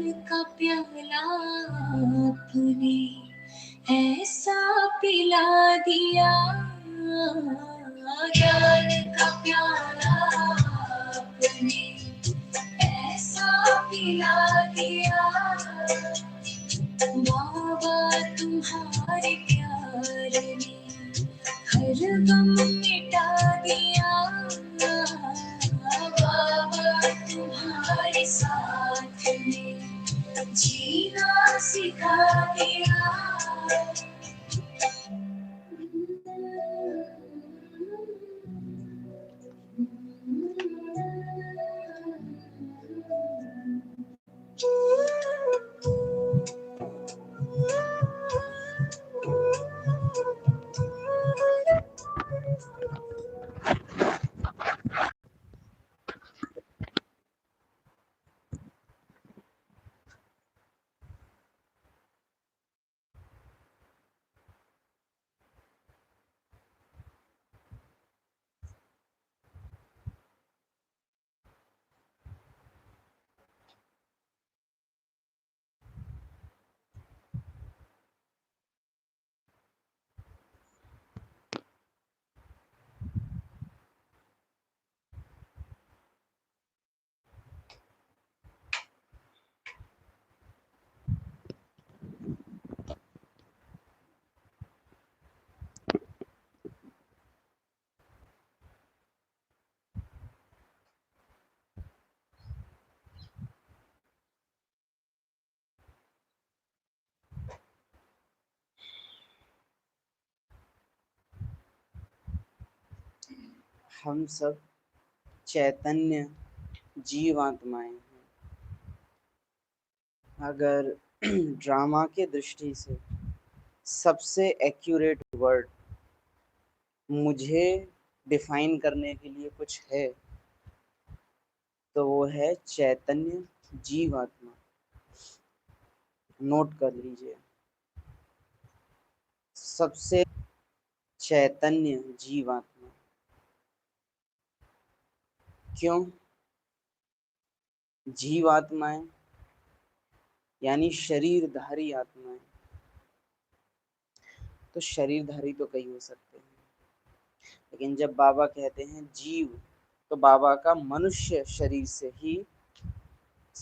का प्याला आपने ऐसा पिला दिया, ज्ञान का प्याला आपने ऐसा पिला दिया, बाबा तुम्हारे प्यार ने हर गम मिटा दिया, बाबा तुम्हारे साथ में जीना सिखा दिया। हम सब चैतन्य जीवात्माएं हैं। अगर ड्रामा के दृष्टि से सबसे एक्यूरेट वर्ड मुझे डिफाइन करने के लिए कुछ है तो वो है चैतन्य जीवात्मा। नोट कर लीजिए, सबसे चैतन्य जीवात्मा। क्यों? जीवात्माएं यानी शरीरधारी आत्माएं। तो शरीरधारी तो कई हो सकते हैं, लेकिन जब बाबा कहते हैं जीव तो बाबा का मनुष्य शरीर से ही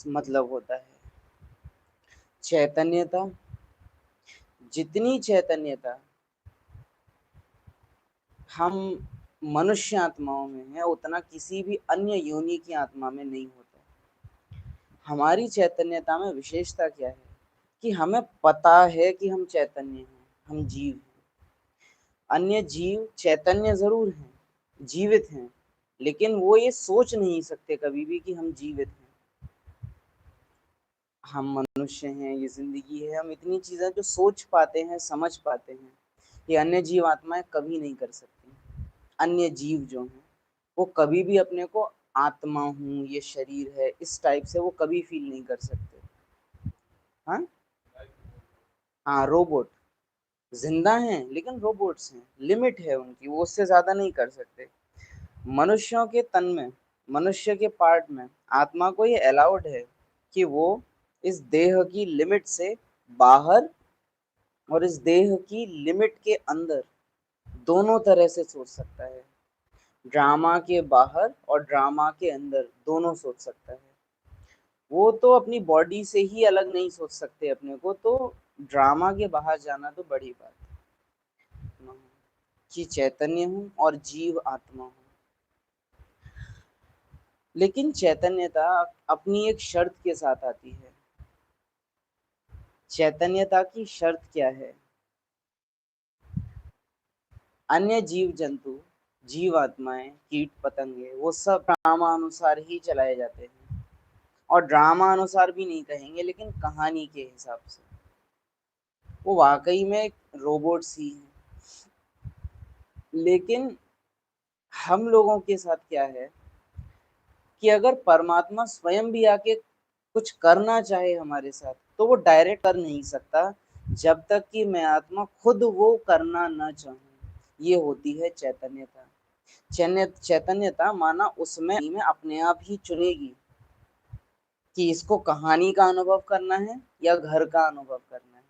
मतलब होता है। चैतन्यता, जितनी चैतन्यता हम मनुष्य आत्माओं में है उतना किसी भी अन्य योनि की आत्मा में नहीं होता। हमारी चैतन्यता में विशेषता क्या है कि हमें पता है कि हम चैतन्य हैं, हम जीव हैं। अन्य जीव चैतन्य जरूर हैं, जीवित हैं, लेकिन वो ये सोच नहीं सकते कभी भी कि हम जीवित हैं। हम मनुष्य हैं, ये जिंदगी है, हम इतनी चीजें जो सोच पाते हैं, समझ पाते हैं, ये अन्य जीव आत्माएं कभी नहीं कर सकती। अन्य जीव जो हैं वो कभी भी अपने को आत्मा हूँ, ये शरीर है, इस टाइप से वो कभी फील नहीं कर सकते। हाँ हाँ, रोबोट जिंदा हैं लेकिन रोबोट्स हैं, लिमिट है उनकी, वो उससे ज्यादा नहीं कर सकते। मनुष्यों के तन में, मनुष्य के पार्ट में आत्मा को ये अलाउड है कि वो इस देह की लिमिट से बाहर और इस देह की लिमिट के अंदर दोनों तरह से सोच सकता है। ड्रामा के बाहर और ड्रामा के अंदर दोनों सोच सकता है। वो तो अपनी बॉडी से ही अलग नहीं सोच सकते अपने को, तो ड्रामा के बाहर जाना तो बड़ी बात है कि चैतन्य हूँ और जीव आत्मा हूँ। लेकिन चैतन्यता अपनी एक शर्त के साथ आती है। चैतन्यता की शर्त क्या है? अन्य जीव जंतु, जीव आत्माएं, कीट पतंगे, वो सब ड्रामा अनुसार ही चलाए जाते हैं। और ड्रामा अनुसार भी नहीं कहेंगे, लेकिन कहानी के हिसाब से वो वाकई में रोबोट्स ही हैं। लेकिन हम लोगों के साथ क्या है कि अगर परमात्मा स्वयं भी आके कुछ करना चाहे हमारे साथ तो वो डायरेक्ट कर नहीं सकता जब तक कि मैं आत्मा खुद वो करना न चाहूं। ये होती है चैतन्यता। चैतन्यता माना उसमें अपने आप ही चुनेगी कि इसको कहानी का अनुभव करना है या घर का अनुभव करना है।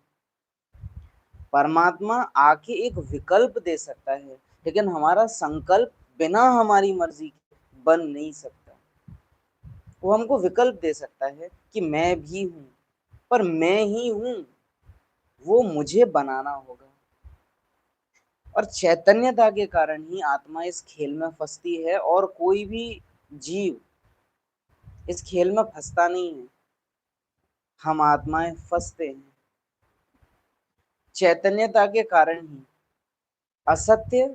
परमात्मा आके एक विकल्प दे सकता है, लेकिन हमारा संकल्प बिना हमारी मर्जी के बन नहीं सकता। वो हमको विकल्प दे सकता है कि मैं भी हूं, पर मैं ही हूं वो मुझे बनाना होगा। और चैतन्यता के कारण ही आत्मा इस खेल में फंसती है, और कोई भी जीव इस खेल में फंसता नहीं है, हम आत्माएं फंसते हैं। चैतन्यता के कारण ही असत्य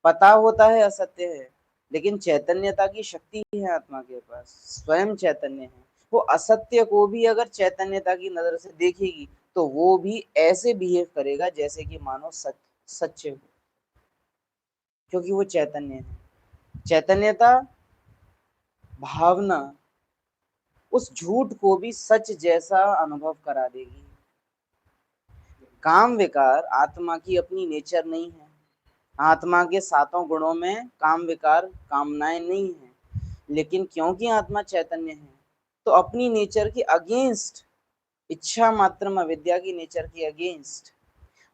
पता होता है, असत्य है, लेकिन चैतन्यता की शक्ति है आत्मा के पास, स्वयं चैतन्य है। वो असत्य को भी अगर चैतन्यता की नजर से देखेगी तो वो भी ऐसे बिहेव करेगा जैसे कि मानो सच्चे हो, क्योंकि वो चैतन्य है। चैतन्यता भावना उस झूठ को भी सच जैसा अनुभव करा देगी। काम विकार आत्मा की अपनी नेचर नहीं है। आत्मा के सातों गुणों में काम विकार कामनाएं नहीं है, लेकिन क्योंकि आत्मा चैतन्य है तो अपनी नेचर के अगेंस्ट, इच्छा मात्र में विद्या की नेचर के अगेंस्ट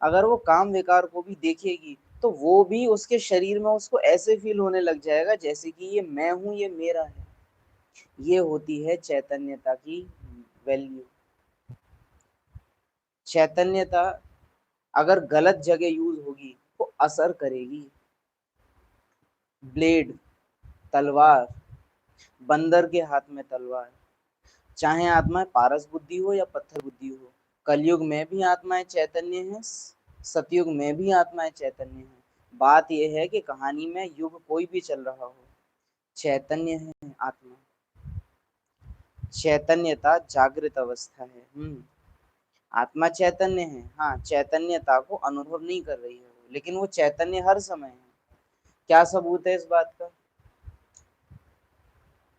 अगर वो काम विकार को भी देखेगी तो वो भी उसके शरीर में उसको ऐसे फील होने लग जाएगा जैसे कि ये मैं हूं, ये मेरा है। ये होती है चैतन्यता की वैल्यू। चैतन्यता अगर गलत जगह यूज होगी तो असर करेगी। ब्लेड, तलवार, बंदर के हाथ में तलवार, चाहे आत्मा पारस बुद्धि हो या पत्थर बुद्धि हो, कलयुग में भी आत्माएं चैतन्य है, सतयुग में भी आत्माएं चैतन्य है। बात यह है कि कहानी में युग कोई भी चल रहा हो, चैतन्य है आत्मा। चैतन्यता जागृत अवस्था है। आत्मा चैतन्य है, हाँ, चैतन्यता को अनुभव नहीं कर रही है वो, लेकिन वो चैतन्य हर समय है। क्या सबूत है इस बात का?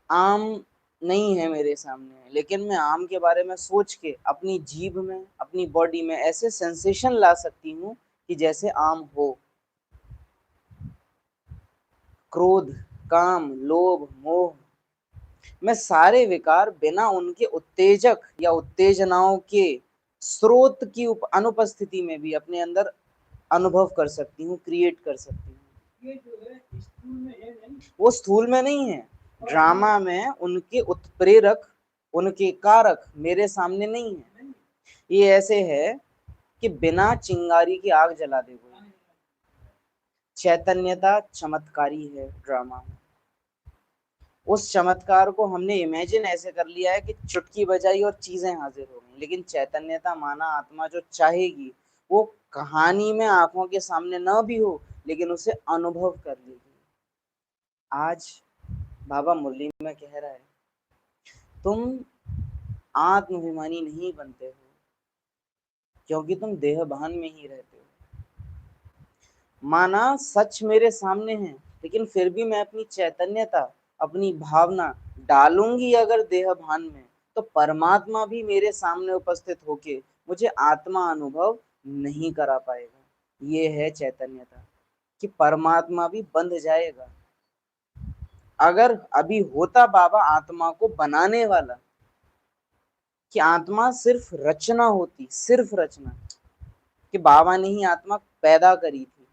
आम नहीं है मेरे सामने, लेकिन मैं आम के बारे में सोच के अपनी जीभ में, अपनी बॉडी में ऐसे सेंसेशन ला सकती हूँ कि जैसे आम हो। क्रोध, काम, लोभ, मोह, मैं सारे विकार बिना उनके उत्तेजक या उत्तेजनाओं के स्रोत की अनुपस्थिति में भी अपने अंदर अनुभव कर सकती हूँ, क्रिएट कर सकती हूँ। ये जो है स्थूल में है नहीं, वो स्थूल में नहीं है। ड्रामा में उनके उत्प्रेरक, उनके कारक मेरे सामने नहीं है। ये ऐसे है कि बिना चिंगारी की आग जला दे कोई। चैतन्यता चमत्कारी है ड्रामा में। उस चमत्कार को हमने इमेजिन ऐसे कर लिया है कि चुटकी बजाई और चीजें हाजिर हो गई, लेकिन चैतन्यता माना आत्मा जो चाहेगी वो कहानी में आंखों के सामने न भी हो, लेकिन उसे अनुभव कर लेगी। आज बाबा मुरली में कह रहा है, तुम आत्माभिमानी नहीं बनते हो क्योंकि तुम देहभान में ही रहते हो। माना सच मेरे सामने है, लेकिन फिर भी मैं अपनी चैतन्यता, अपनी भावना डालूंगी अगर देह भान में, तो परमात्मा भी मेरे सामने उपस्थित होके मुझे आत्मा अनुभव नहीं करा पाएगा। ये है चैतन्यता, कि परमात्मा भी बंध जाएगा। अगर अभी होता बाबा आत्मा को बनाने वाला, कि आत्मा सिर्फ रचना होती, सिर्फ रचना, कि बाबा ने ही आत्मा पैदा करी थी,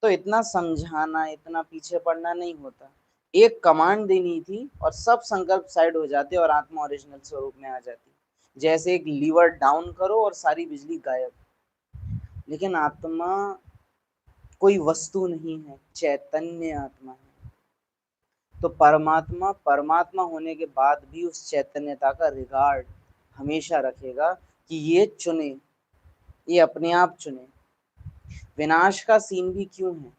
तो इतना समझाना, इतना पीछे पड़ना नहीं होता। एक कमांड देनी थी और सब संकल्प साइड हो जाते और आत्मा ओरिजिनल स्वरूप में आ जाती। जैसे एक लीवर डाउन करो और सारी बिजली गायब। लेकिन आत्मा कोई वस्तु नहीं है, चैतन्य आत्मा है। तो परमात्मा परमात्मा होने के बाद भी उस चैतन्यता का रिगार्ड हमेशा रखेगा कि ये चुने, ये अपने आप चुने। विनाश का सीन भी क्यों है?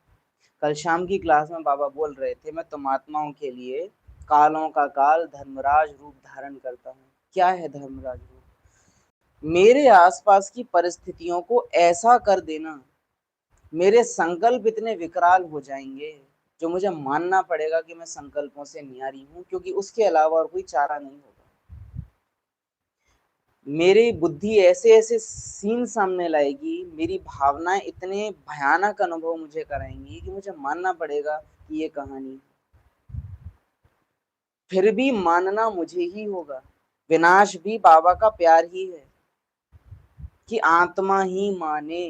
कल शाम की क्लास में बाबा बोल रहे थे, मैं तुम आत्माओं के लिए कालों का काल धर्मराज रूप धारण करता हूँ। क्या है धर्मराज रूप? मेरे आसपास की परिस्थितियों को ऐसा कर देना, मेरे संकल्प इतने विकराल हो जाएंगे जो मुझे मानना पड़ेगा कि मैं संकल्पों से न्यारी हूँ, क्योंकि उसके अलावा और कोई चारा नहीं होगा। मेरी बुद्धि ऐसे ऐसे सीन सामने लाएगी, मेरी भावनाएं इतने भयानक अनुभव मुझे कराएंगी कि मुझे मानना पड़ेगा कि ये कहानी। फिर भी मानना मुझे ही होगा, विनाश भी बाबा का प्यार ही है कि आत्मा ही माने।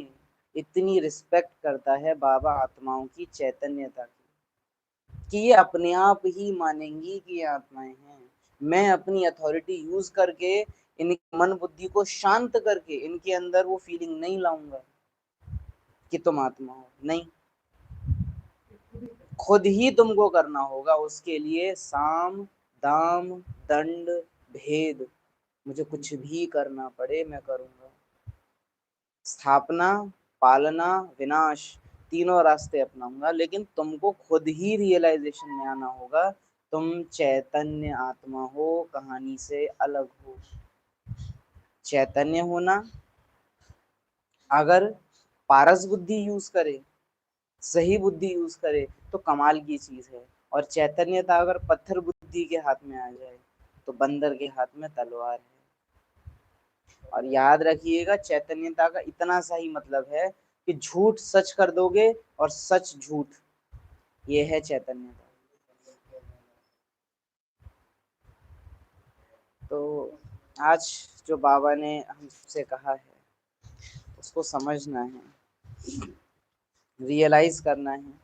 इतनी रिस्पेक्ट करता है बाबा आत्माओं की चैतन्यता की कि ये अपने आप ही मानेंगी कि ये आत्माएं हैं। मैं अपनी अथॉरिटी यूज करके इनकी मन बुद्धि को शांत करके इनके अंदर वो फीलिंग नहीं लाऊंगा कि तुम आत्मा हो। नहीं, खुद ही तुमको करना होगा। उसके लिए साम दाम दंड भेद, मुझे कुछ भी करना पड़े मैं करूंगा। स्थापना, पालना, विनाश, तीनों रास्ते अपनाऊंगा, लेकिन तुमको खुद ही रियलाइजेशन में आना होगा तुम चैतन्य आत्मा हो, कहानी से अलग हो। चैतन्य होना अगर पारस बुद्धि यूज करे, सही बुद्धि यूज करे तो कमाल की चीज है। और चैतन्यता अगर पत्थर बुद्धि के हाथ में आ जाए तो बंदर के हाथ में तलवार है। और याद रखिएगा, चैतन्यता का इतना सा ही मतलब है कि झूठ सच कर दोगे और सच झूठ, ये है चैतन्यता। तो आज जो बाबा ने हमसे कहा है उसको समझना है, रियलाइज करना है।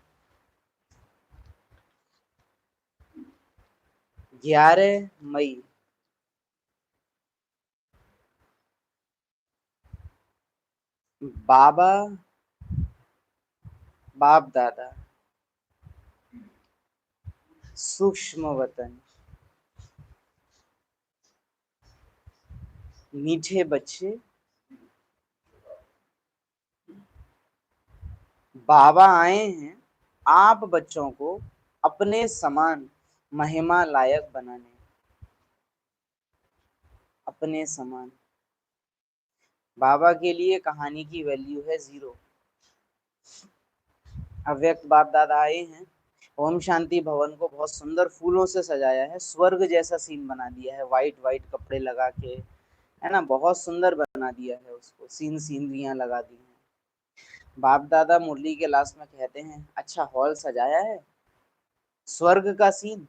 11 मई बाबा बाप दादा सूक्ष्म वतन, मीठे बच्चे, बाबा आए हैं आप बच्चों को अपने समान महिमा लायक बनाने। अपने समान। बाबा के लिए कहानी की वैल्यू है 0। अव्यक्त बाप दादा आए हैं, ओम शांति भवन को बहुत सुंदर फूलों से सजाया है, स्वर्ग जैसा सीन बना दिया है, वाइट वाइट कपड़े लगा के, है ना, बहुत सुंदर बना दिया है उसको, सीनरियां लगा दी हैं। बाप दादा मुरली के लास्ट में कहते हैं, अच्छा हॉल सजाया है, स्वर्ग का सीन,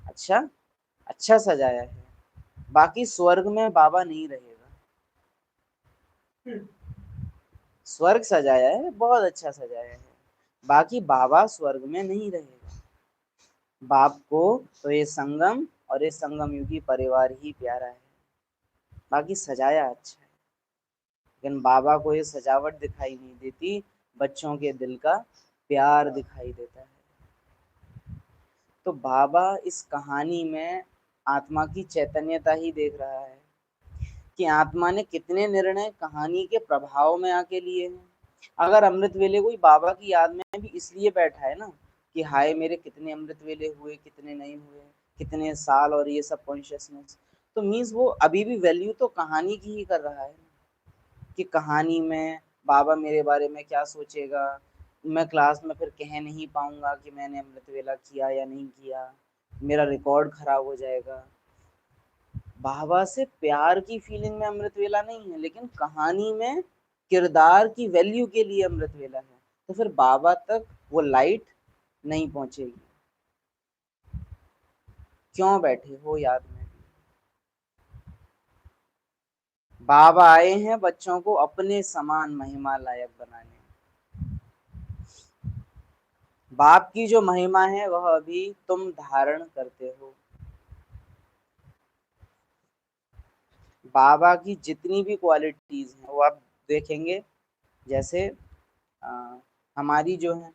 अच्छा अच्छा सजाया है, बाकी स्वर्ग में बाबा नहीं रहेगा। स्वर्ग सजाया है, बहुत अच्छा सजाया है, बाकी बाबा स्वर्ग में नहीं रहेगा। बाप को तो ये संगम और ये संगम युगी परिवार ही प्यारा है, बाकी सजाया अच्छा है, लेकिन बाबा को ये सजावट दिखाई नहीं देती, बच्चों के दिल का प्यार दिखाई देता है। तो बाबा इस कहानी में आत्मा की चैतन्यता ही देख रहा है कि आत्मा ने कितने निर्णय कहानी के प्रभाव में आके लिए हैं। अगर अमृत वेले कोई बाबा की याद में भी इसलिए बैठा है ना कि हाय मेरे कितने अमृत वेले हुए, कितने नहीं हुए, कितने साल, और ये सब कॉन्शियसनेस, तो मीन्स वो अभी भी वैल्यू तो कहानी की ही कर रहा है कि कहानी में बाबा मेरे बारे में क्या सोचेगा, मैं क्लास में फिर कह नहीं पाऊंगा कि मैंने अमृत वेला किया या नहीं किया, मेरा रिकॉर्ड खराब हो जाएगा। बाबा से प्यार की फीलिंग में अमृत वेला नहीं है, लेकिन कहानी में किरदार की वैल्यू के लिए अमृत वेला है। तो फिर बाबा तक वो लाइट नहीं पहुंचेगी। क्यों बैठे हो याद में? बाबा आए हैं बच्चों को अपने समान महिमा लायक बनाने। बाप की जो महिमा है वह अभी तुम धारण करते हो। बाबा की जितनी भी क्वालिटीज हैं वो आप देखेंगे, जैसे आ, हमारी जो है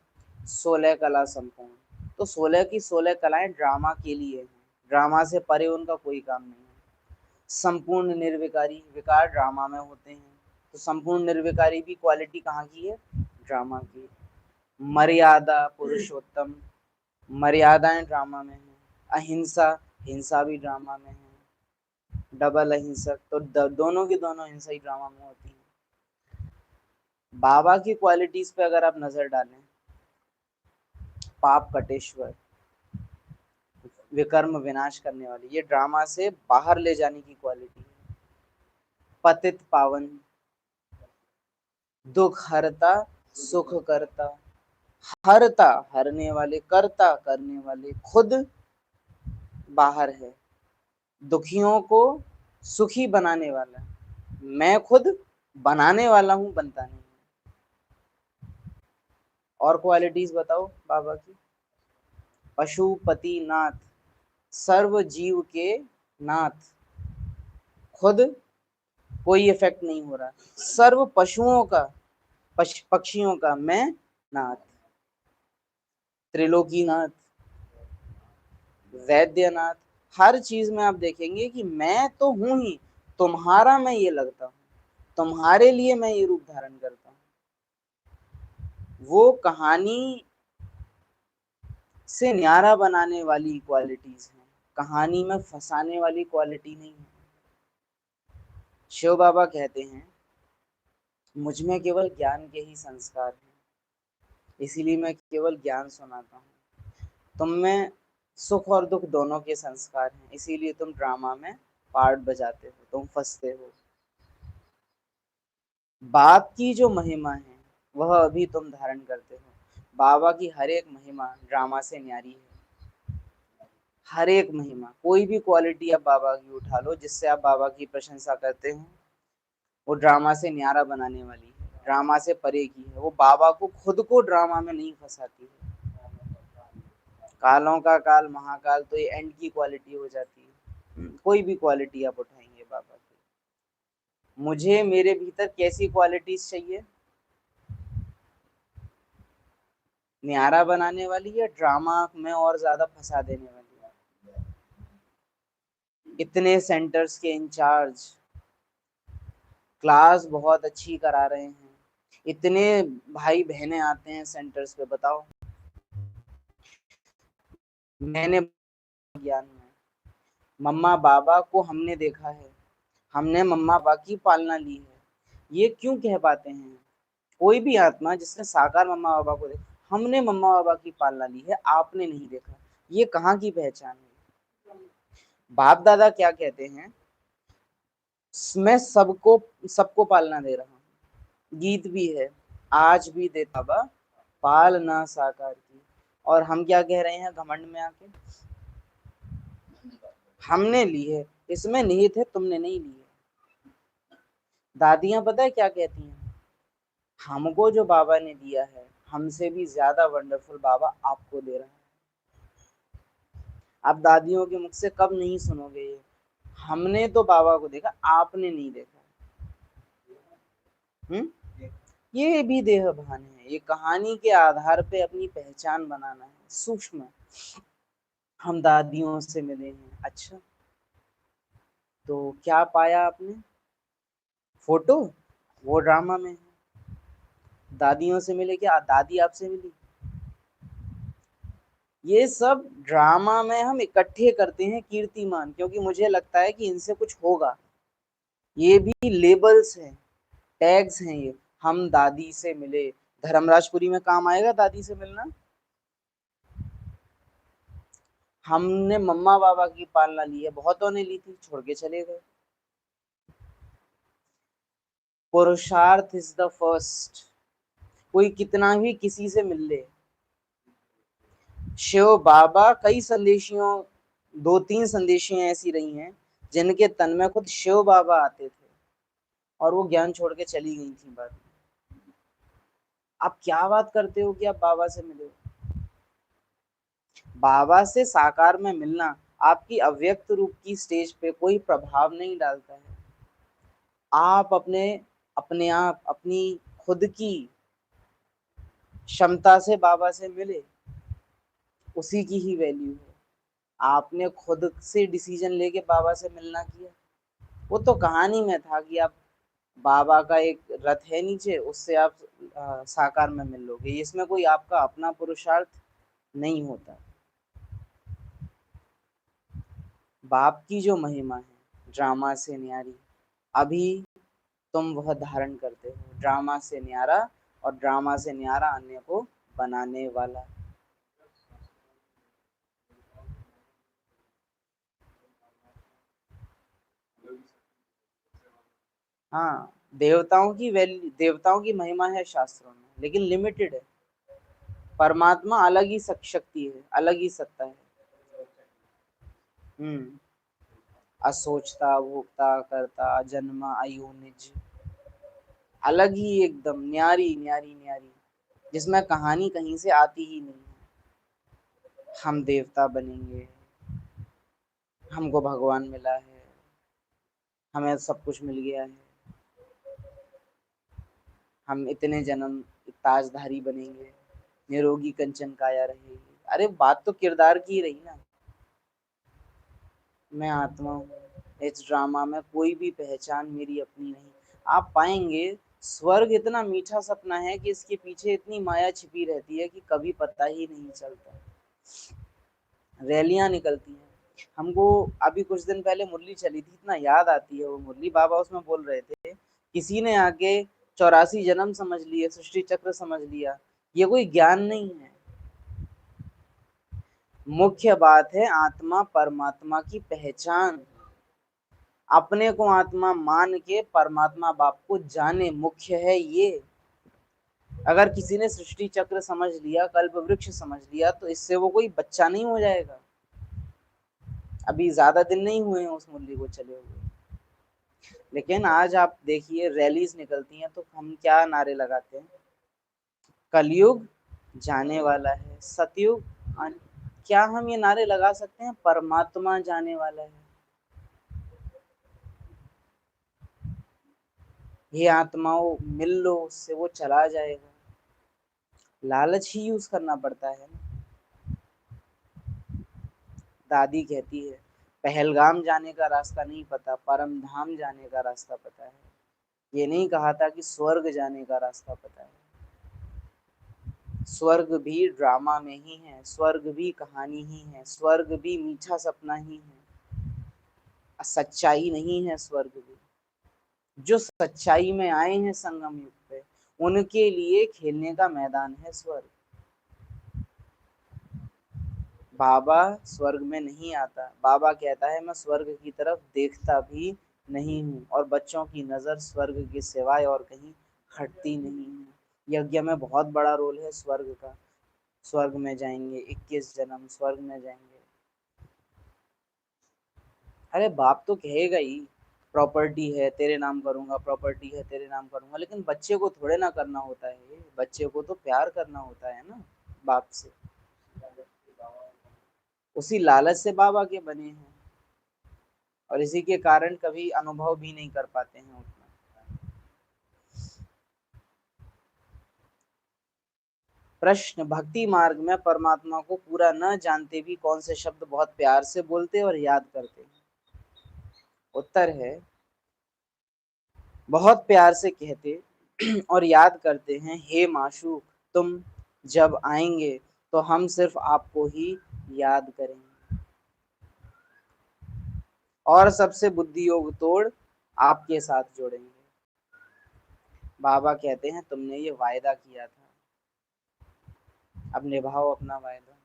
16 कला संपूर्ण, तो 16 की 16 कलाएं ड्रामा के लिए हैं, ड्रामा से परे उनका कोई काम नहीं है। संपूर्ण निर्विकारी, विकार ड्रामा में होते हैं, तो संपूर्ण निर्विकारी भी क्वालिटी कहाँ की है? ड्रामा की। मर्यादा पुरुषोत्तम, मर्यादाएं ड्रामा में है। अहिंसा, हिंसा भी ड्रामा में है। डबल अहिंसक, तो दोनों की दोनों हिंसा ही ड्रामा में होती है। बाबा की क्वालिटीज पे अगर आप नजर डालें, पाप कटेश्वर, विकर्म विनाश करने वाली, ये ड्रामा से बाहर ले जाने की क्वालिटी है। पतित पावन, दुख हरता, सुख करता, हरता हरने वाले, करता करने वाले, खुद बाहर है, दुखियों को सुखी बनाने वाला। मैं खुद बनाने वाला हूँ, बनता नहीं। और क्वालिटीज बताओ बाबा की। पशुपति नाथ, सर्व जीव के नाथ। खुद कोई इफेक्ट नहीं हो रहा, सर्व पशुओं का, पक्षियों का मैं नाथ। त्रिलोकीनाथ, वैद्यनाथ। हर चीज में आप देखेंगे कि मैं तो हूं ही, तुम्हारा मैं ये लगता हूँ, तुम्हारे लिए मैं ये रूप धारण करता हूँ। वो कहानी से न्यारा बनाने वाली क्वालिटीज हैं, कहानी में फंसाने वाली क्वालिटी नहीं है। शिव बाबा कहते हैं मुझ में केवल ज्ञान के ही संस्कार हैं, इसीलिए मैं केवल ज्ञान सुनाता हूँ। तुम में सुख और दुख दोनों के संस्कार हैं, इसीलिए तुम ड्रामा में पार्ट बजाते हो, तुम फंसते हो। बाप की जो महिमा है वह अभी तुम धारण करते हो। बाबा की हर एक महिमा ड्रामा से न्यारी है। हर एक महिमा, कोई भी क्वालिटी आप बाबा की उठा लो जिससे आप बाबा की प्रशंसा करते हो, वो ड्रामा से न्यारा बनाने वाली है, ड्रामा से परे की है। वो बाबा को खुद को ड्रामा में नहीं फंसाती है। कालों का काल महाकाल, तो ये एंड की क्वालिटी हो जाती है। कोई भी क्वालिटी आप उठाएंगे बाबा की। मुझे मेरे भीतर कैसी क्वालिटीज चाहिए? न्यारा बनाने वाली या ड्रामा में और ज्यादा फंसा देने वाली? इतने सेंटर्स के इंचार्ज, क्लास बहुत अच्छी करा रहे हैं, इतने भाई बहनें आते हैं सेंटर्स पे, बताओ। मैंने ज्ञान में मम्मा बाबा को हमने देखा है, हमने मम्मा बाबा की पालना ली है, ये क्यों कह पाते हैं? कोई भी आत्मा जिसने साकार मम्मा बाबा को देखा, हमने मम्मा बाबा की पालना ली है, आपने नहीं देखा, ये कहाँ की पहचान है? बाप दादा क्या कहते हैं? मैं सबको सबको पालना दे रहा हूँ। गीत भी है, आज भी देता बा पालना साकार की। और हम क्या कह रहे हैं घमंड में आके? हमने ली है, इसमें निहित है, तुमने नहीं ली है। दादियां पता है क्या कहती हैं? हमको जो बाबा ने दिया है, हमसे भी ज्यादा वंडरफुल बाबा आपको दे रहा है। आप दादियों के मुख से कब नहीं सुनोगे ये, हमने तो बाबा को देखा, आपने नहीं देखा। ये भी देह भान है, ये कहानी के आधार पे अपनी पहचान बनाना है, सूक्ष्म। हम दादियों से मिले हैं, अच्छा तो क्या पाया आपने? फोटो, वो ड्रामा में है। दादियों से मिले, क्या दादी आपसे मिली? ये सब ड्रामा में हम इकट्ठे करते हैं कीर्तिमान, क्योंकि मुझे लगता है कि इनसे कुछ होगा। ये भी लेबल्स हैं, टैग्स हैं ये। हम दादी से मिले, धर्मराजपुरी में काम आएगा दादी से मिलना। हमने मम्मा बाबा की पालना ली है, बहुतों ने ली थी, छोड़ के चले गए। पुरुषार्थ इज द फर्स्ट। कोई कितना भी किसी से मिल ले, शिव बाबा कई संदेशियों, 2-3 संदेशियां ऐसी रही हैं जिनके तन में खुद शिव बाबा आते थे और वो ज्ञान छोड़ के चली गई थी बाद में। आप क्या बात करते हो कि आप बाबा से मिले हो? बाबा से साकार में मिलना आपकी अव्यक्त रूप की स्टेज पे कोई प्रभाव नहीं डालता है। आप अपने अपने आप अपनी खुद की क्षमता से बाबा से मिले, उसी की ही वैल्यू है। आपने खुद से डिसीजन लेके बाबा से मिलना किया, वो तो कहानी में था कि आप बाबा का एक रथ है नीचे, उससे आप साकार में मिल लोगे। इसमें कोई आपका अपना पुरुषार्थ नहीं होता। बाप की जो महिमा है ड्रामा से न्यारी, अभी तुम वह धारण करते हो, ड्रामा से न्यारा, और ड्रामा से न्यारा अन्य को बनाने वाला। हाँ, देवताओं की वैल्यू, देवताओं की महिमा है शास्त्रों में, लेकिन लिमिटेड है। परमात्मा अलग ही शक्ति है, अलग ही सत्ता है। हम्म असोचता भोगता करता जन्मा अयो निज, अलग ही एकदम न्यारी न्यारी न्यारी, जिसमें कहानी कहीं से आती ही नहीं है। हम देवता बनेंगे, हमको भगवान मिला है, हमें सब कुछ मिल गया है, हम इतने जन्म ताजधारी बनेंगे, निरोगी कंचन काया रहेगी। अरे बात तो किरदार की रही ना। मैं आत्मा हूँ, इस ड्रामा में कोई भी पहचान मेरी अपनी नहीं। आप पाएंगे स्वर्ग इतना मीठा सपना है कि इसके पीछे इतनी माया छिपी रहती है कि कभी पता ही नहीं चलता। रैलियां निकलती हैं। हमको अभी कुछ दिन पहले मुरली चली थी, इतना याद आती है वो मुरली। बाबा उसमें बोल रहे थे, किसी ने आके 84 जन्म समझ लिए, सृष्टि चक्र समझ लिया, ये कोई ज्ञान नहीं है। मुख्य बात है आत्मा परमात्मा की पहचान। अपने को आत्मा मान के परमात्मा बाप को जाने, मुख्य है ये। अगर किसी ने सृष्टि चक्र समझ लिया, कल्प वृक्ष समझ लिया, तो इससे वो कोई बच्चा नहीं हो जाएगा। अभी ज्यादा दिन नहीं हुए हैं उस मुरली को चले हुए, लेकिन आज आप देखिए रैलीज निकलती हैं तो हम क्या नारे लगाते हैं, कलयुग जाने वाला है, सतयुग क्या हम ये नारे लगा सकते हैं, परमात्मा जाने वाला है। ये आत्माओं मिल लो उससे, वो चला जाएगा। लालच ही यूज करना पड़ता है ना। दादी कहती है पहलगाम जाने का रास्ता नहीं पता, परम धाम जाने का रास्ता पता है। ये नहीं कहा था कि स्वर्ग जाने का रास्ता पता है। स्वर्ग भी ड्रामा में ही है, स्वर्ग भी कहानी ही है, स्वर्ग भी मीठा सपना ही है, सच्चाई नहीं है स्वर्ग भी। जो सच्चाई में आए हैं संगम युग पे, उनके लिए खेलने का मैदान है स्वर्ग। बाबा स्वर्ग में नहीं आता, बाबा कहता है मैं स्वर्ग की तरफ देखता भी नहीं हूँ, और बच्चों की नजर स्वर्ग के सिवाय और कहीं हटती नहीं है। यज्ञ में बहुत बड़ा रोल है स्वर्ग का। स्वर्ग में जाएंगे, 21 जन्म स्वर्ग में जाएंगे। अरे बाप तो कहेगा ही प्रॉपर्टी है तेरे नाम करूंगा, प्रॉपर्टी है तेरे नाम करूंगा, लेकिन बच्चे को थोड़े ना करना होता है। बच्चे को तो प्यार करना होता है ना बाप से। उसी लालच से बाबा के बने हैं, और इसी के कारण कभी अनुभव भी नहीं कर पाते हैं उतना। प्रश्न, भक्ति मार्ग में परमात्मा को पूरा न जानते भी कौन से शब्द बहुत प्यार से बोलते और याद करते हैं? उत्तर है बहुत प्यार से कहते और याद करते हैं, हे माशूक तुम जब आएंगे तो हम सिर्फ आपको ही याद करेंगे, और सबसे बुद्धि योग तोड़ आपके साथ जोड़ेंगे। बाबा कहते हैं तुमने ये वायदा किया था, अब निभाओ अपना वायदा,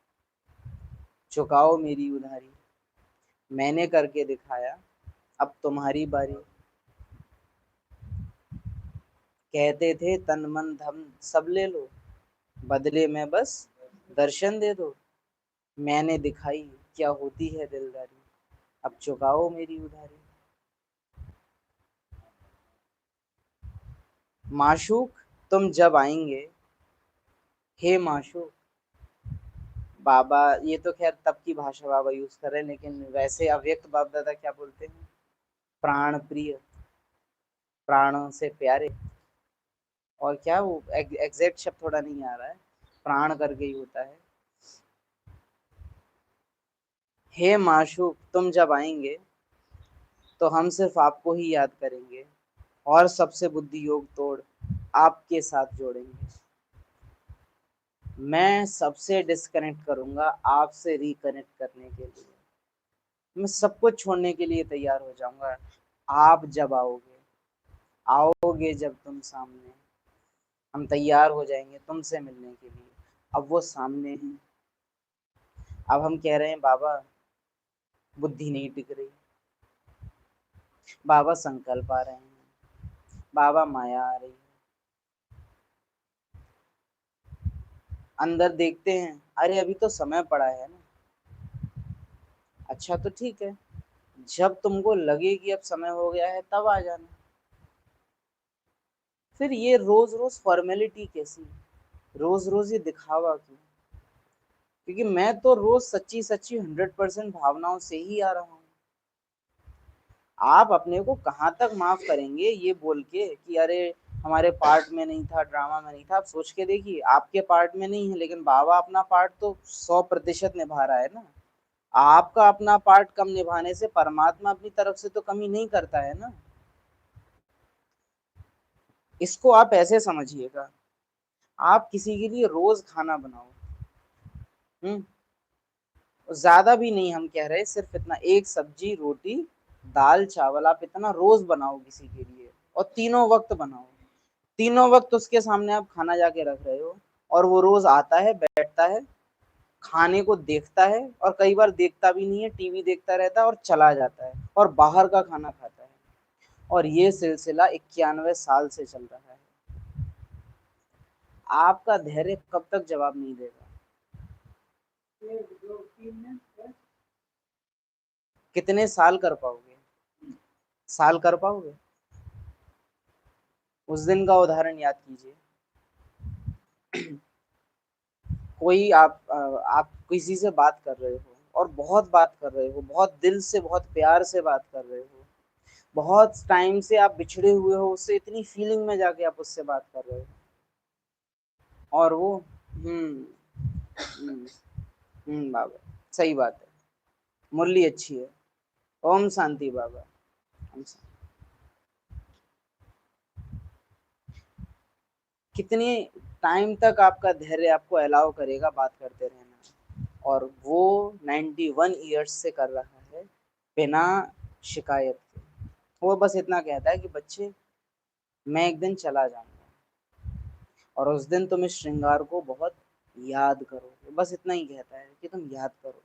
चुकाओ मेरी उधारी। मैंने करके दिखाया, अब तुम्हारी बारी। कहते थे तन मन धन सब ले लो, बदले में बस दर्शन दे दो। मैंने दिखाई क्या होती है दिलदारी, अब चुकाओ मेरी उधारी। माशूक तुम जब आएंगे, हे माशूक। बाबा ये तो खैर तब की भाषा बाबा यूज कर रहे हैं, लेकिन वैसे अव्यक्त बाप दादा क्या बोलते हैं, प्राण प्रिय, प्राणों से प्यारे। और क्या वो एग्जैक्ट शब्द थोड़ा नहीं आ रहा है, प्राण करके ही होता है। हे माशूक तुम जब आएंगे तो हम सिर्फ आपको ही याद करेंगे, और सबसे बुद्धि योग तोड़ आपके साथ जोड़ेंगे। मैं सबसे डिस्कनेक्ट करूंगा आपसे रिकनेक्ट करने के लिए। मैं सब कुछ छोड़ने के लिए तैयार हो जाऊंगा, आप जब आओगे। आओगे जब तुम सामने, हम तैयार हो जाएंगे तुमसे मिलने के लिए। अब वो सामने है। अब हम कह रहे हैं बाबा बुद्धि नहीं टिक रही, बाबा संकल्प आ रहे हैं, बाबा माया आ रही है। अंदर देखते हैं, अरे अभी तो समय पड़ा है ना। अच्छा तो ठीक है, जब तुमको लगे कि अब समय हो गया है तब आ जाना। फिर ये रोज रोज फॉर्मेलिटी कैसी, रोज रोज ये दिखावा क्यों? क्योंकि मैं तो रोज सच्ची सच्ची 100% भावनाओं से ही आ रहा हूँ। आप अपने को कहाँ तक माफ करेंगे ये बोल के कि अरे हमारे पार्ट में नहीं था, ड्रामा में नहीं था। आप सोच के देखिए, आपके पार्ट में नहीं है लेकिन बाबा अपना पार्ट तो 100% निभा रहा है ना। आपका अपना पार्ट कम निभाने से परमात्मा अपनी तरफ से तो कमी नहीं करता है ना। इसको आप ऐसे समझिएगा, आप किसी के लिए रोज खाना बनाओ, हम्म, ज्यादा भी नहीं हम कह रहे, सिर्फ इतना, एक सब्जी रोटी दाल चावल आप इतना रोज बनाओ किसी के लिए, और तीनों वक्त बनाओ। तीनों वक्त उसके सामने आप खाना जाके रख रहे हो, और वो रोज आता है, बैठता है, खाने को देखता है, और कई बार देखता भी नहीं है, टीवी देखता रहता है और चला जाता है और बाहर का खाना खाता है। और ये सिलसिला 91 साल से चल रहा है। आपका धैर्य कब तक जवाब नहीं देगा? कितने साल कर पाओगे? साल कर पाओगे? उस दिन का उदाहरण याद कीजिए। कोई आप किसी से बात कर रहे हो, और बहुत बात कर रहे हो, बहुत दिल से, बहुत प्यार से बात कर रहे हो, बहुत टाइम से आप बिछड़े हुए हो उससे, इतनी फीलिंग में जाके आप उससे बात कर रहे हो, और वो हम्म हम्म बाबा, सही बात है, मुरली अच्छी है। ओम शांति बाबा। ओम शांति। कितने टाइम तक आपका धैर्य आपको अलाउ करेगा बात करते रहना? और वो 91 ईयर्स से कर रहा है बिना शिकायत के। वो बस इतना कहता है कि बच्चे, मैं एक दिन चला जाऊंगा, और उस दिन तुम इस श्रृंगार को बहुत याद करोगे। बस इतना ही कहता है कि तुम याद करो।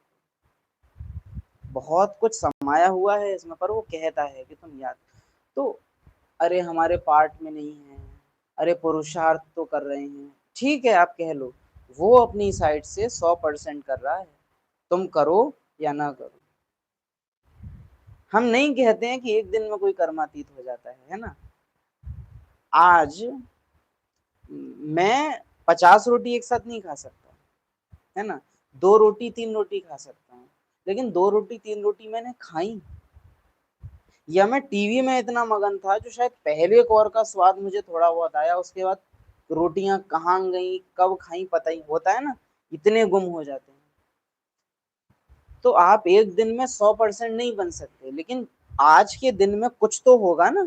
बहुत कुछ समाया हुआ है इसमें, पर वो कहता है कि तुम याद। तो अरे हमारे पार्ट में नहीं है, अरे पुरुषार्थ तो कर रहे हैं, ठीक है आप कह लो, वो अपनी साइड से 100% कर रहा है, तुम करो या ना करो। हम नहीं कहते हैं कि एक दिन में कोई कर्मातीत हो जाता है ना। आज मैं 50 रोटी एक साथ नहीं खा सकता, है ना, 2 रोटी 3 रोटी खा सकता हूँ, लेकिन 2 रोटी 3 रोटी मैंने खाई, या मैं टीवी में इतना मगन था जो शायद पहले कौर का स्वाद मुझे थोड़ा बहुत आया, उसके बाद रोटियां कहाँ गई कब खाई पता ही, होता है ना, इतने गुम हो जाते हैं। तो आप एक दिन में 100% नहीं बन सकते, लेकिन आज के दिन में कुछ तो होगा ना।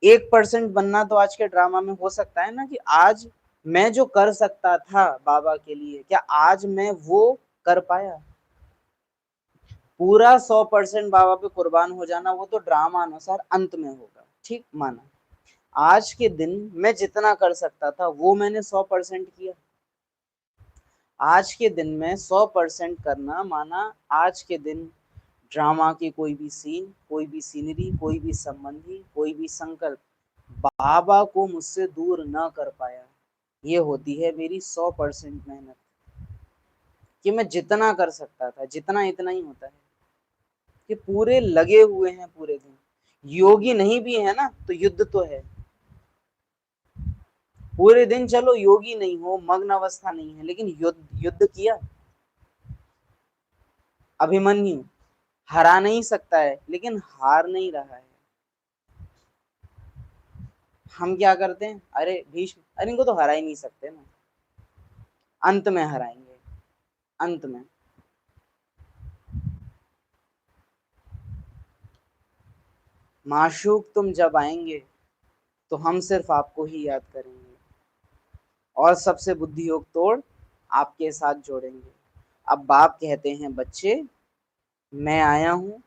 1% बनना तो आज के ड्रामा में हो सकता है ना, कि आज मैं जो कर सकता था बाबा के लिए, क्या आज मैं वो कर पाया? पूरा 100% बाबा पे कुर्बान हो जाना वो तो ड्रामा अनुसार अंत में होगा, ठीक माना। आज के दिन मैं जितना कर सकता था वो मैंने 100% किया। आज के दिन में 100% करना माना, आज के दिन ड्रामा की कोई भी सीन, कोई भी सीनरी, कोई भी संबंधी, कोई भी संकल्प बाबा को मुझसे दूर ना कर पाया। ये होती है मेरी 100% मेहनत, कि मैं जितना कर सकता था, जितना इतना ही होता है, कि पूरे लगे हुए हैं पूरे दिन। योगी नहीं भी है ना तो युद्ध तो है। पूरे दिन चलो योगी नहीं हो, मग्न अवस्था नहीं है, लेकिन युद्ध युद्ध किया। अभिमन्यु हरा नहीं सकता है लेकिन हार नहीं रहा है। हम क्या करते हैं, अरे भीष्म, अरे इनको तो हरा ही नहीं सकते ना, अंत में हराएंगे, अंत में। माशूक तुम जब आएंगे तो हम सिर्फ आपको ही याद करेंगे, और सबसे बुद्धि योग तोड़ आपके साथ जोड़ेंगे। अब बाप कहते हैं बच्चे, मैं आया हूं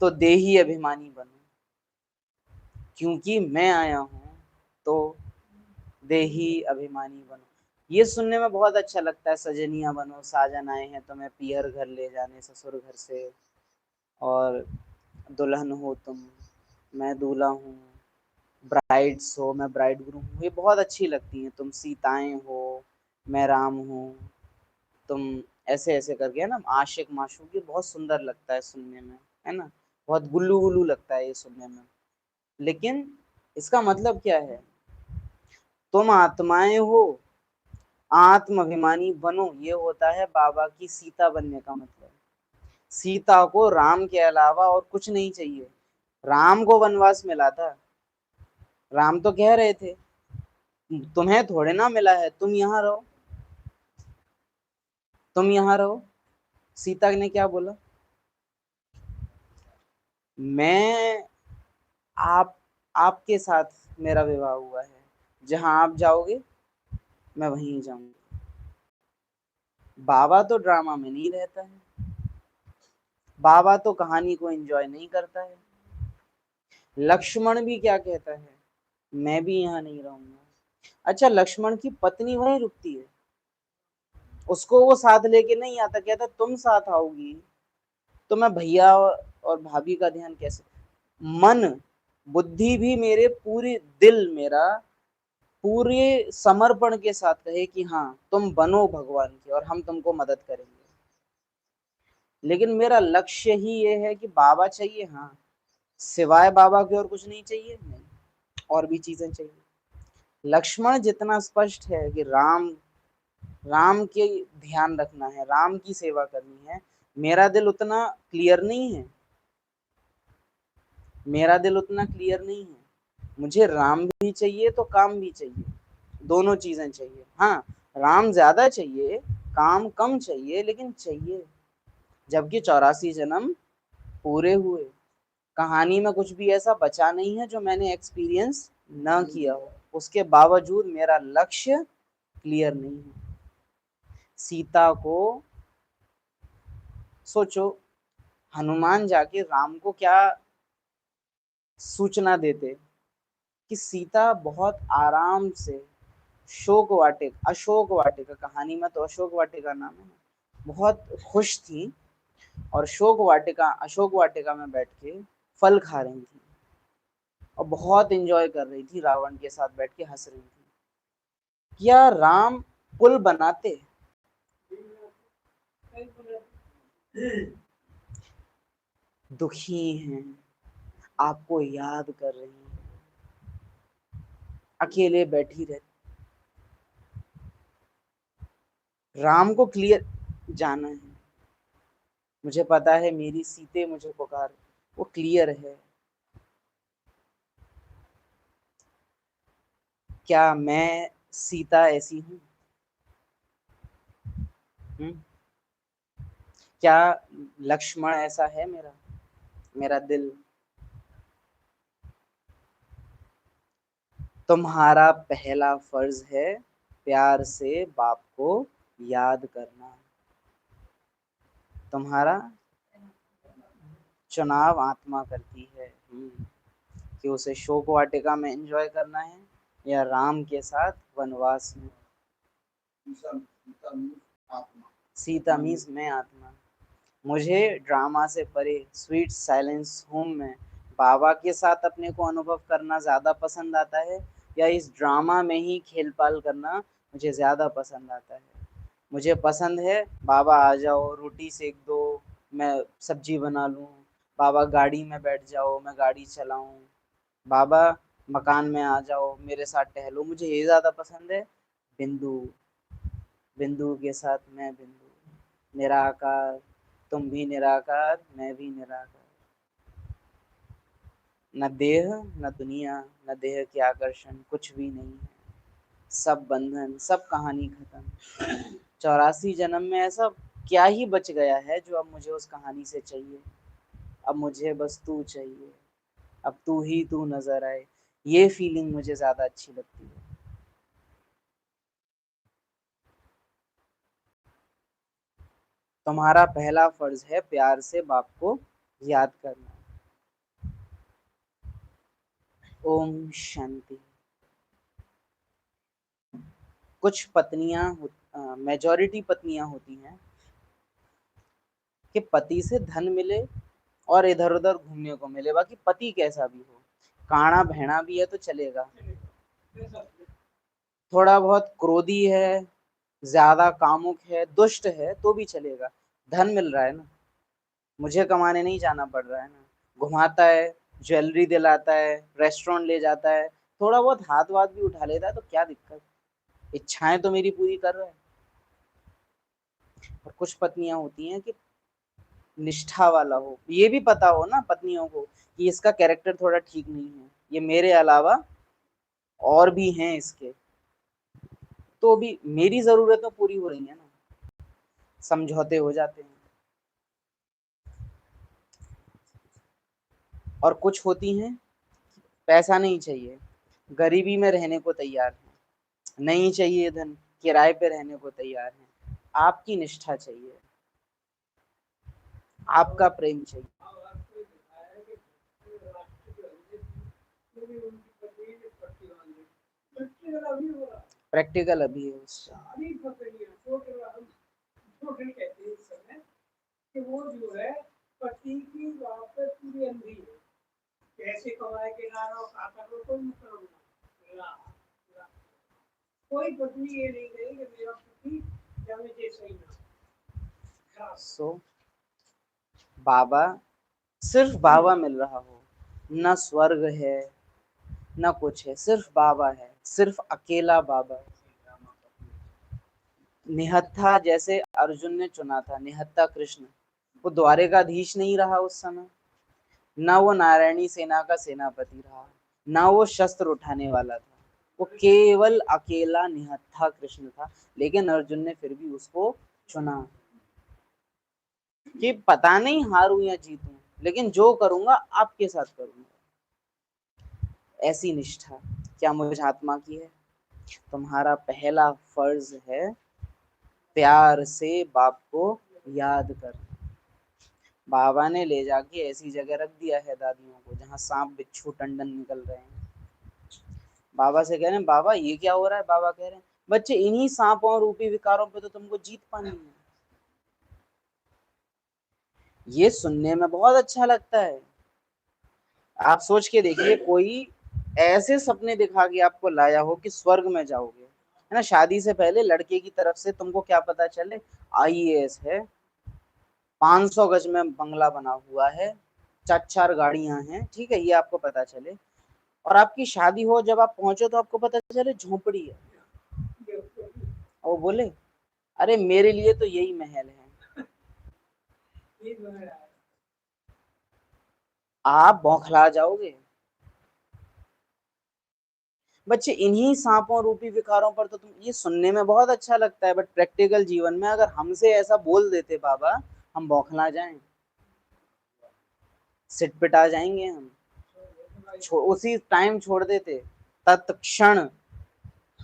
तो देही अभिमानी बनो, क्योंकि मैं आया हूं तो देही अभिमानी बनो। ये सुनने में बहुत अच्छा लगता है, सजनिया बनो, साजन आए हैं तुम्हें पियर घर ले जाने ससुर घर से, और दुल्हन हो तुम, मैं दूल्हा हूँ, ब्राइड्स हो, मैं ब्राइड ग्रूम हूँ, ये बहुत अच्छी लगती हैं। तुम सीताएं हो, मैं राम हूँ, तुम ऐसे ऐसे करके, है ना, आशिक माशूक, ये बहुत सुंदर लगता है सुनने में। है ना, बहुत गुल्लू गुल्लू लगता है ये सुनने में, लेकिन इसका मतलब क्या है? तुम आत्माएं हो, आत्म अभिमानी बनो, ये होता है बाबा की सीता बनने का मतलब। सीता को राम के अलावा और कुछ नहीं चाहिए। राम को वनवास मिला था, राम तो कह रहे थे तुम्हें थोड़े ना मिला है, तुम यहाँ रहो, तुम यहाँ रहो। सीता ने क्या बोला? मैं आप आपके साथ मेरा विवाह हुआ है, जहां आप जाओगे मैं वहीं जाऊंगी। बाबा तो ड्रामा में नहीं रहता है, बाबा तो कहानी को एंजॉय नहीं करता है। लक्ष्मण भी क्या कहता है? मैं भी यहाँ नहीं रहूंगा। अच्छा, लक्ष्मण की पत्नी वहीं रुकती है, उसको वो साथ लेके नहीं आता, कहता तुम साथ आओगी तो मैं भैया और भाभी का ध्यान कैसे? मन बुद्धि भी मेरे पूरे दिल मेरा पूरे समर्पण के साथ कहे कि हाँ तुम बनो भगवान के और हम तुमको मदद करेंगे, लेकिन मेरा लक्ष्य ही ये है कि बाबा चाहिए, हाँ, सिवाय बाबा के और कुछ नहीं चाहिए, नहीं, और भी चीजें चाहिए। लक्ष्मण जितना स्पष्ट है कि राम राम के ध्यान रखना है, राम की सेवा करनी है, मेरा दिल उतना क्लियर नहीं है, मेरा दिल उतना क्लियर नहीं है। मुझे राम भी चाहिए तो काम भी चाहिए, दोनों चीजें चाहिए। हाँ, राम ज्यादा चाहिए, काम कम चाहिए, लेकिन चाहिए। जबकि 84 जन्म पूरे हुए, कहानी में कुछ भी ऐसा बचा नहीं है जो मैंने एक्सपीरियंस ना किया हो, उसके बावजूद मेरा लक्ष्य क्लियर नहीं है। सीता को सोचो, हनुमान जाके राम को क्या सूचना देते कि सीता बहुत आराम से अशोक वाटिका, कहानी में तो अशोक वाटिका नाम है, बहुत खुश थी और अशोक वाटिका में बैठ के फल खा रही थी और बहुत एंजॉय कर रही थी, रावण के साथ बैठ के हंस रही थी। क्या राम पुल बनाते? दुखी हैं, आपको याद कर रही हैं, अकेले बैठी रहती। राम को क्लियर जाना है, मुझे पता है मेरी सीते मुझे पुकार, वो क्लियर है। क्या मैं सीता ऐसी हूँ? क्या लक्ष्मण ऐसा है मेरा मेरा दिल? तुम्हारा पहला फर्ज है प्यार से बाप को याद करना। तुम्हारा चुनाव आत्मा करती है कि उसे शोक वाटिका में एंजॉय करना है या राम के साथ वनवास में। सीता मीन्स मैं आत्मा। मुझे ड्रामा से परे स्वीट साइलेंस होम में बाबा के साथ अपने को अनुभव करना ज्यादा पसंद आता है, या इस ड्रामा में ही खेल पाल करना मुझे ज्यादा पसंद आता है? मुझे पसंद है बाबा आ जाओ, रोटी सेक दो, मैं सब्जी बना लूं, बाबा गाड़ी में बैठ जाओ, मैं गाड़ी चलाऊं, बाबा मकान में आ जाओ, मेरे साथ टहलो, मुझे ये ज्यादा पसंद है। बिंदु बिंदु के साथ मैं बिंदु, निराकार, तुम भी निराकार, मैं भी निराकार। न देह न दुनिया, न देह के आकर्षण, कुछ भी नहीं है, सब बंधन, सब कहानी खत्म। 84 जन्म में ऐसा क्या ही बच गया है जो अब मुझे उस कहानी से चाहिए? अब मुझे बस तू चाहिए, अब तू ही तू नजर आए, ये फीलिंग मुझे ज्यादा अच्छी लगती है। तुम्हारा पहला फर्ज है प्यार से बाप को याद करना। ओम शांति। कुछ पत्नियां, मेजॉरिटी पत्नियां होती हैं कि पति से धन मिले और इधर उधर घूमने को मिले, बाकी पति कैसा भी हो, काना भैना भी है तो चलेगा, थोड़ा बहुत क्रोधी है, ज्यादा कामुक है, दुष्ट है तो भी चलेगा, धन मिल रहा है ना। मुझे कमाने नहीं जाना पड़ रहा है ना, घुमाता है, ज्वेलरी दिलाता है, रेस्टोरेंट ले जाता है, थोड़ा बहुत हाथ वाथ भी उठा लेता है, तो क्या दिक्कत, इच्छाएं तो मेरी पूरी कर रहा है। और कुछ पत्नियां होती हैं कि निष्ठा वाला हो, ये भी पता हो ना पत्नियों को कि इसका कैरेक्टर थोड़ा ठीक नहीं है, ये मेरे अलावा और भी हैं इसके, तो भी मेरी जरूरतें पूरी हो रही है ना, समझौते हो जाते हैं। और कुछ होती हैं पैसा नहीं चाहिए, गरीबी में रहने को तैयार है, नहीं चाहिए धन, किराए पे रहने को तैयार है, आपकी निष्ठा चाहिए, आपका प्रेम चाहिए। प्रैक्टिकल अभी है उसका। सो बाबा, सिर्फ बाबा मिल रहा हो, ना स्वर्ग है ना कुछ है, सिर्फ बाबा है, सिर्फ अकेला बाबा। निहत्था जैसे अर्जुन ने चुना था, निहत्था कृष्ण, वो द्वारिकाधीश नहीं रहा उस समय, ना वो नारायणी सेना का सेनापति रहा, ना वो शस्त्र उठाने वाला था, वो केवल अकेला निहत्था कृष्ण था, लेकिन अर्जुन ने फिर भी उसको चुना कि पता नहीं हारूं या जीतूं, लेकिन जो करूंगा आपके साथ करूंगा। ऐसी निष्ठा क्या मुझ आत्मा की है? तुम्हारा पहला फर्ज है प्यार से बाप को याद कर। बाबा ने ले जाके ऐसी जगह रख दिया है दादियों को जहाँ सांप बिच्छू टंडन निकल रहे हैं, बाबा से कह रहे हैं बाबा ये क्या हो रहा है, बाबा कह रहे हैं बच्चे इन्हीं सांपों और रूपी विकारों पे तो तुमको जीत पानी है। ये सुनने में बहुत अच्छा लगता है, आप सोच के देखिए कोई ऐसे सपने दिखा के आपको लाया हो कि स्वर्ग में जाओगे, है ना, शादी से पहले लड़के की तरफ से तुमको क्या पता चले आईएएस है, 500 गज में बंगला बना हुआ है, 4 गाड़ियां हैं, ठीक है, ये आपको पता चले, और आपकी शादी हो जब आप पहुंचो तो आपको पता चले झोपड़ी है, और वो बोले अरे मेरे लिए तो यही महल है, आप बौखला जाओगे। बच्चे इन्हीं सांपों रूपी विकारों पर तो तुम, ये सुनने में बहुत अच्छा लगता है, बट प्रैक्टिकल जीवन में अगर हमसे ऐसा बोल देते बाबा, हम बौखला जाएं, सिटपिटा जाएंगे हम, उसी टाइम छोड़ देते, तत्क्षण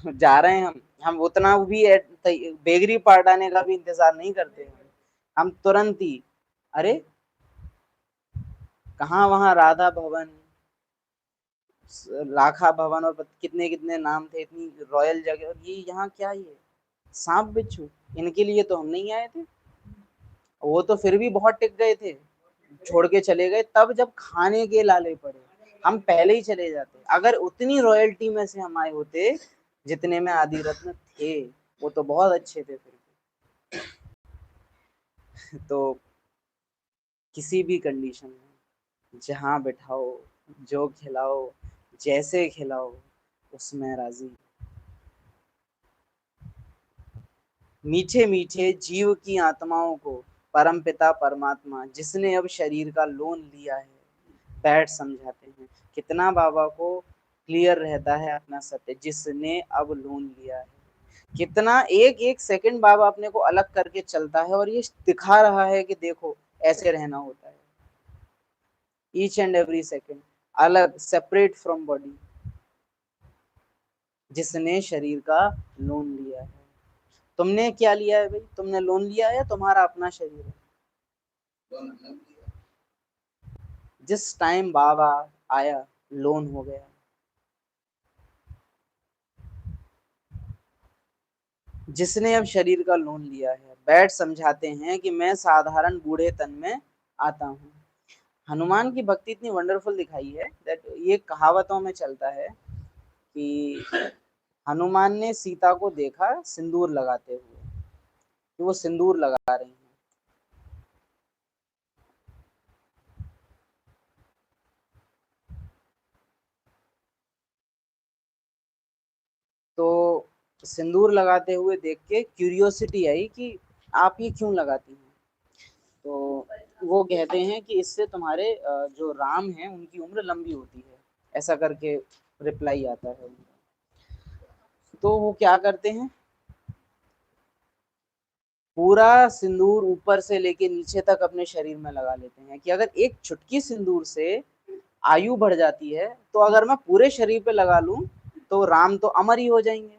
जा रहे हैं हम उतना भी बेगरी पलटाने का भी इंतजार नहीं करते, हम तुरंत ही, अरे कहाँ वहां राधा भवन, लाखा भवन और कितने कितने नाम थे, इतनी रॉयल जगह, और ये यहाँ क्या, ये सांप बिच्छू, इनके लिए तो हम नहीं आए थे। वो तो फिर भी बहुत टिक गए थे, छोड़ के चले गए, तब जब खाने के लाले पड़े हम पहले ही चले जाते, अगर उतनी रॉयल्टी में से हम आए होते जितने में आदि रत्न थे, वो तो बहुत अच्छे थे फिर भी। तो किसी भी कंडीशन में जहाँ बिठाओ, जो खिलाओ, जैसे खिलाओ, उसमें राजी। मीठे मीठे जीव की आत्माओं को परमपिता परमात्मा जिसने अब शरीर का लोन लिया है बैठ समझाते हैं, कितना बाबा को क्लियर रहता है अपना सत्य, जिसने अब लोन लिया है, कितना एक एक सेकंड बाबा अपने को अलग करके चलता है और ये दिखा रहा है कि देखो ऐसे रहना होता है, ईच एंड एवरी सेकंड अलग, सेपरेट फ्रॉम बॉडी, जिसने शरीर का लोन लिया है। तुमने क्या लिया है भाई, तुमने लोन लिया है या तुम्हारा अपना शरीर है? जिस टाइम बाबा आया लोन हो गया, जिसने अब शरीर का लोन लिया है बैठ समझाते हैं कि मैं साधारण बूढ़े तन में आता हूँ। हनुमान की भक्ति इतनी वंडरफुल दिखाई है दैट ये कहावतों में चलता है कि हनुमान ने सीता को देखा सिंदूर लगाते हुए, कि वो सिंदूर लगा रही हैं, सिंदूर लगाते हुए देख के क्यूरियोसिटी आई कि आप ये क्यों लगाती हैं। तो वो कहते हैं कि इससे तुम्हारे जो राम हैं उनकी उम्र लंबी होती है, ऐसा करके रिप्लाई आता है उनका। तो वो क्या करते हैं, पूरा सिंदूर ऊपर से लेके नीचे तक अपने शरीर में लगा लेते हैं कि अगर एक चुटकी सिंदूर से आयु बढ़ जाती है, तो अगर मैं पूरे शरीर पे लगा लूं तो राम तो अमर ही हो जाएंगे,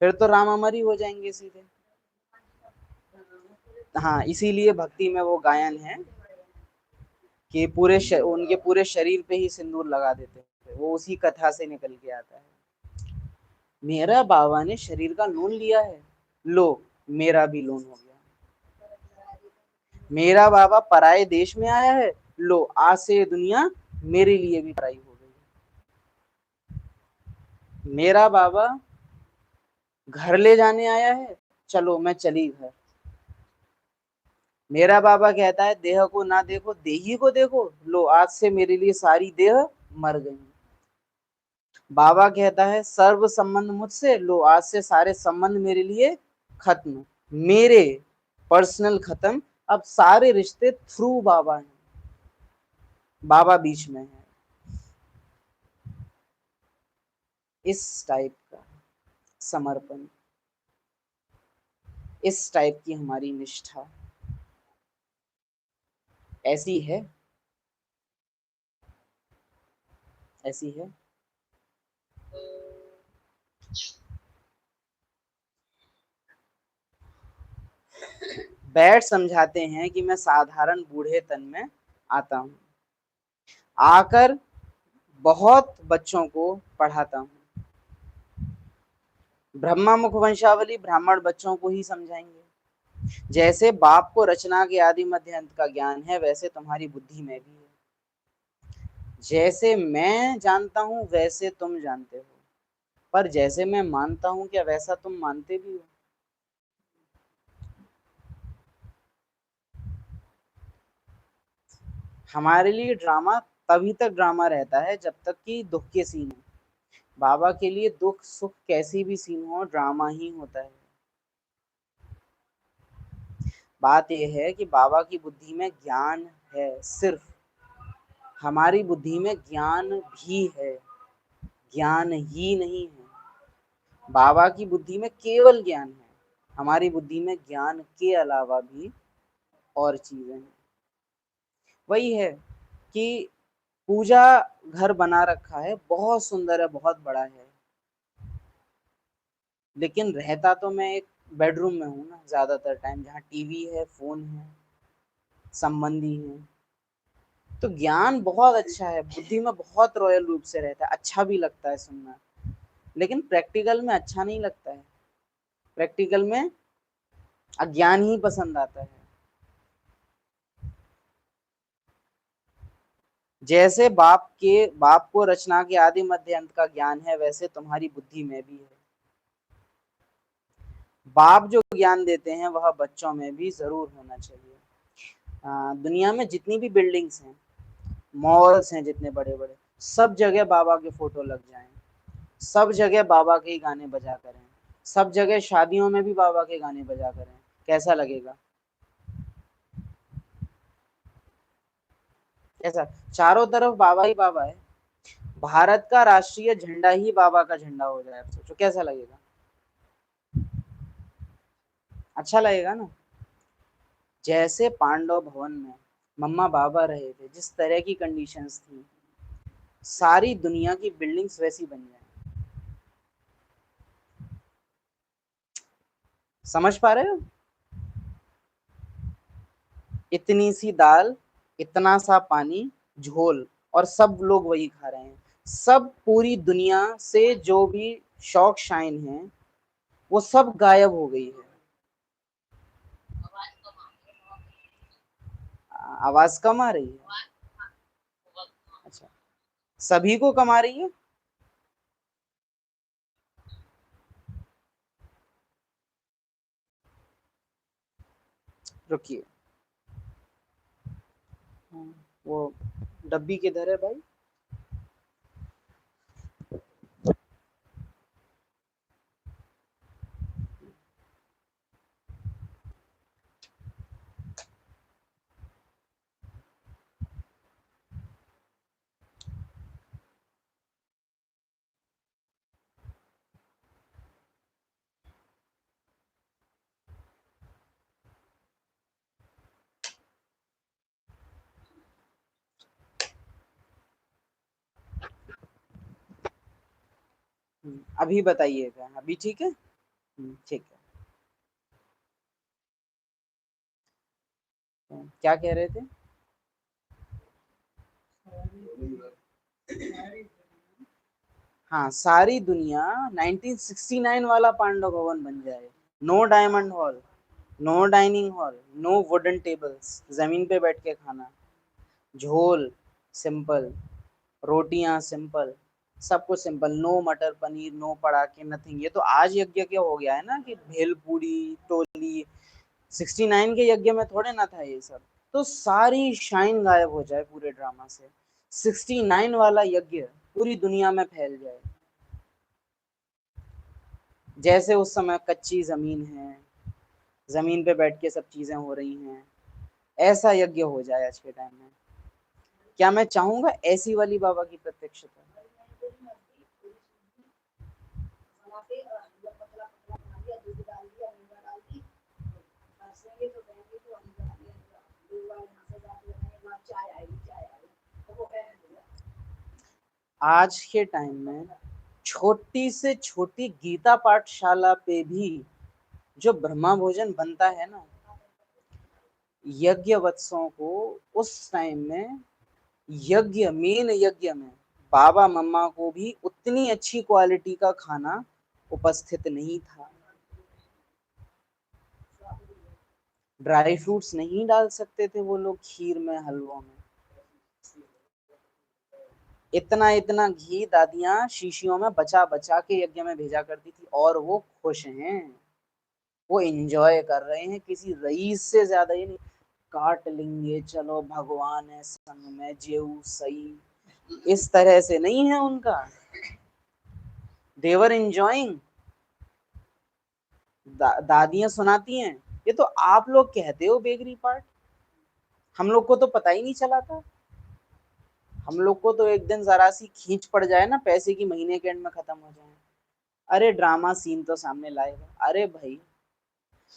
फिर तो राम अमर ही हो जाएंगे सीधे। हाँ, इसीलिए भक्ति में वो गायन है कि उनके पूरे शरीर पे ही सिंदूर लगा देते थे, वो उसी कथा से निकल के आता है। मेरा बाबा ने शरीर का लोन लिया है, लो मेरा भी लोन हो गया। मेरा बाबा पराये देश में आया है, लो आज से ये दुनिया मेरे लिए भी पराई हो गई। मेरा बाबा घर ले जाने आया है, चलो मैं चली घर। मेरा बाबा कहता है देह को ना देखो देही को देखो, लो आज से मेरे लिए सारी देह मर गई। बाबा कहता है सर्व संबंध मुझसे, लो आज से सारे संबंध मेरे लिए खत्म, मेरे पर्सनल खत्म, अब सारे रिश्ते थ्रू बाबा हैं, बाबा बीच में है। इस टाइप का समर्पण, इस टाइप की हमारी निष्ठा ऐसी है, ऐसी है। बैठ समझाते हैं कि मैं साधारण बूढ़े तन में आता हूँ, आकर बहुत बच्चों को पढ़ाता हूँ। ब्रह्मा मुख वंशावली ब्राह्मण बच्चों को ही समझाएंगे। जैसे बाप को रचना के आदि मध्य अंत का ज्ञान है, वैसे तुम्हारी बुद्धि में भी है। जैसे मैं जानता हूं वैसे तुम जानते हो, पर जैसे मैं मानता हूं क्या वैसा तुम मानते भी हो। हमारे लिए ड्रामा तभी तक ड्रामा रहता है जब तक कि दुख के सीन हो। बाबा के लिए दुख सुख कैसी भी सीन हो, ड्रामा ही होता है। बात यह है कि बाबा की बुद्धि में ज्ञान है सिर्फ, हमारी बुद्धि में ज्ञान भी है, ज्ञान ही नहीं है। बाबा की बुद्धि में केवल ज्ञान है, हमारी बुद्धि में ज्ञान के अलावा भी और चीजें हैं। वही है कि पूजा घर बना रखा है, बहुत सुंदर है, बहुत बड़ा है, लेकिन रहता तो मैं एक बेडरूम में हूँ ना ज्यादातर टाइम, जहाँ टीवी है, फोन है, संबंधी है। तो ज्ञान बहुत अच्छा है, बुद्धि में बहुत रॉयल रूप से रहता है, अच्छा भी लगता है सुनना, लेकिन प्रैक्टिकल में अच्छा नहीं लगता है। प्रैक्टिकल में अज्ञान ही पसंद आता है। जैसे बाप को रचना के आदि मध्य अंत का ज्ञान है, वैसे तुम्हारी बुद्धि में भी है। बाप जो ज्ञान देते हैं वह बच्चों में भी जरूर होना चाहिए। दुनिया में जितनी भी बिल्डिंग्स हैं, मॉल्स हैं, जितने बड़े बड़े, सब जगह बाबा के फोटो लग जाएं, सब जगह बाबा के ही गाने बजा करें, सब जगह शादियों में भी बाबा के गाने बजा करें, कैसा लगेगा? कैसा? चारों तरफ बाबा ही बाबा है, भारत का राष्ट्रीय झंडा ही बाबा का झंडा हो जाए, सोचो कैसा लगेगा? अच्छा लगेगा ना। जैसे पांडव भवन में मम्मा बाबा रहे थे, जिस तरह की कंडीशंस थी, सारी दुनिया की बिल्डिंग्स वैसी बन जाए। समझ पा रहे हो? इतनी सी दाल, इतना सा पानी, झोल, और सब लोग वही खा रहे हैं। सब पूरी दुनिया से जो भी शौक शाइन है वो सब गायब हो गई है। आवाज कम आ रही है? अच्छा, सभी को कम आ रही है? रुकिए, वो डब्बी किधर है भाई? अभी बताइएगा, अभी ठीक है? ठीक है। क्या कह रहे थे? हाँ, सारी दुनिया 1969 वाला पांडव भवन बन जाए। No diamond hall, no dining hall, no wooden tables, जमीन पे बैठ के खाना, झोल सिंपल, रोटियां सिंपल, सब कुछ सिंपल, नो मटर पनीर, नो पड़ाके, नथिंग। ये तो आज यज्ञ क्या हो गया है ना कि भेलपूरी टोली। 69 के यज्ञ में थोड़े ना था ये सब। तो सारी शाइन गायब हो जाए पूरे ड्रामा से। 69 वाला यज्ञ पूरी दुनिया में फैल जाए। जैसे उस समय कच्ची जमीन है, जमीन पे बैठ के सब चीजें हो रही हैं, ऐसा यज्ञ हो जाए आज के टाइम में। क्या मैं चाहूंगा ऐसी वाली बाबा की प्रत्यक्षता? आज के टाइम में छोटी से छोटी गीता पाठशाला पे भी जो ब्रह्मा भोजन बनता है ना, यज्ञ वत्सों को उस टाइम में यज्ञ मेन यज्ञ में बाबा मम्मा को भी उतनी अच्छी क्वालिटी का खाना उपस्थित नहीं था। ड्राई फ्रूट्स नहीं डाल सकते थे वो लोग खीर में, हलवों में। इतना इतना घी दादियां शीशियों में बचा बचा के यज्ञ में भेजा करती थी, और वो खुश हैं, वो एंजॉय कर रहे हैं, किसी रईस से ज्यादा ही नहीं। काट लेंगे, चलो भगवान है संग में, जेऊ सही, इस तरह से नहीं है उनका। देवर एंजॉइंग। दादियां सुनाती हैं, ये तो आप लोग कहते हो बेगरी पार्ट, हम लोग को तो पता ही नहीं चला था। हम लोग को तो एक दिन जरा सी खींच पड़ जाए ना, पैसे की महीने के एंड में खत्म हो जाए, अरे ड्रामा सीन तो सामने लाएगा। अरे भाई,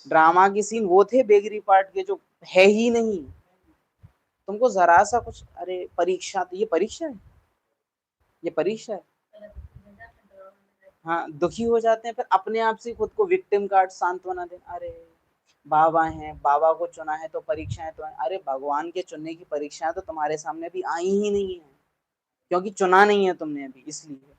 ड्रामा की सीन वो थे बेगरी पार्ट के जो है ही नहीं। तुमको जरा सा कुछ, अरे परीक्षा, तो ये परीक्षा है, ये परीक्षा है। हाँ, दुखी हो जाते हैं, फिर अपने आप से खुद को विक्टिम कार्ड सांत्वना दे, अरे बाबा हैं, बाबा को चुना है तो परीक्षाएं तो है। अरे भगवान के चुनने की परीक्षाएं तो तुम्हारे सामने भी आई ही नहीं है, क्योंकि चुना नहीं है तुमने अभी, इसलिए।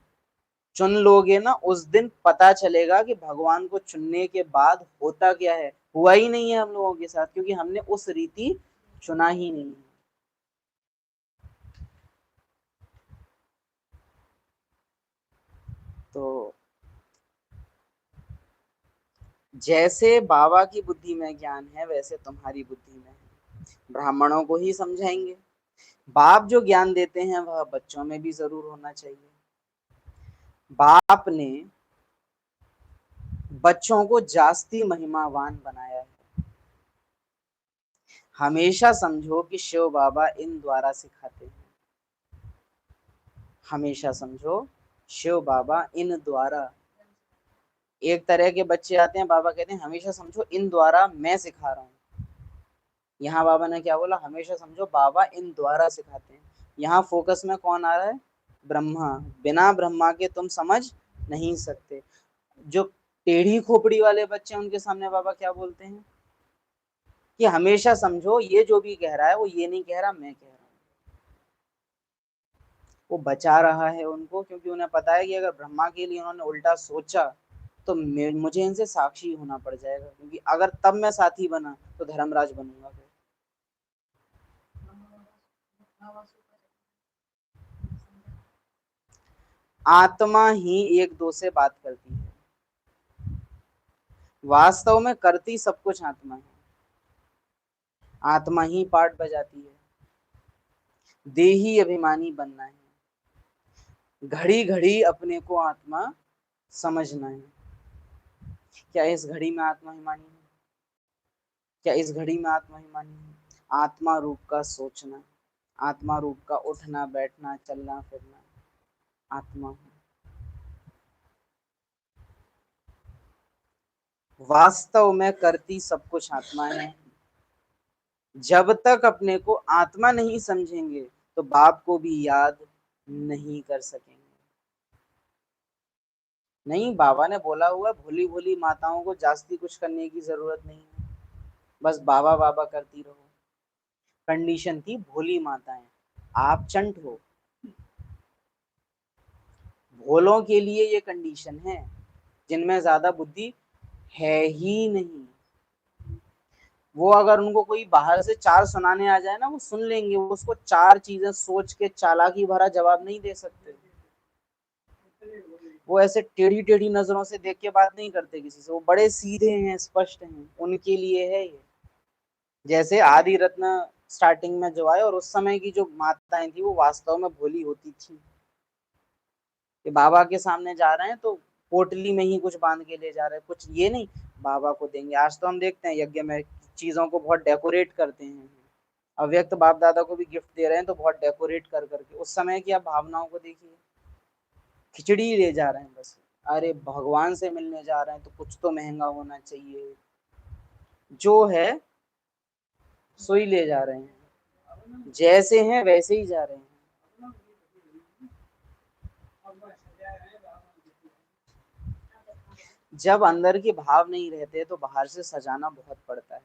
चुन लोगे ना, उस दिन पता चलेगा कि भगवान को चुनने के बाद होता क्या है। हुआ ही नहीं है हम लोगों के साथ, क्योंकि हमने उस रीति चुना ही नहीं है। तो जैसे बाबा की बुद्धि में ज्ञान है, वैसे तुम्हारी बुद्धि में है। ब्राह्मणों को ही समझाएंगे। बाप जो ज्ञान देते हैं वह बच्चों में भी जरूर होना चाहिए। बाप ने बच्चों को जास्ती महिमावान बनाया है। हमेशा समझो कि शिव बाबा इन द्वारा सिखाते हैं। हमेशा समझो, शिव बाबा इन द्वारा। एक तरह के बच्चे आते हैं, बाबा कहते हैं हमेशा समझो इन द्वारा मैं सिखा रहा हूँ। यहाँ बाबा ने क्या बोला? हमेशा समझो बाबा इन द्वारा सिखाते हैं। यहाँ फोकस में कौन आ रहा है? ब्रह्मा। बिना ब्रह्मा के तुम समझ नहीं सकते। जो टेढ़ी खोपड़ी वाले बच्चे हैं, उनके सामने बाबा क्या बोलते हैं कि हमेशा समझो ये जो भी कह रहा है वो ये नहीं कह रहा, मैं कह रहा हूँ। वो बचा रहा है उनको, क्योंकि उन्हें पता है कि अगर ब्रह्मा के लिए उन्होंने उल्टा सोचा तो मुझे इनसे साक्षी होना पड़ जाएगा, क्योंकि अगर तब मैं साथी बना तो धर्मराज बनूंगा फिर। आत्मा ही एक दो से बात करती है, वास्तव में करती सब कुछ आत्मा है। आत्मा ही पार्ट बजाती है। देही अभिमानी बनना है, घड़ी घड़ी अपने को आत्मा समझना है। क्या इस घड़ी में आत्मा अभिमानी है? क्या इस घड़ी में आत्मा अभिमानी है? आत्मा रूप का सोचना, आत्मा रूप का उठना बैठना चलना फिरना, आत्मा है। वास्तव में करती सब कुछ आत्मा है। जब तक अपने को आत्मा नहीं समझेंगे तो बाप को भी याद नहीं कर सकेंगे। नहीं, बाबा ने बोला हुआ भोली भोली माताओं को जास्ती कुछ करने की जरूरत नहीं है, बस बाबा बाबा करती रहो। कंडीशन थी भोली माताएं, आप चंट हो। भोलों के लिए ये कंडीशन है, जिनमें ज्यादा बुद्धि है ही नहीं। वो अगर उनको कोई बाहर से चार सुनाने आ जाए ना, वो सुन लेंगे, वो उसको चार चीजें सोच के चालाकी भरा जवाब नहीं दे सकते। वो ऐसे टेढ़ी टेढ़ी नजरों से देख के बात नहीं करते किसी से, वो बड़े सीधे हैं, स्पष्ट हैं, उनके लिए है ये। जैसे आदि रत्न स्टार्टिंग में जो आए, और उस समय की जो माताएं थी वो वास्तव में भोली होती थी, कि बाबा के सामने जा रहे हैं तो पोटली में ही कुछ बांध के ले जा रहे हैं, कुछ ये नहीं बाबा को देंगे। आज तो हम देखते हैं यज्ञ में चीजों को बहुत डेकोरेट करते हैं, अव्यक्त बाप दादा को भी गिफ्ट दे रहे हैं तो बहुत डेकोरेट कर करके। उस समय की आप भावनाओं को देखिए, खिचड़ी ले जा रहे हैं बस, अरे भगवान से मिलने जा रहे हैं तो कुछ तो महंगा होना चाहिए, जो है सो ही ले जा रहे हैं, जैसे हैं वैसे ही जा रहे हैं। जब अंदर के भाव नहीं रहते तो बाहर से सजाना बहुत पड़ता है।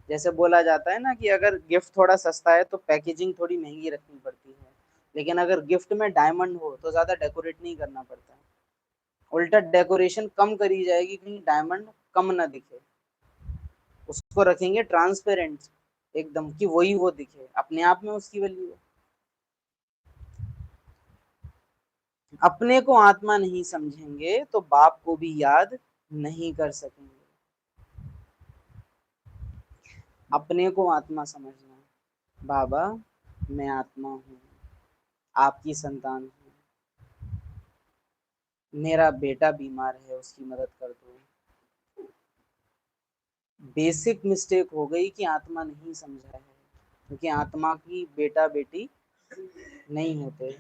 जैसे बोला जाता है ना कि अगर गिफ्ट थोड़ा सस्ता है तो पैकेजिंग थोड़ी महंगी रखनी पड़ती है, लेकिन अगर गिफ्ट में डायमंड हो तो ज्यादा डेकोरेट नहीं करना पड़ता है। उल्टा डेकोरेशन कम करी जाएगी, कहीं डायमंड कम ना दिखे, उसको रखेंगे ट्रांसपेरेंट एकदम, कि वही वो दिखे, अपने आप में उसकी वैल्यू है। अपने को आत्मा नहीं समझेंगे तो बाप को भी याद नहीं कर सकेंगे। अपने को आत्मा समझना, बाबा मैं आत्मा हूँ, आपकी संतान हूँ, मेरा बेटा बीमार है उसकी मदद कर दो। बेसिक मिस्टेक हो गई कि आत्मा नहीं समझा है, क्योंकि आत्मा की बेटा बेटी नहीं होते।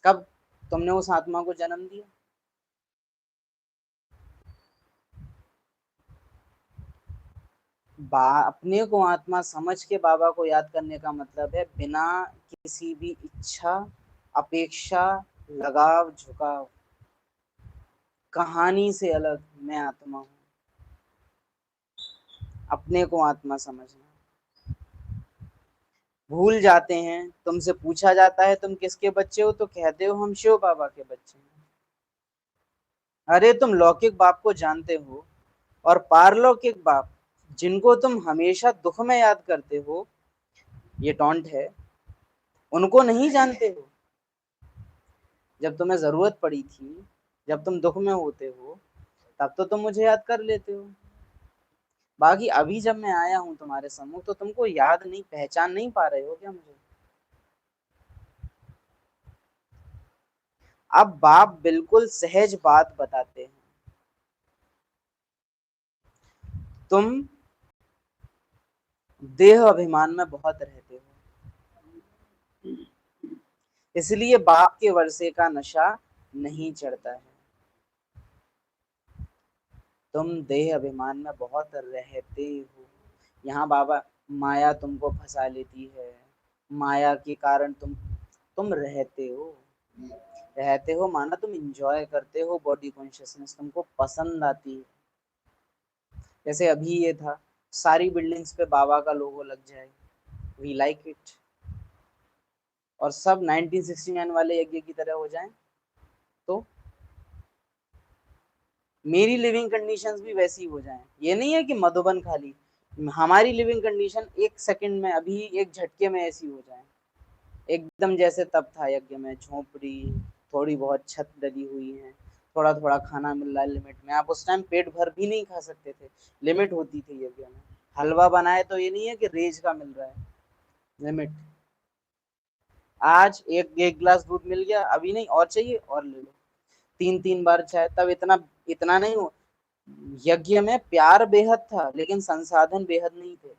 कब तुमने उस आत्मा को जन्म दिया? अपने को आत्मा समझ के बाबा को याद करने का मतलब है बिना किसी भी इच्छा, अपेक्षा, लगाव, झुकाव, कहानी से अलग मैं आत्मा हूँ। अपने को आत्मा समझना। भूल जाते हैं, तुमसे पूछा जाता है तुम किसके बच्चे हो तो कहते हो हम शिव बाबा के बच्चे हैं। अरे तुम लौकिक बाप को जानते हो, और पारलौकिक बाप जिनको तुम हमेशा दुख में याद करते हो, ये टॉन्ट है, उनको नहीं जानते हो। जब तुम्हें जरूरत पड़ी थी, जब तुम दुख में होते हो, तब तो तुम मुझे याद कर लेते हो। बाकी अभी जब मैं आया हूं तुम्हारे सम्मुख तो तुमको याद नहीं, पहचान नहीं पा रहे हो क्या मुझे? अब बाप बिल्कुल सहज बात बताते हैं, तुम देह अभिमान में बहुत रहते हो, इसलिए बाप के वर्षे का नशा नहीं चढ़ता है। तुम देह अभिमान में बहुत रहते हो। यहाँ बाबा, माया तुमको फंसा लेती है, माया के कारण तुम रहते हो। रहते हो माना तुम इंजॉय करते हो बॉडी कॉन्शियसनेस, तुमको पसंद आती है। जैसे अभी ये था, सारी बिल्डिंग्स पे बाबा का लोगो लग जाए, वी लाइक इट, और सब 1969 वाले यज्ञ की तरह हो जाएं, तो मेरी लिविंग कंडीशंस भी वैसी हो जाएं। ये नहीं है कि मधुबन खाली, हमारी लिविंग कंडीशन एक सेकंड में, अभी एक झटके में ऐसी हो जाए एकदम जैसे तब था यज्ञ में, झोपड़ी, थोड़ी बहुत छत डली हुई है, थोड़ा थोड़ा खाना मिल रहा है लिमिट में। आप उस टाइम पेट भर भी नहीं खा सकते थे, लिमिट होती थी यज्ञ में। हलवा बनाए तो ये नहीं है कि रेज का मिल रहा है, लिमिट। आज एक एक गिलास दूध मिल गया, अभी नहीं, और चाहिए और ले लो, तीन तीन बार चाहे, तब इतना इतना नहीं हो। यज्ञ में प्यार बेहद था लेकिन संसाधन बेहद नहीं थे,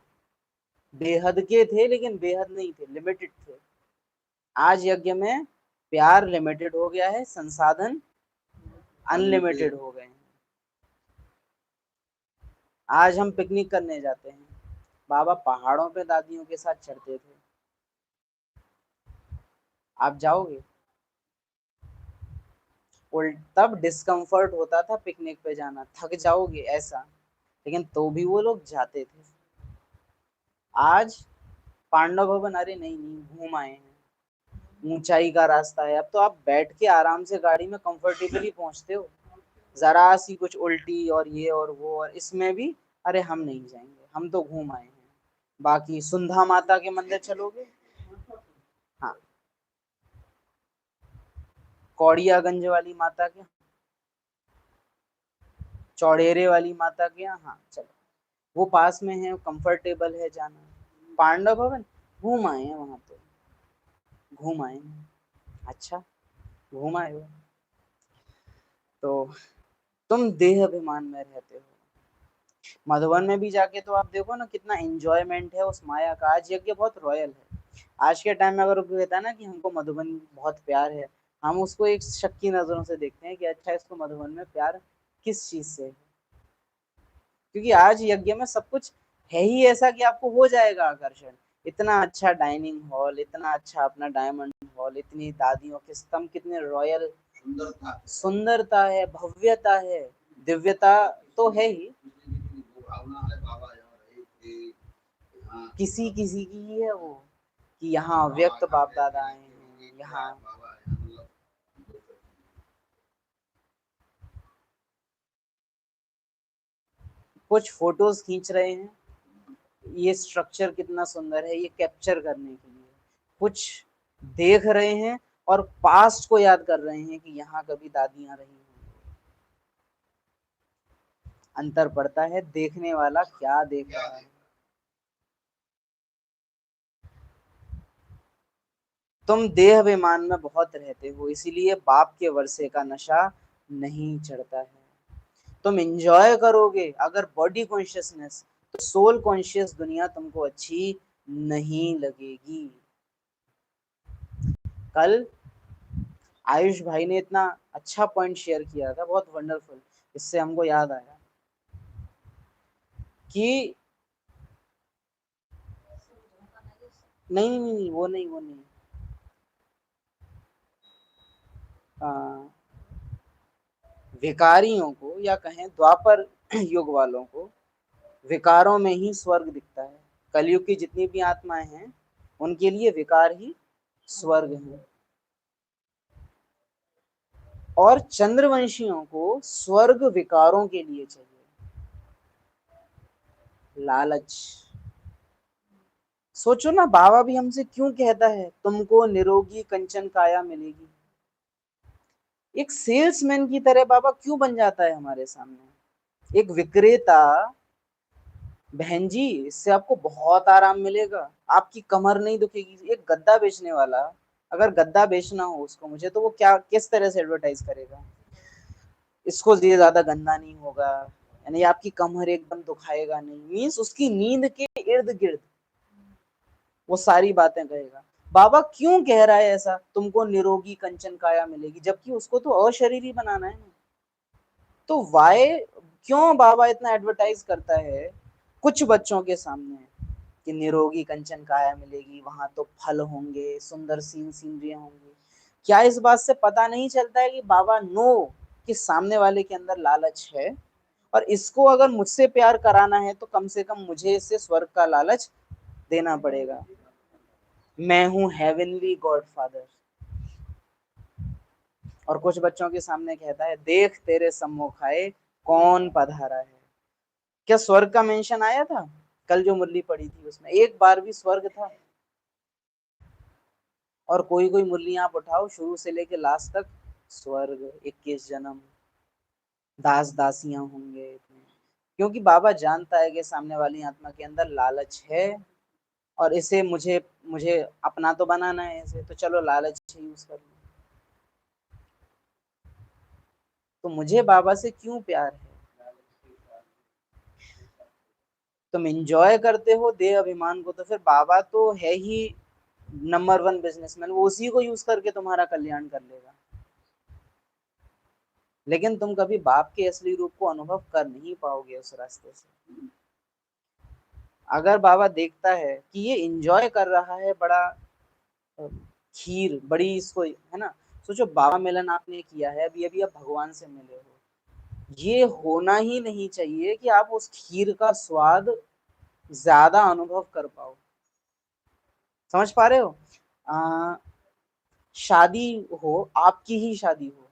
बेहद के थे लेकिन बेहद नहीं थे, लिमिटेड थे। आज यज्ञ में प्यार लिमिटेड हो गया है, संसाधन अनलिमिटेड हो गए हैं। आज हम पिकनिक करने जाते हैं, बाबा पहाड़ों पे दादियों के साथ चढ़ते थे, आप जाओगे? तब डिस्कम्फर्ट होता था पिकनिक पे जाना, थक जाओगे ऐसा, लेकिन तो भी वो लोग जाते थे। आज पांडव भवन, अरे नहीं नहीं घूम आए हैं, ऊंचाई का रास्ता है, अब तो आप बैठ के आराम से गाड़ी में कंफर्टेबली पहुंचते हो। जरा सी कुछ उल्टी और ये और वो और इसमें भी अरे हम नहीं जाएंगे, हम तो घूम आए हैं। बाकी सुंधा माता के मंदिर चलोगे, हाँ, कौड़ियागंज वाली माता के, चौड़ेरे वाली माता के यहाँ, हाँ चलो, वो पास में है, कंफर्टेबल है जाना। पांडव भवन घूम आए हैं, वहां तो घूम आए हैं। अच्छा, घूम आए हो तो तुम देह अभिमान में रहते हो। मधुबन में भी जाके तो आप देखो ना कितना एंजॉयमेंट है उस माया का। आज यज्ञ बहुत रॉयल है। आज के टाइम में अगर कोई कहता है ना कि हमको मधुबन बहुत प्यार है, हम उसको एक शक की नजरों से देखते हैं कि अच्छा इसको मधुबन में प्यार किस चीज से है। क्योंकि आज यज्ञ में सब कुछ है ही ऐसा कि आपको हो जाएगा आकर्षण। इतना अच्छा डाइनिंग हॉल, इतना अच्छा अपना डायमंड हॉल, इतनी दादियों के स्तंभ, कितने रॉयल, सुंदरता है, भव्यता है, दिव्यता तो है ही। किसी किसी की ही है वो, कि यहाँ व्यक्त बाप दादा आए हैं यहाँ। कुछ फोटोज खींच रहे हैं, ये स्ट्रक्चर कितना सुंदर है ये कैप्चर करने के लिए, कुछ देख रहे हैं और पास्ट को याद कर रहे हैं कि यहाँ कभी दादियां रही हैं। अंतर पड़ता है देखने वाला क्या देख रहा है। तुम देह अभिमान में बहुत रहते हो, इसीलिए बाप के वर्षे का नशा नहीं चढ़ता है। तुम एंजॉय करोगे अगर बॉडी कॉन्शियसनेस, तो सोल कॉन्शियस दुनिया तुमको अच्छी नहीं लगेगी। कल आयुष भाई ने इतना अच्छा पॉइंट शेयर किया था, बहुत वंडरफुल। इससे हमको याद आया कि नहीं नहीं नहीं, वो नहीं आ, विकारियों को या कहें द्वापर युग वालों को विकारों में ही स्वर्ग दिखता है। कलयुग की जितनी भी आत्माएं हैं उनके लिए विकार ही स्वर्ग है। और चंद्रवंशियों को स्वर्ग विकारों के लिए चाहिए। लालच, सोचो ना, बाबा भी हमसे क्यों कहता है तुमको निरोगी कंचन काया मिलेगी। एक सेल्समैन की तरह बाबा क्यों बन जाता है हमारे सामने, एक विक्रेता। बहन जी, इससे आपको बहुत आराम मिलेगा, आपकी कमर नहीं दुखेगी। एक गद्दा बेचने वाला, अगर गद्दा बेचना हो उसको मुझे, तो वो क्या किस तरह से एडवर्टाइज करेगा, इसको ये ज्यादा गंदा नहीं होगा, यानी आपकी कमर एकदम दुखाएगा नहीं, मीन्स उसकी नींद के इर्द गिर्द वो सारी बातें कहेगा। बाबा क्यों कह रहा है ऐसा, तुमको निरोगी कंचन काया मिलेगी, जबकि उसको तो अशरीरी बनाना है। तो वाई, क्यों बाबा इतना एडवर्टाइज करता है कुछ बच्चों के सामने कि निरोगी कंचन काया मिलेगी, वहां तो फल होंगे, सुंदर सीनरियां होंगी। क्या इस बात से पता नहीं चलता है कि बाबा नो, कि सामने वाले के अंदर लालच है, और इसको अगर मुझसे प्यार कराना है तो कम से कम मुझे इससे स्वर्ग का लालच देना पड़ेगा। मैं हूं हेवनली गॉड फादर। और कुछ बच्चों के सामने कहता है देख तेरे सम्मुख आए कौन पधारा है। क्या स्वर्ग का मेंशन आया था? कल जो मुरली पड़ी थी उसमें एक बार भी स्वर्ग था? और कोई कोई मुरली आप उठाओ शुरू से लेके लास्ट तक, स्वर्ग, 21 जन्म, दास दासियां होंगे। क्योंकि बाबा जानता है कि सामने वाली आत्मा के अंदर लालच है, और इसे मुझे मुझे अपना तो बनाना है इसे, तो चलो लालच यूज कर लो। तो मुझे बाबा से क्यों प्यार है? तुम एंजॉय करते हो देह अभिमान को, तो फिर बाबा तो है ही नंबर वन बिजनेसमैन, वो उसी को यूज करके तुम्हारा कल्याण कर लेगा। लेकिन तुम कभी बाप के असली रूप को अनुभव कर नहीं पाओगे उस रास्ते से। अगर बाबा देखता है कि ये एंजॉय कर रहा है बड़ा खीर, बड़ी इसको है ना सोचो बाबा मिलन आपने किया है, अभी अभी आप भगवान से मिले हो, ये होना ही नहीं चाहिए कि आप उस खीर का स्वाद ज्यादा अनुभव कर पाओ। समझ पा रहे हो? शादी हो, आपकी ही शादी हो,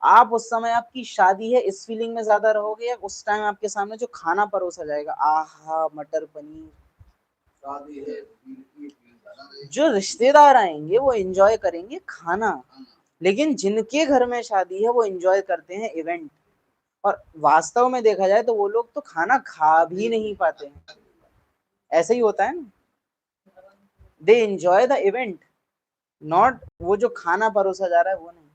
आप उस समय आपकी शादी है इस फीलिंग में ज्यादा रहोगे, या उस टाइम आपके सामने जो खाना परोसा जाएगा, आहा मटर पनीर, शादी है, जो रिश्तेदार आएंगे वो एंजॉय करेंगे खाना, लेकिन जिनके घर में शादी है वो एंजॉय करते हैं इवेंट। और वास्तव में देखा जाए तो वो लोग तो खाना खा भी नहीं पाते हैं, ऐसे ही होता है ना। They enjoy the event, not वो जो खाना परोसा जा रहा है वो नहीं।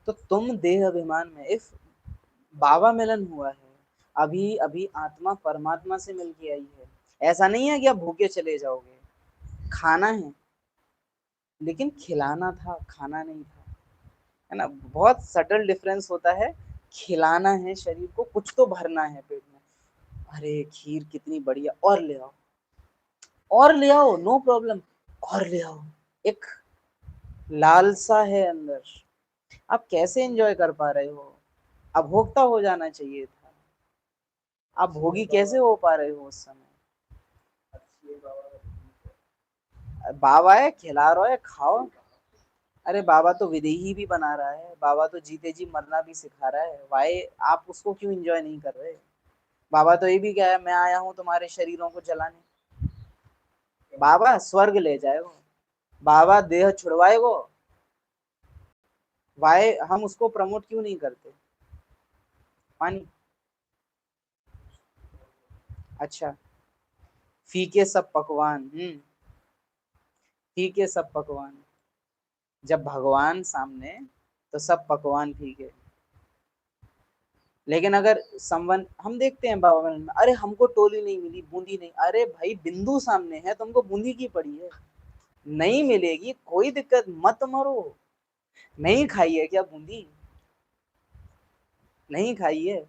तो तुम देह अभिमान में, इफ बाबा मिलन हुआ है, अभी अभी आत्मा परमात्मा से मिल के आई है, ऐसा नहीं है कि आप भूखे चले जाओगे, खाना है लेकिन खिलाना था, खाना नहीं था, है ना। बहुत सटल डिफरेंस होता है। खिलाना है शरीर को, कुछ तो भरना है पेट में। अरे खीर कितनी बढ़िया, और ले आओ, और ले आओ, नो प्रॉब्लम, और ले आओ। एक लालसा है अंदर, आप कैसे एंजॉय कर पा रहे हो? अभोक्ता हो जाना चाहिए था, आप भोगी कैसे हो पा रहे हो उस समय? बाबा है, खिला रहा है, खाओ। अरे बाबा तो विदेही भी बना रहा है, बाबा तो जीते जी मरना भी सिखा रहा है, वाई आप उसको क्यों एंजॉय नहीं कर रहे? बाबा तो ये भी कहा है, मैं आया हूं तुम्हारे शरीरों को जलाने। बाबा स्वर्ग ले जाएगो, बाबा देह छुड़वाएगो, वाई हम उसको प्रमोट क्यों नहीं करते? पानी, अच्छा, फीके सब पकवान, फीके सब पकवान, जब भगवान सामने तो सब पकवान फीके। लेकिन अगर संबंध हम देखते हैं बाबा में, अरे हमको टोली नहीं मिली, बूंदी नहीं, अरे भाई बिंदु सामने है, तुमको बूंदी की पड़ी है, नहीं मिलेगी कोई दिक्कत, मत मरो। नहीं खाई है क्या बूंदी? नहीं खाई है?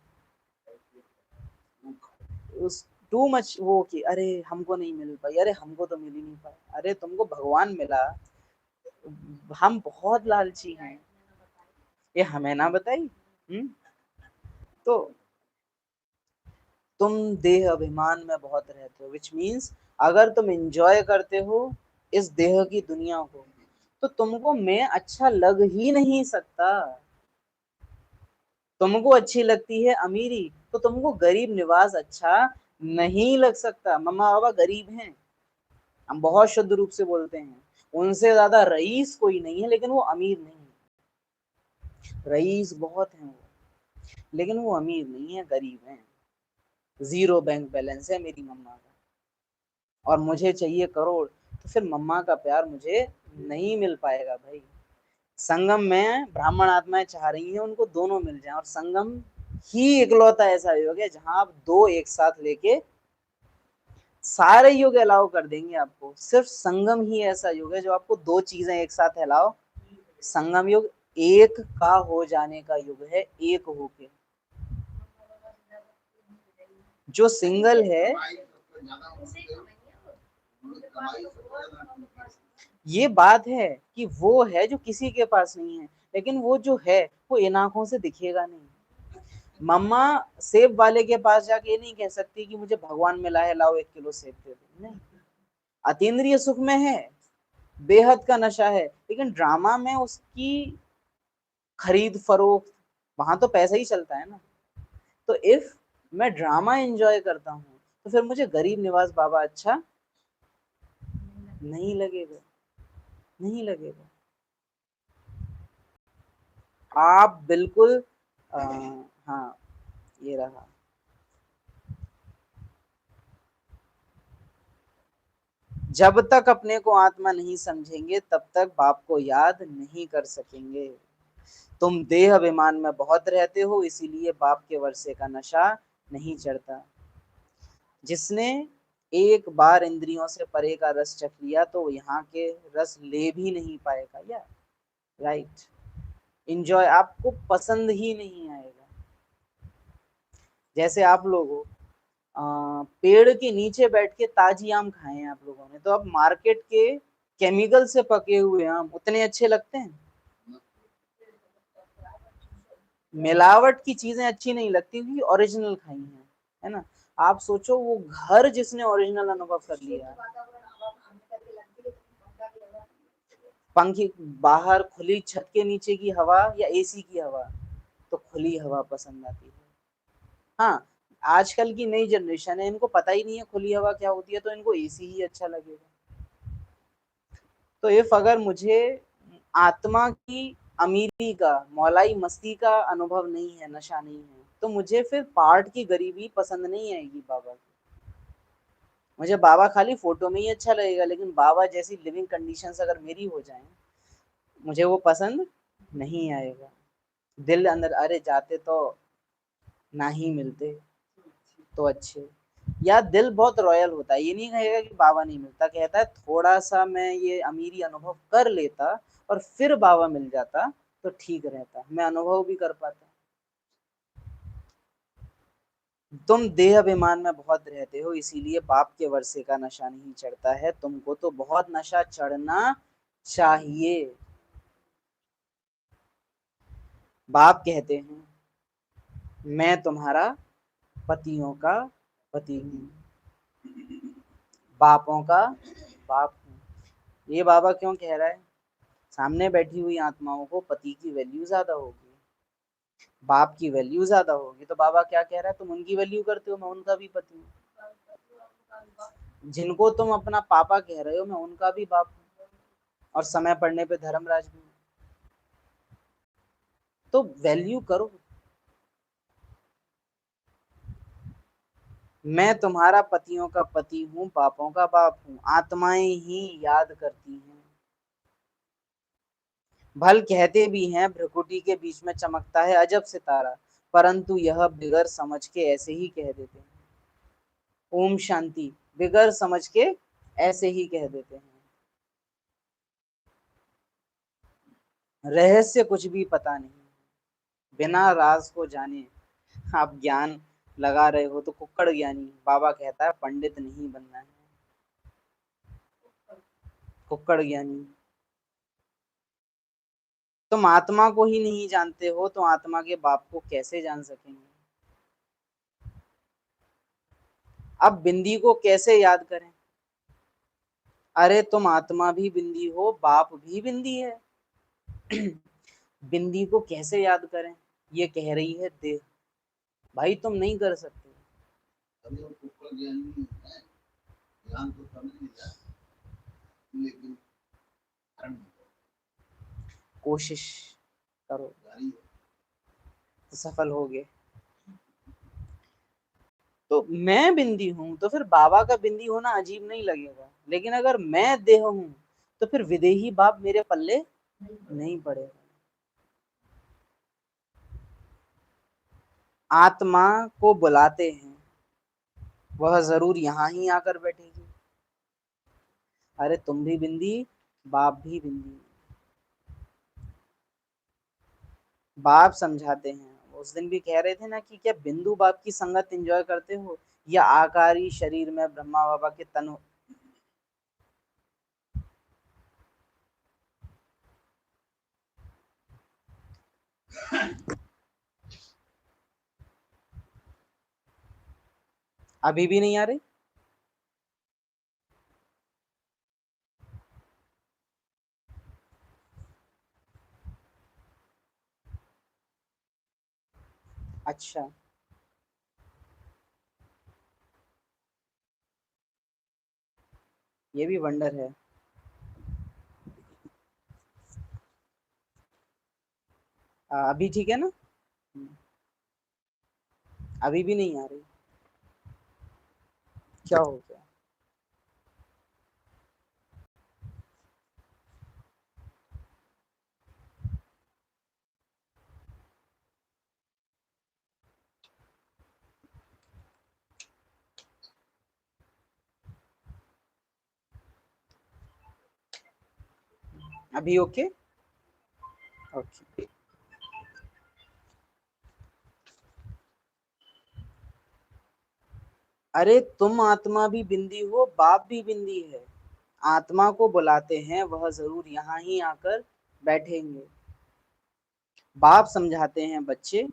उस टू मच वो कि अरे हमको नहीं मिल पाई, अरे हमको तो मिल ही नहीं पाया, अरे तुमको भगवान मिला, हम बहुत लालची हैं, ये हमें ना बताई। तो तुम देह अभिमान में बहुत रहते हो, विच मीन्स अगर तुम एंजॉय करते हो इस देह की दुनिया को, तो तुमको मैं अच्छा लग ही नहीं सकता। तुमको अच्छी लगती है अमीरी, तो तुमको गरीब निवास अच्छा नहीं लग सकता। मम्मा बाबा गरीब हैं, हम बहुत शुद्ध रूप से बोलते हैं, उनसे ज्यादा रईस कोई नहीं है, लेकिन वो अमीर नहीं है। रईस बहुत हैं वो, लेकिन वो अमीर नहीं है, गरीब हैं। जीरो बैंक बैलेंस है मेरी मम्मा का, और मुझे चाहिए करोड़, तो फिर मम्मा का प्यार मुझे नहीं मिल पाएगा भाई। संगम में ब्राह्मण आत्माएं चाह रही हैं उनको दोनों मिल जाएं, और संगम ही इकलौता ऐसा योग है जहां आप दो एक साथ लेके सारे योग अलाउ कर देंगे आपको। सिर्फ संगम ही ऐसा योग है जो आपको दो चीजें एक साथ अलाउ, संगम योग एक का हो जाने का युग है, एक होके। जो सिंगल है, ये बात है कि वो है जो किसी के पास नहीं है, लेकिन वो जो है वो इन आंखों से दिखेगा नहीं। मम्मा सेब वाले के पास जाके ये नहीं कह सकती कि मुझे भगवान मिला है, लाओ 1 किलो सेब दे दो, नहीं। अतीन्द्रिय सुख में है, बेहद का नशा है, लेकिन ड्रामा में उसकी खरीद फरोख्त, वहां तो पैसा ही चलता है ना। तो इफ मैं ड्रामा एंजॉय करता हूँ, तो फिर मुझे गरीब निवास बाबा अच्छा नहीं लगेगा, नहीं लगेगा। आप बिल्कुल हाँ, ये रहा। जब तक अपने को आत्मा नहीं समझेंगे तब तक बाप को याद नहीं कर सकेंगे। तुम देह अभिमान में बहुत रहते हो, इसीलिए बाप के वर्षे का नशा नहीं चढ़ता। जिसने एक बार इंद्रियों से परे का रस चख लिया तो यहाँ के रस ले भी नहीं पाएगा, या राइट। इंजॉय आपको पसंद ही नहीं आएगा। जैसे आप लोग हो, पेड़ के नीचे बैठ के ताजी आम खाए हैं आप लोगों ने, तो अब मार्केट के केमिकल से पके हुए आम उतने अच्छे लगते हैं? मिलावट की चीजें अच्छी नहीं लगती क्योंकि ओरिजिनल खाई हैं, है ना। आप सोचो वो घर जिसने ओरिजिनल अनुभव कर लिया, पंखी बाहर खुली छत के नीचे की हवा या एसी की हवा, तो खुली हवा पसंद आती है। हाँ, आजकल की नई जनरेशन है, इनको पता ही नहीं है खुली हवा क्या होती है, तो इनको एसी ही अच्छा लगेगा। तो इफ अगर मुझे आत्मा की अमीरी का, मौलाई मस्ती का अनुभव नहीं है, नशा नहीं है, तो मुझे फिर पार्ट की गरीबी पसंद नहीं आएगी बाबा की। मुझे बाबा खाली फोटो में ही अच्छा लगेगा, लेकिन बाबा जैसी लिविंग कंडीशंस अगर मेरी हो जाएं, मुझे वो पसंद नहीं आएगा। दिल अंदर, अरे जाते तो ना ही मिलते तो अच्छे। या दिल बहुत रॉयल होता है, ये नहीं कहेगा कि बाबा नहीं मिलता, कहता है थोड़ा सा मैं ये अमीरी अनुभव कर लेता और फिर बाबा मिल जाता तो ठीक रहता, मैं अनुभव भी कर पाता। तुम देह अभिमान में बहुत रहते हो, इसीलिए बाप के वर्षे का नशा नहीं चढ़ता है, तुमको तो बहुत नशा चढ़ना चाहिए। बाप कहते हैं मैं तुम्हारा पतियों का पति हूँ, बापों का बाप हूँ। ये बाबा क्यों कह रहा है? सामने बैठी हुई आत्माओं को पति की वैल्यू ज्यादा होगी, बाप की वैल्यू ज्यादा होगी, तो बाबा क्या कह रहा है, तुम उनकी वैल्यू करते हो, मैं उनका भी पति हूँ। जिनको तुम अपना पापा कह रहे हो, मैं उनका भी बाप हूँ, और समय पड़ने पे धर्मराज भी हूँ। तो वैल्यू करो। मैं तुम्हारा पतियों का पति हूँ, पापों का बाप हूँ, आत्माएं ही याद करती हैं। भल कहते भी हैं भ्रकुटी के बीच में चमकता है अजब सितारा, परंतु यह बिगर समझ के ऐसे ही कह देते हैं। ओम शांति। बिगर समझ के ऐसे ही कह देते हैं। रहस्य कुछ भी पता नहीं, बिना राज को जाने आप ज्ञान लगा रहे हो तो कुक्कड़ ज्ञानी। बाबा कहता है पंडित नहीं बनना है, कुक्कड़ ज्ञानी। तुम आत्मा को ही नहीं जानते हो तो आत्मा के बाप को कैसे जान सकेंगे? अब बिंदी को कैसे याद करें? अरे तुम आत्मा भी बिंदी हो, बाप भी बिंदी है। बिंदी को कैसे याद करें? ये कह रही है देह। भाई तुम नहीं कर सकते। अभी हम ऊपर ज्ञान नहीं है, ज्ञान तो समझ नहीं रहा, लेकिन कोशिश करो तो सफल होगे। तो मैं बिंदी हूं तो फिर बाबा का बिंदी होना अजीब नहीं लगेगा, लेकिन अगर मैं देह हूं तो फिर विदेही बाप मेरे पल्ले नहीं पड़ेगा। आत्मा को बुलाते हैं, वह जरूर यहाँ ही आकर बैठेगी। अरे तुम भी बिंदी, बाप भी बिंदी। बाप समझाते हैं, उस दिन भी कह रहे थे ना कि क्या बिंदु बाप की संगत एंजॉय करते हो, या आकारी शरीर में ब्रह्मा बाबा के तन? अभी भी नहीं आ रही? अच्छा, ये भी वंडर है। अभी ठीक है ना? अभी भी नहीं आ रही? क्या हो गया? अभी ओके? ओके। अरे तुम आत्मा भी बिंदी हो, बाप भी बिंदी है। आत्मा को बुलाते हैं, वह जरूर यहाँ ही आकर बैठेंगे। बाप समझाते हैं बच्चे।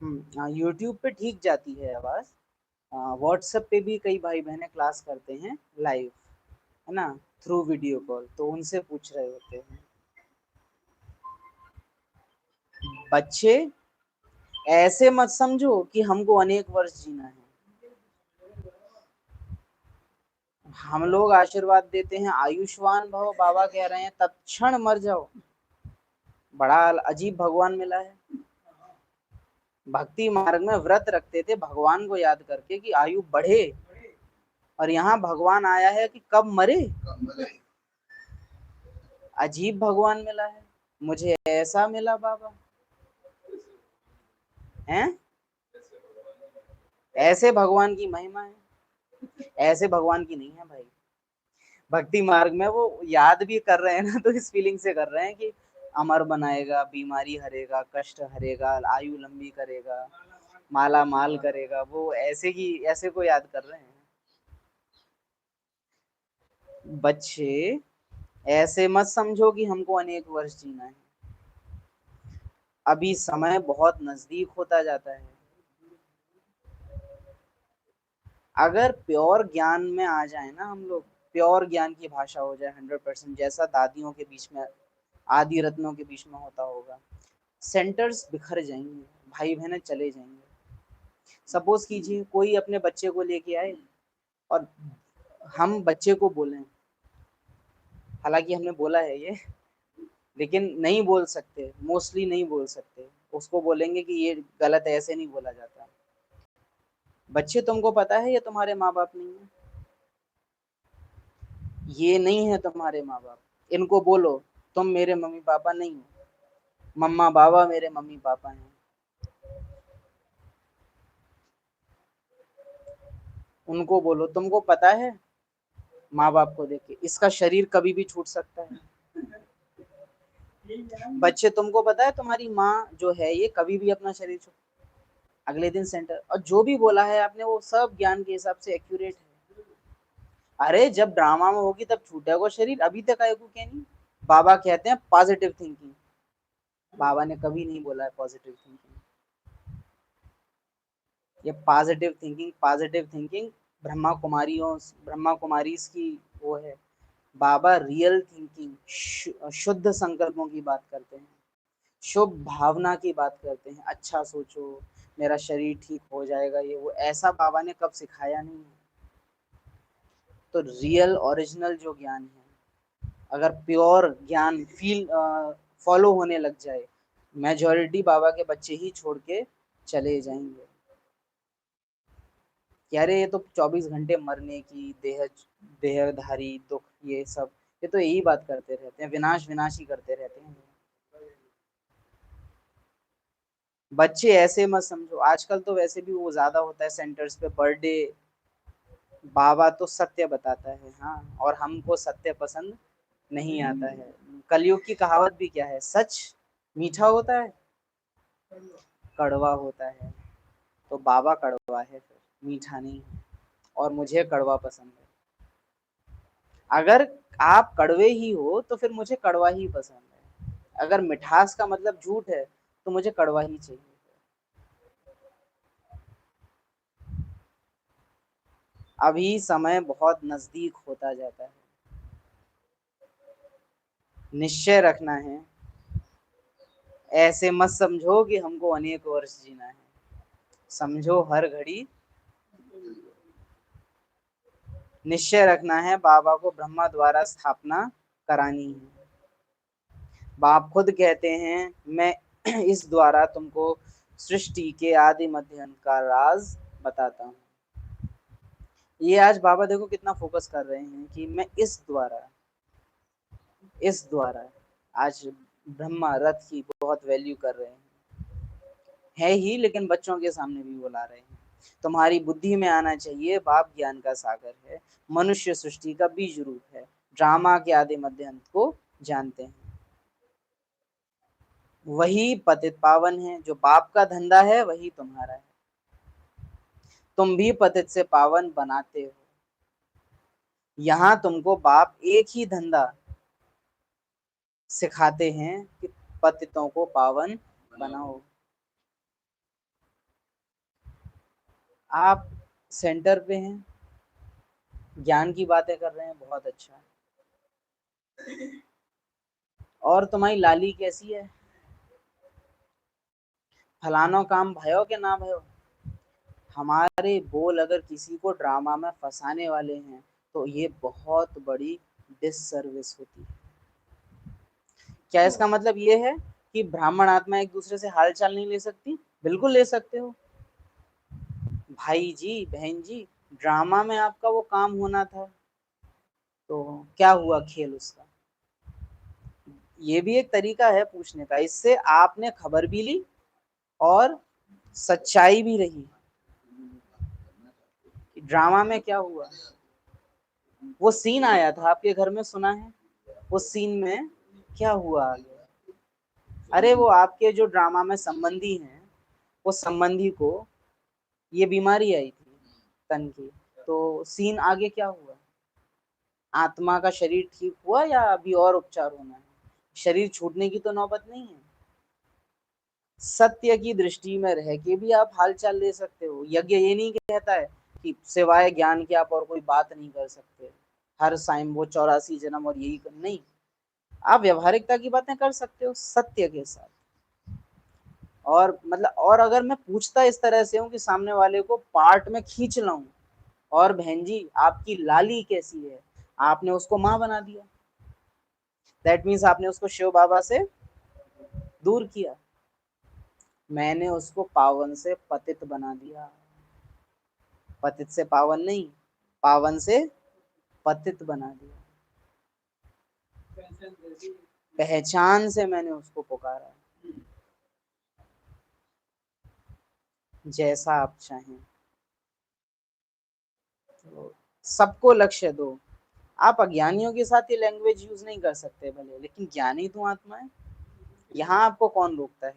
यूट्यूब पे ठीक जाती है आवाज। व्हाट्सएप पे भी कई भाई बहनें क्लास करते हैं लाइव, है ना, थ्रू वीडियो कॉल, तो उनसे पूछ रहे होते हैं बच्चे, ऐसे मत समझो कि हमको अनेक वर्ष जीना है। हम लोग आशीर्वाद देते हैं आयुष्मान भव, बाबा कह रहे हैं तत्क्षण मर जाओ। बड़ा अजीब भगवान मिला है। भक्ति मार्ग में व्रत रखते थे भगवान को याद करके कि आयु बढ़े, और यहाँ भगवान आया है कि कब मरे। अजीब भगवान मिला है। मुझे ऐसा मिला बाबा हैं। ऐसे भगवान की महिमा है, ऐसे भगवान की नहीं है भाई। भक्ति मार्ग में वो याद भी कर रहे हैं ना, तो इस फीलिंग से कर रहे हैं कि अमर बनाएगा, बीमारी हरेगा, कष्ट हरेगा, आयु लंबी करेगा, माला माल करेगा, वो ऐसे की ऐसे को याद कर रहे हैं बच्चे। ऐसे मत समझो कि हमको अनेक वर्ष जीना है। अभी समय बहुत नजदीक होता जाता है। अगर प्योर ज्ञान में आ जाए ना हम लोग, प्योर ज्ञान की भाषा हो जाए 100%, जैसा दादियों के बीच में, आदि रत्नों के बीच में होता होगा, सेंटर्स बिखर जाएंगे, भाई बहनें चले जाएंगे। सपोज कीजिए कोई अपने बच्चे को लेके आए और हम बच्चे को बोलें, हालांकि हमने बोला है ये, लेकिन नहीं बोल सकते, मोस्टली नहीं बोल सकते, उसको बोलेंगे कि ये गलत है, ऐसे नहीं बोला जाता। बच्चे तुमको पता है ये तुम्हारे माँ बाप नहीं है, ये नहीं है तुम्हारे माँ बाप, इनको बोलो तुम मेरे मम्मी पापा नहीं हो, मम्मा बाबा मेरे मम्मी पापा हैं। उनको बोलो तुमको पता है, माँ बाप को देख के इसका शरीर कभी भी छूट सकता है। बच्चे तुमको पता है तुम्हारी माँ जो है ये कभी भी अपना शरीर छूट, अगले दिन सेंटर, और जो भी बोला है आपने वो सब ज्ञान के हिसाब से एक्यूरेट है। अरे जब ड्रामा में होगी तब छूटेगा शरीर, अभी तक आए को क्या नहीं। बाबा कहते हैं पॉजिटिव थिंकिंग, बाबा ने कभी नहीं बोला है पॉजिटिव थिंकिंग। ये पॉजिटिव थिंकिंग ब्रह्मा कुमारी की वो है। बाबा रियल थिंकिंग, शुद्ध संकल्पों की बात करते हैं, शुभ भावना की बात करते हैं, अच्छा सोचो, मेरा शरीर ठीक हो जाएगा, ये वो ऐसा बाबा ने कब सिखाया नहीं है। तो रियल ओरिजिनल जो ज्ञान है, अगर प्योर ज्ञान फील फॉलो होने लग जाए, मेजॉरिटी बाबा के बच्चे ही छोड़ के चले जाएंगे। यार ये तो 24 घंटे मरने की, देहधारी दुख, ये सब, ये तो यही बात करते रहते हैं, विनाश विनाश ही करते रहते हैं। बच्चे ऐसे मत समझो, आजकल तो वैसे भी वो ज्यादा होता है सेंटर्स पे बर्थडे। बाबा तो सत्य बताता है, हाँ, और हमको सत्य पसंद नहीं आता है। कलयुग की कहावत भी क्या है, सच मीठा होता है, कड़वा होता है। तो बाबा कड़वा है फिर, मीठा नहीं है, और मुझे कड़वा पसंद है। अगर आप कड़वे ही हो तो फिर मुझे कड़वा ही पसंद है। अगर मिठास का मतलब झूठ है तो मुझे कड़वा ही चाहिए। अभी समय बहुत नजदीक होता जाता है, निश्चय रखना है। ऐसे मत समझो कि हमको अनेक वर्ष जीना है, समझो हर घड़ी निश्चय रखना है, बाबा को ब्रह्मा द्वारा स्थापना करानी है। बाप खुद कहते हैं मैं इस द्वारा तुमको सृष्टि के आदि मध्य अंत का राज बताता हूँ। ये आज बाबा देखो कितना फोकस कर रहे हैं कि मैं इस द्वारा आज ब्रह्मा रथ की बहुत वैल्यू कर रहे हैं, है ही, लेकिन बच्चों के सामने भी बुला रहे हैं। तुम्हारी बुद्धि में आना चाहिए बाप ज्ञान का सागर है, मनुष्य सृष्टि का बीज रूप है, ड्रामा के आदि मध्य अंत को जानते हैं। वही पतित पावन है, जो बाप का धंधा है वही तुम्हारा है। तुम भी पतित से पावन बनाते हो। यहाँ तुमको बाप एक ही धंधा सिखाते हैं कि पतितों को पावन बनाओ। आप सेंटर पे हैं, ज्ञान की बातें कर रहे हैं, बहुत अच्छा। और तुम्हारी लाली कैसी है? फलानो काम भयो कि ना भयो? हमारे बोल अगर किसी को ड्रामा में फंसाने वाले हैं तो ये बहुत बड़ी डिससर्विस होती है। क्या इसका मतलब ये है कि ब्राह्मण आत्मा एक दूसरे से हालचाल नहीं ले सकती? बिल्कुल ले सकते हो भाई जी, बहन जी। ड्रामा में आपका वो काम होना था, तो क्या हुआ खेल उसका? ये भी एक तरीका है पूछने का। इससे आपने खबर भी ली और सच्चाई भी रही। ड्रामा में क्या हुआ? वो सीन आया था आपके घर में, सुना है? उस सीन में क्या हुआ आगे? अरे वो आपके जो ड्रामा में संबंधी हैं, उस संबंधी को ये बीमारी आई थी तन की, तो सीन आगे क्या हुआ? आत्मा का शरीर ठीक हुआ या अभी और उपचार होना है? शरीर छूटने की तो नौबत नहीं है। सत्य की दृष्टि में रह के भी आप हालचाल ले सकते हो। यज्ञ ये नहीं कहता है कि सिवाय ज्ञान के आप और कोई बात नहीं कर सकते, हर साइम वो 84 जन्म और यही नहीं। आप व्यवहारिकता की बातें कर सकते हो सत्य के साथ। और मतलब, और अगर मैं पूछता इस तरह से हूँ कि सामने वाले को पार्ट में खींच लाऊं, और बहन जी आपकी लाली कैसी है, आपने उसको माँ बना दिया। दैट मीन्स आपने उसको शिव बाबा से दूर किया। मैंने उसको पावन से पतित बना दिया। पतित से पावन नहीं, पावन से पतित बना दिया। पहचान से मैंने उसको पुकारा। जैसा आप चाहें, तो सबको लक्ष्य दो। आप अज्ञानियों के साथ ये लैंग्वेज यूज नहीं कर सकते भले, लेकिन ज्ञानी तो आत्मा है। यहाँ आपको कौन रोकता है?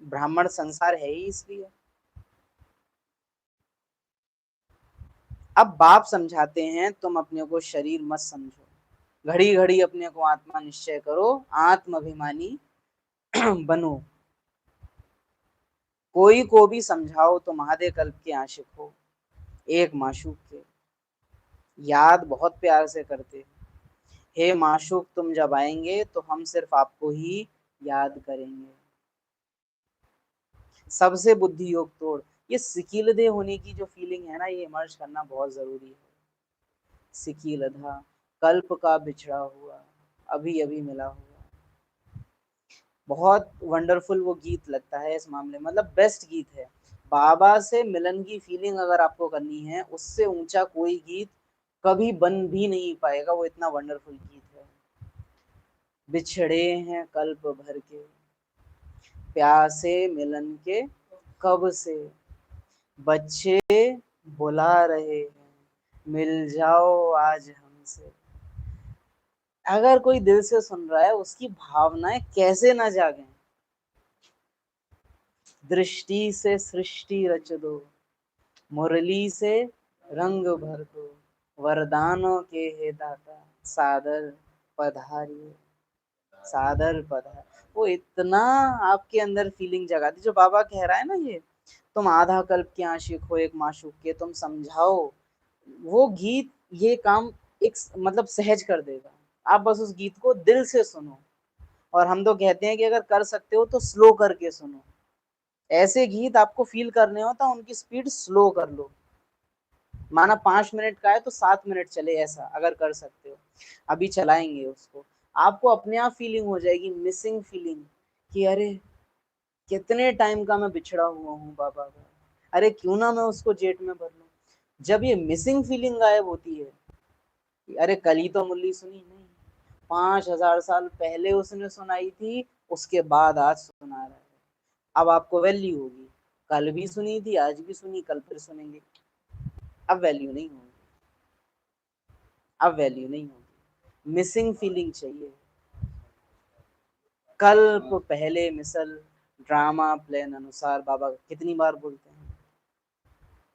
ब्राह्मण संसार है ही इसलिए। अब बाप समझाते हैं, तुम अपने को शरीर मत समझो, घड़ी घड़ी अपने को आत्मा निश्चय करो, आत्म अभिमानी बनो। कोई को भी समझाओ तो महादेव कल्प के आशिक हो, एक माशूक के। याद बहुत प्यार से करते, हे माशूक तुम जब आएंगे तो हम सिर्फ आपको ही याद करेंगे। सबसे बुद्धि योग तोड़। ये सिकीलदे होने की जो फीलिंग है ना, ये इमर्ज करना बहुत जरूरी है। सिकीलधा, कल्प का बिछड़ा हुआ, अभी अभी मिला हुआ। बहुत वंडरफुल वो गीत लगता है इस मामले में, मतलब बेस्ट गीत है। बाबा से मिलन की फीलिंग अगर आपको करनी है, उससे ऊंचा कोई गीत कभी बन भी नहीं पाएगा, वो इतना वंडरफुल गीत है। बिछड़े हैं कल्प भर के, प्यासे मिलन के कब से, बच्चे बुला रहे हैं, मिल जाओ आज हमसे। अगर कोई दिल से सुन रहा है, उसकी भावनाएं कैसे ना जागे। दृष्टि से सृष्टि रच दो, मुरली से रंग भर दो, वरदानों के हे दाता, सादर पधारिए, सादर पधार। वो इतना आपके अंदर फीलिंग जगाती, जो बाबा कह रहा है ना, ये तुम आधा कल्प के आशिक हो, एक माशूक के, तुम समझाओ। वो गीत ये काम एक मतलब सहज कर देगा। आप बस उस गीत को दिल से सुनो। और हम तो कहते हैं कि अगर कर सकते हो तो स्लो करके सुनो। ऐसे गीत आपको फील करने हो तो उनकी स्पीड स्लो कर लो। माना 5 मिनट का है तो 7 मिनट चले, ऐसा अगर कर सकते हो। अभी चलाएंगे उसको, आपको अपने आप फीलिंग हो जाएगी, मिसिंग फीलिंग, कि अरे कितने टाइम का मैं बिछड़ा हुआ हूँ बाबा का, अरे क्यों ना मैं उसको जेट में भर लूं। जब ये मिसिंग फीलिंग गायब होती है, कि अरे कल ही तो मुरली सुनी, नहीं 5,000 साल पहले उसने सुनाई थी, उसके बाद आज सुना रहा है। अब आपको वैल्यू होगी, कल भी सुनी थी, आज भी सुनी, कल फिर सुनेंगे। अब वैल्यू नहीं होगी, अब वैल्यू नहीं होगी। मिसिंग फीलिंग चाहिए। कल्प पहले मिसल, ड्रामा प्लान अनुसार, बाबा कितनी बार बोलते हैं।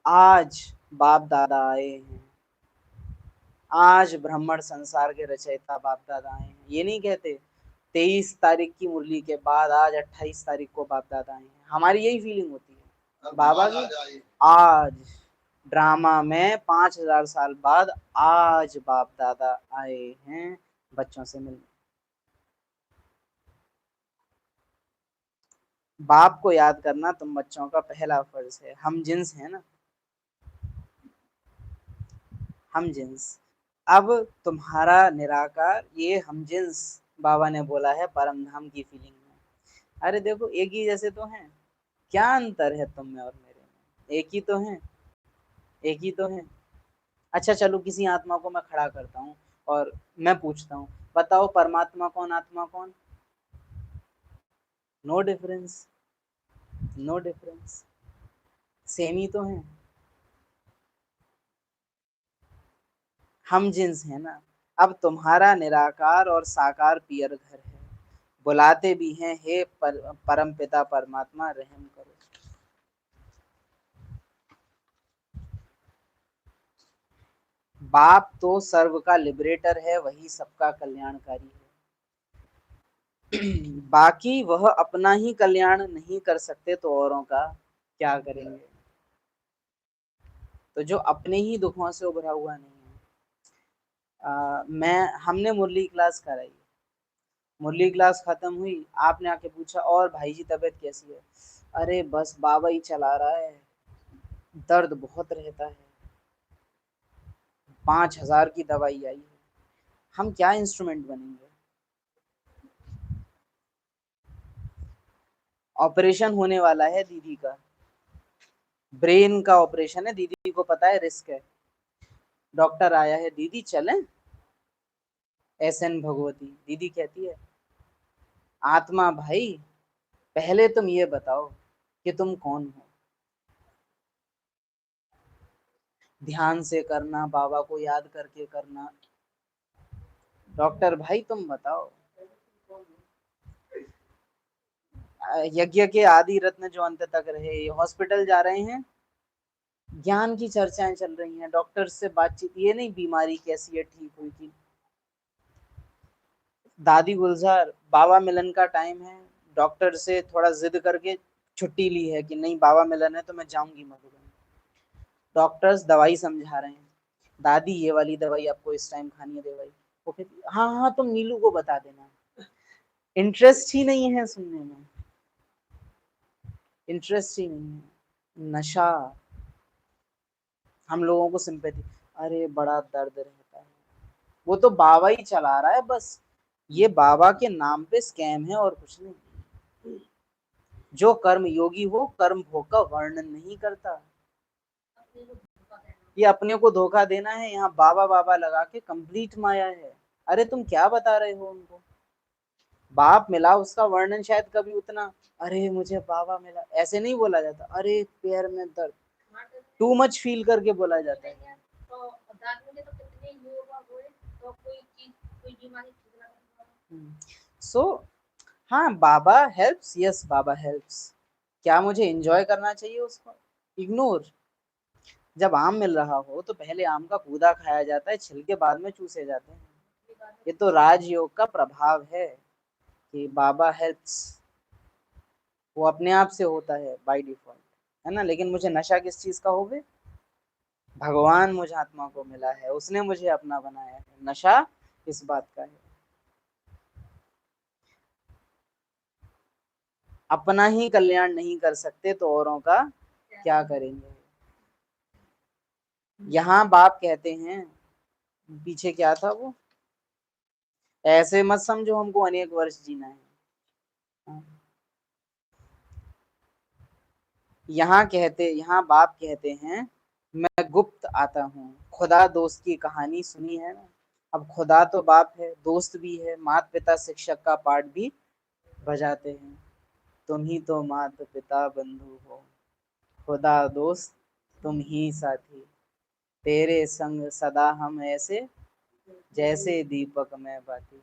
आज बाप दादा आए हैं, आज ब्राह्मण संसार के रचयिता बाप दादा आए हैं। ये नहीं कहते 23 तारीख की मुरली के बाद आज 28 तारीख को बाप दादा आए हैं। हमारी यही फीलिंग होती है बाबा की, आज ड्रामा में 5000 साल बाद आज बाप दादा आए हैं बच्चों से मिलने। बाप को याद करना तुम बच्चों का पहला फर्ज है। हम जिन्स है ना, हम जिन्स। अब तुम्हारा निराकार ये हम जिन्स बाबा ने बोला है परम धाम की फीलिंग में। अरे देखो एक ही जैसे तो हैं, क्या अंतर है तुम में और मेरे में? एक ही तो हैं, एक ही तो हैं। अच्छा चलो किसी आत्मा को मैं खड़ा करता हूँ और मैं पूछता हूँ, बताओ परमात्मा कौन आत्मा कौन? No difference, no difference, same ही तो हैं। हम जिन्स है ना। अब तुम्हारा निराकार और साकार पियर घर है, बुलाते भी हैं हे परम पिता परमात्मा रहम करो। बाप तो सर्व का लिबरेटर है, वही सबका कल्याणकारी है। बाकी वह अपना ही कल्याण नहीं कर सकते तो औरों का क्या करेंगे? तो जो अपने ही दुखों से उभरा हुआ नहीं है। मैं हमने मुरली क्लास कराई, मुरली क्लास खत्म हुई, आपने आके पूछा और भाई जी तबीयत कैसी है? अरे बस बाबा ही चला रहा है, दर्द बहुत रहता है, 5000 की दवाई आई है। हम क्या इंस्ट्रूमेंट बनेंगे? ऑपरेशन होने वाला है दीदी का, ब्रेन का ऑपरेशन है, दीदी को पता है रिस्क है। डॉक्टर आया है, दीदी चलें? SN भगवती दीदी कहती है, आत्मा भाई पहले तुम ये बताओ कि तुम कौन हो। ध्यान से करना, बाबा को याद करके करना। डॉक्टर भाई तुम बताओ। यज्ञ के आदि रत्न जो अंत तक रहे, हॉस्पिटल जा रहे हैं, ज्ञान की चर्चाएं चल रही हैं, डॉक्टर से बातचीत, ये नहीं बीमारी कैसी है, ठीक हुई थी। दादी गुलजार बाबा मिलन का टाइम है, डॉक्टर से थोड़ा जिद करके छुट्टी ली है कि नहीं बाबा मिलन है तो मैं जाऊंगी मधुबन। डॉक्टर्स दवाई समझा रहे हैं, दादी ये वाली दवाई आपको इस टाइम खानी है दवाई। वो कहती हाँ हाँ तुम नीलू को बता देना। इंटरेस्ट ही नहीं है सुनने में, इंटरेस्ट ही नहीं है। नशा, हम लोगों को सिंपैथी, अरे बड़ा दर्द रहता है, वो तो बाबा ही चला रहा है बस, ये बाबा के नाम पे स्कैम है और कुछ नहीं। जो कर्म योगी हो कर्म भोग का वर्णन नहीं करता, ये अपने को धोखा देना है, यहाँ बाबा बाबा लगा के कंप्लीट माया है। अरे तुम क्या बता रहे हो उनको? बाप मिला उसका वर्णन शायद कभी उतना, अरे मुझे बाबा मिला ऐसे नहीं बोला जाता, अरे पैर में दर्द, टू मच फील करके बोला जाता है। सो हाँ बाबा हेल्प्स, यस बाबा हेल्प्स। क्या मुझे एंजॉय करना चाहिए उसको? इग्नोर। जब आम मिल रहा हो तो पहले आम का गूदा खाया जाता है, छिलके बाद में चूसे जाते हैं। ये तो राजयोग का प्रभाव है कि बाबा हेल्प्स, वो अपने आप से होता है बाय डिफॉल्ट, है ना। लेकिन मुझे नशा किस चीज का हो गए? भगवान मुझे आत्मा को मिला है, उसने मुझे अपना बनाया है, नशा इस बात का है। अपना ही कल्याण नहीं कर सकते तो औरों का क्या करेंगे? यहाँ बाप कहते हैं, पीछे क्या था वो, ऐसे मत समझो हमको अनेक वर्ष जीना है। यहाँ बाप कहते हैं, मैं गुप्त आता हूँ। खुदा दोस्त की कहानी सुनी है ना। अब खुदा तो बाप है, दोस्त भी है, माता पिता शिक्षक का पाठ भी बजाते हैं। तुम ही तो माता पिता बंधु हो, खुदा दोस्त तुम ही साथी, तेरे संग सदा हम ऐसे जैसे दीपक में बाती,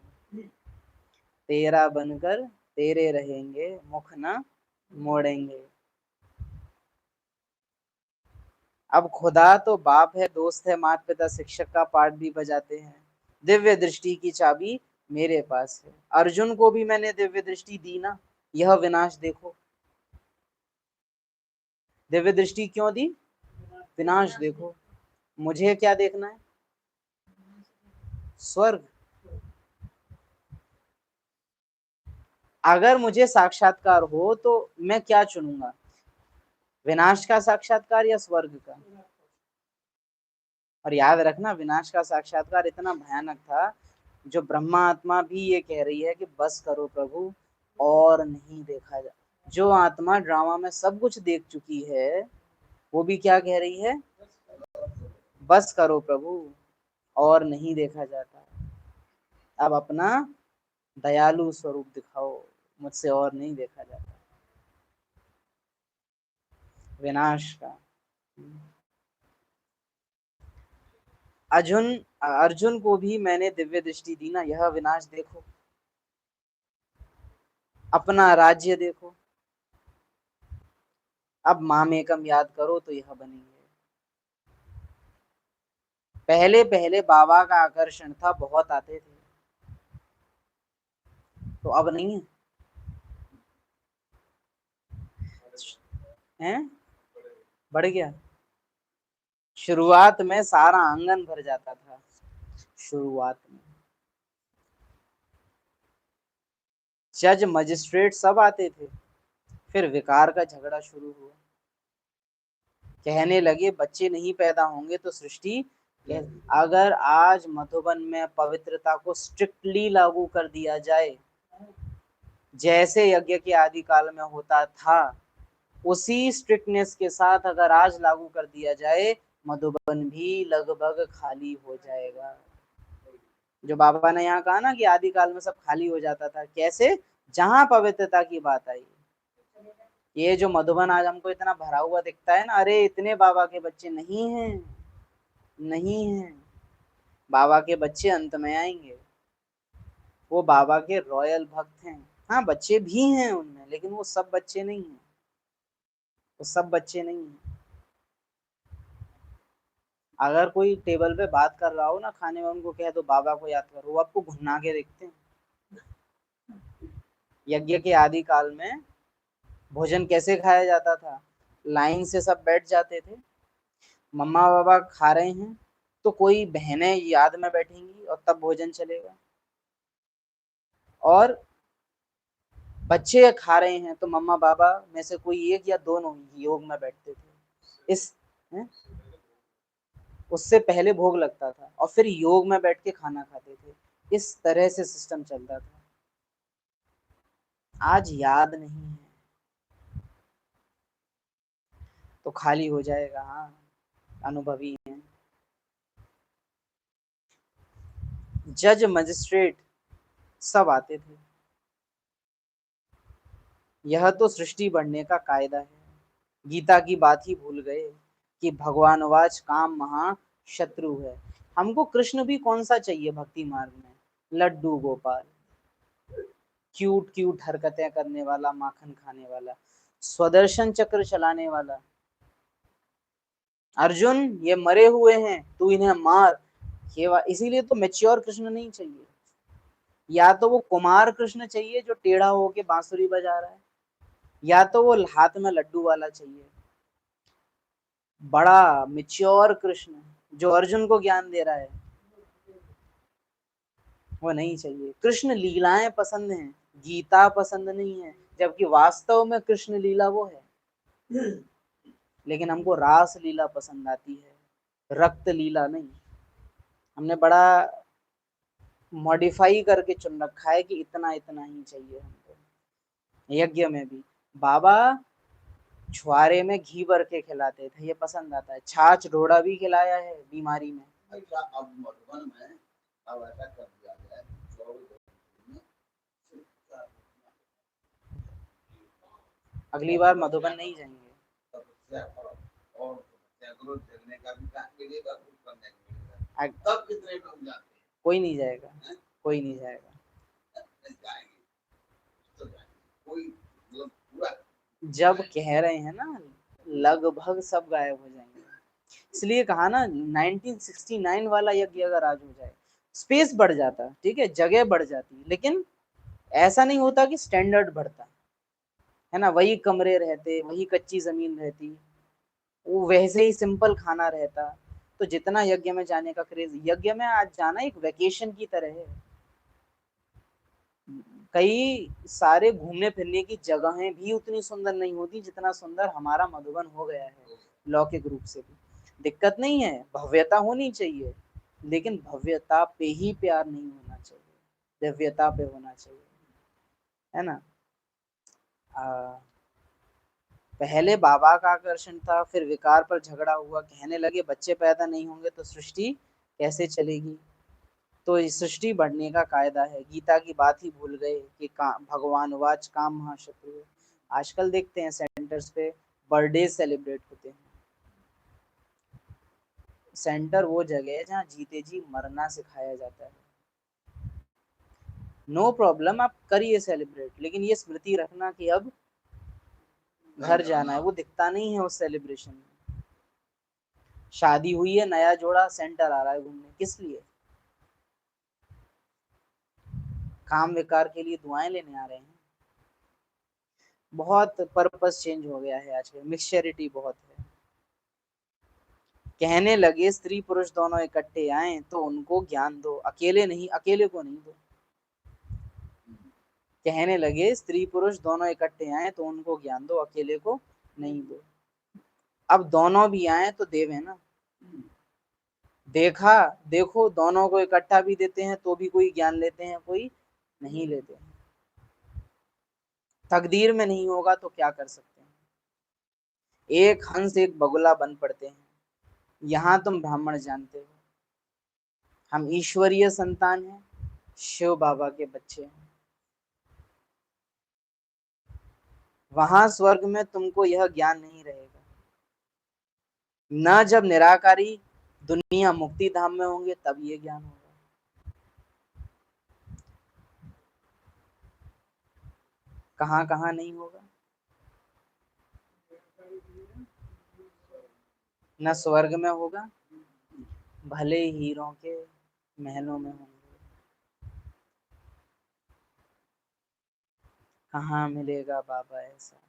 तेरा बनकर तेरे रहेंगे, मुख ना मोड़ेंगे। अब खुदा तो बाप है, दोस्त है, माता पिता, शिक्षक का पाठ भी बजाते हैं। दिव्य दृष्टि की चाबी मेरे पास है। अर्जुन को भी मैंने दिव्य दृष्टि दी ना, यह विनाश देखो। दिव्य दृष्टि क्यों दी? विनाश देखो। मुझे क्या देखना है? स्वर्ग। अगर मुझे साक्षात्कार हो तो मैं क्या चुनूंगा? विनाश का साक्षात्कार या स्वर्ग का? और याद रखना, विनाश का साक्षात्कार इतना भयानक था, जो ब्रह्मा आत्मा भी ये कह रही है कि बस करो प्रभु, और नहीं देखा जा। जो आत्मा ड्रामा में सब कुछ देख चुकी है, वो भी क्या कह रही है? बस करो प्रभु, और नहीं देखा जाता। अब अपना दयालु स्वरूप दिखाओ, मुझसे और नहीं देखा जाता। विनाश का। अर्जुन को भी मैंने दिव्य दृष्टि दी ना, यह विनाश देखो। अपना राज्य देखो। अब मामेकम याद करो तो यह बनेंगे। पहले पहले बाबा का आकर्षण था, बहुत आते थे, तो अब नहीं है। हैं? बढ़ गया। शुरुआत में सारा आंगन भर जाता था। शुरुआत में जज मजिस्ट्रेट सब आते थे। फिर विकार का झगड़ा शुरू हुआ। कहने लगे बच्चे नहीं पैदा होंगे तो सृष्टि। अगर आज मधुबन में पवित्रता को स्ट्रिक्टली लागू कर दिया जाए, जैसे यज्ञ के आदि काल में होता था, उसी स्ट्रिक्टनेस के साथ अगर आज लागू कर दिया जाए, मधुबन भी लगभग खाली हो जाएगा। जो बाबा ने यहाँ कहा ना कि आदि काल में सब खाली हो जाता था, कैसे? जहां पवित्रता की बात आई। ये जो मधुबन आज हमको इतना भरा हुआ दिखता है ना, अरे इतने बाबा के बच्चे नहीं हैं, नहीं हैं। बाबा के बच्चे अंत में आएंगे। वो बाबा के रॉयल भक्त हैं। हाँ, बच्चे भी हैं उनमें, लेकिन वो सब बच्चे नहीं हैं। वो सब बच्चे नहीं हैं। अगर कोई टेबल पे बात कर रहा हो ना खाने में, उनको कह दो बाबा को याद करो, वो आपको घुना के देखते हैं। यज्ञ के आदि काल में भोजन कैसे खाया जाता था? लाइन से सब बैठ जाते थे। मम्मा बाबा खा रहे हैं तो कोई बहनें याद में बैठेंगी और तब भोजन चलेगा। और बच्चे खा रहे हैं तो मम्मा बाबा में से कोई एक या दोनों योग में बैठते थे। इस है? उससे पहले भोग लगता था और फिर योग में बैठ के खाना खाते थे। इस तरह से सिस्टम चलता था। आज याद नहीं है तो खाली हो जाएगा। हाँ, अनुभवी है। जज मजिस्ट्रेट सब आते थे। यह तो सृष्टि बढ़ने का कायदा है। गीता की बात ही भूल गए कि भगवानवाच काम महा शत्रु है। हमको कृष्ण भी कौन सा चाहिए भक्ति मार्ग में? लड्डू गोपाल, क्यूट क्यूट हरकतें करने वाला, माखन खाने वाला, स्वदर्शन चक्र चलाने वाला। अर्जुन, ये मरे हुए हैं, तू इन्हें मार। इसीलिए तो मैच्योर कृष्ण नहीं चाहिए। या तो वो कुमार कृष्ण चाहिए जो टेढ़ा होके बांसुरी बजा रहा है, या तो वो हाथ में लड्डू वाला चाहिए। बड़ा मैच्योर कृष्ण जो अर्जुन को ज्ञान दे रहा है, वो नहीं चाहिए। कृष्ण लीलाएं पसंद हैं, गीता पसंद नहीं है, जबकि वास्तव में कृष्ण लीला वो है। लेकिन हमको रास लीला पसंद आती है, रक्त लीला नहीं। हमने बड़ा मॉडिफाई करके चुन रखा है कि इतना इतना ही चाहिए हमको। यज्ञ में भी बाबा छुआरे में घी भर के खिलाते थे, ये पसंद आता है। छाछ ढोड़ा भी खिलाया है बीमारी में। अच्छा, अब मधुबन में अब ऐसा कर दिया जाए, अगली बार मधुबन नहीं जाएंगे। और देखने का भी काम मिलेगा, कुछ करने को मिलेगा। तब कितने लोग जाते हैं? कोई नहीं जाएगा, कोई नहीं जाएगा। जाएंगे तो जाएंगे, कोई मतलब पूरा। जब कह रहे हैं ना लगभग सब गायब हो जाएंगे। इसलिए कहा ना 1969 वाला यज्ञ अगर आज हो जाए, स्पेस बढ़ जाता, ठीक है, जगह बढ़ जाती, लेकिन ऐसा नहीं होता कि स्टैंडर्ड बढ़ता, है ना, वही कमरे रहते, वही कच्ची जमीन रहती, वो वैसे ही सिंपल खाना रहता। तो जितना यज्ञ में जाने का क्रेज, यज्ञ में आज जाना एक वेकेशन की तरह है। कई सारे घूमने फिरने की जगहें भी उतनी सुंदर नहीं होती जितना सुंदर हमारा मधुबन हो गया है लौकिक रूप से भी। दिक्कत नहीं है, भव्यता होनी चाहिए, लेकिन भव्यता पे ही प्यार नहीं होना चाहिए, दिव्यता पे होना चाहिए, है ना। आ, पहले बाबा का आकर्षण था, फिर विकार पर झगड़ा हुआ, कहने लगे बच्चे पैदा नहीं होंगे तो सृष्टि कैसे चलेगी। तो इस सृष्टि बढ़ने का कायदा है, गीता की बात ही भूल गए कि भगवान वाच काम महाशत्रु है। आजकल देखते हैं सेंटर्स पे बर्थडे सेलिब्रेट होते हैं। सेंटर वो जगह है जहाँ जीते जी मरना सिखाया जाता है। नो प्रॉब्लम, आप करिए सेलिब्रेट, लेकिन ये स्मृति रखना कि अब घर जाना है, वो दिखता नहीं है उस सेलिब्रेशन में। शादी हुई है, नया जोड़ा सेंटर आ रहा है घूमने, किस लिए? काम विकार के लिए दुआएं लेने आ रहे हैं। बहुत पर्पस चेंज हो गया है आजकल, मिक्सचरिटी बहुत है। कहने लगे स्त्री पुरुष दोनों इकट्ठे आए तो उनको ज्ञान दो, अकेले नहीं, अकेले को नहीं दो। कहने लगे स्त्री पुरुष दोनों इकट्ठे आए तो उनको ज्ञान दो, अकेले को नहीं दो। अब दोनों भी आए तो देवे ना। देखा, देखो दोनों को इकट्ठा भी देते हैं तो भी कोई ज्ञान लेते हैं, कोई नहीं लेते हैं। तकदीर में नहीं होगा तो क्या कर सकते हैं। एक हंस एक बगुला बन पड़ते हैं। यहाँ तुम ब्राह्मण जानते हो, हम ईश्वरीय संतान हैं, शिव बाबा के बच्चे हैं। वहां स्वर्ग में तुमको यह ज्ञान नहीं रहेगा, न जब निराकारी दुनिया मुक्ति धाम में होंगे तब ये ज्ञान होगा। कहाँ कहाँ नहीं होगा, न स्वर्ग में होगा, भले हीरों के महलों में होंगे, कहाँ मिलेगा बाबा ऐसा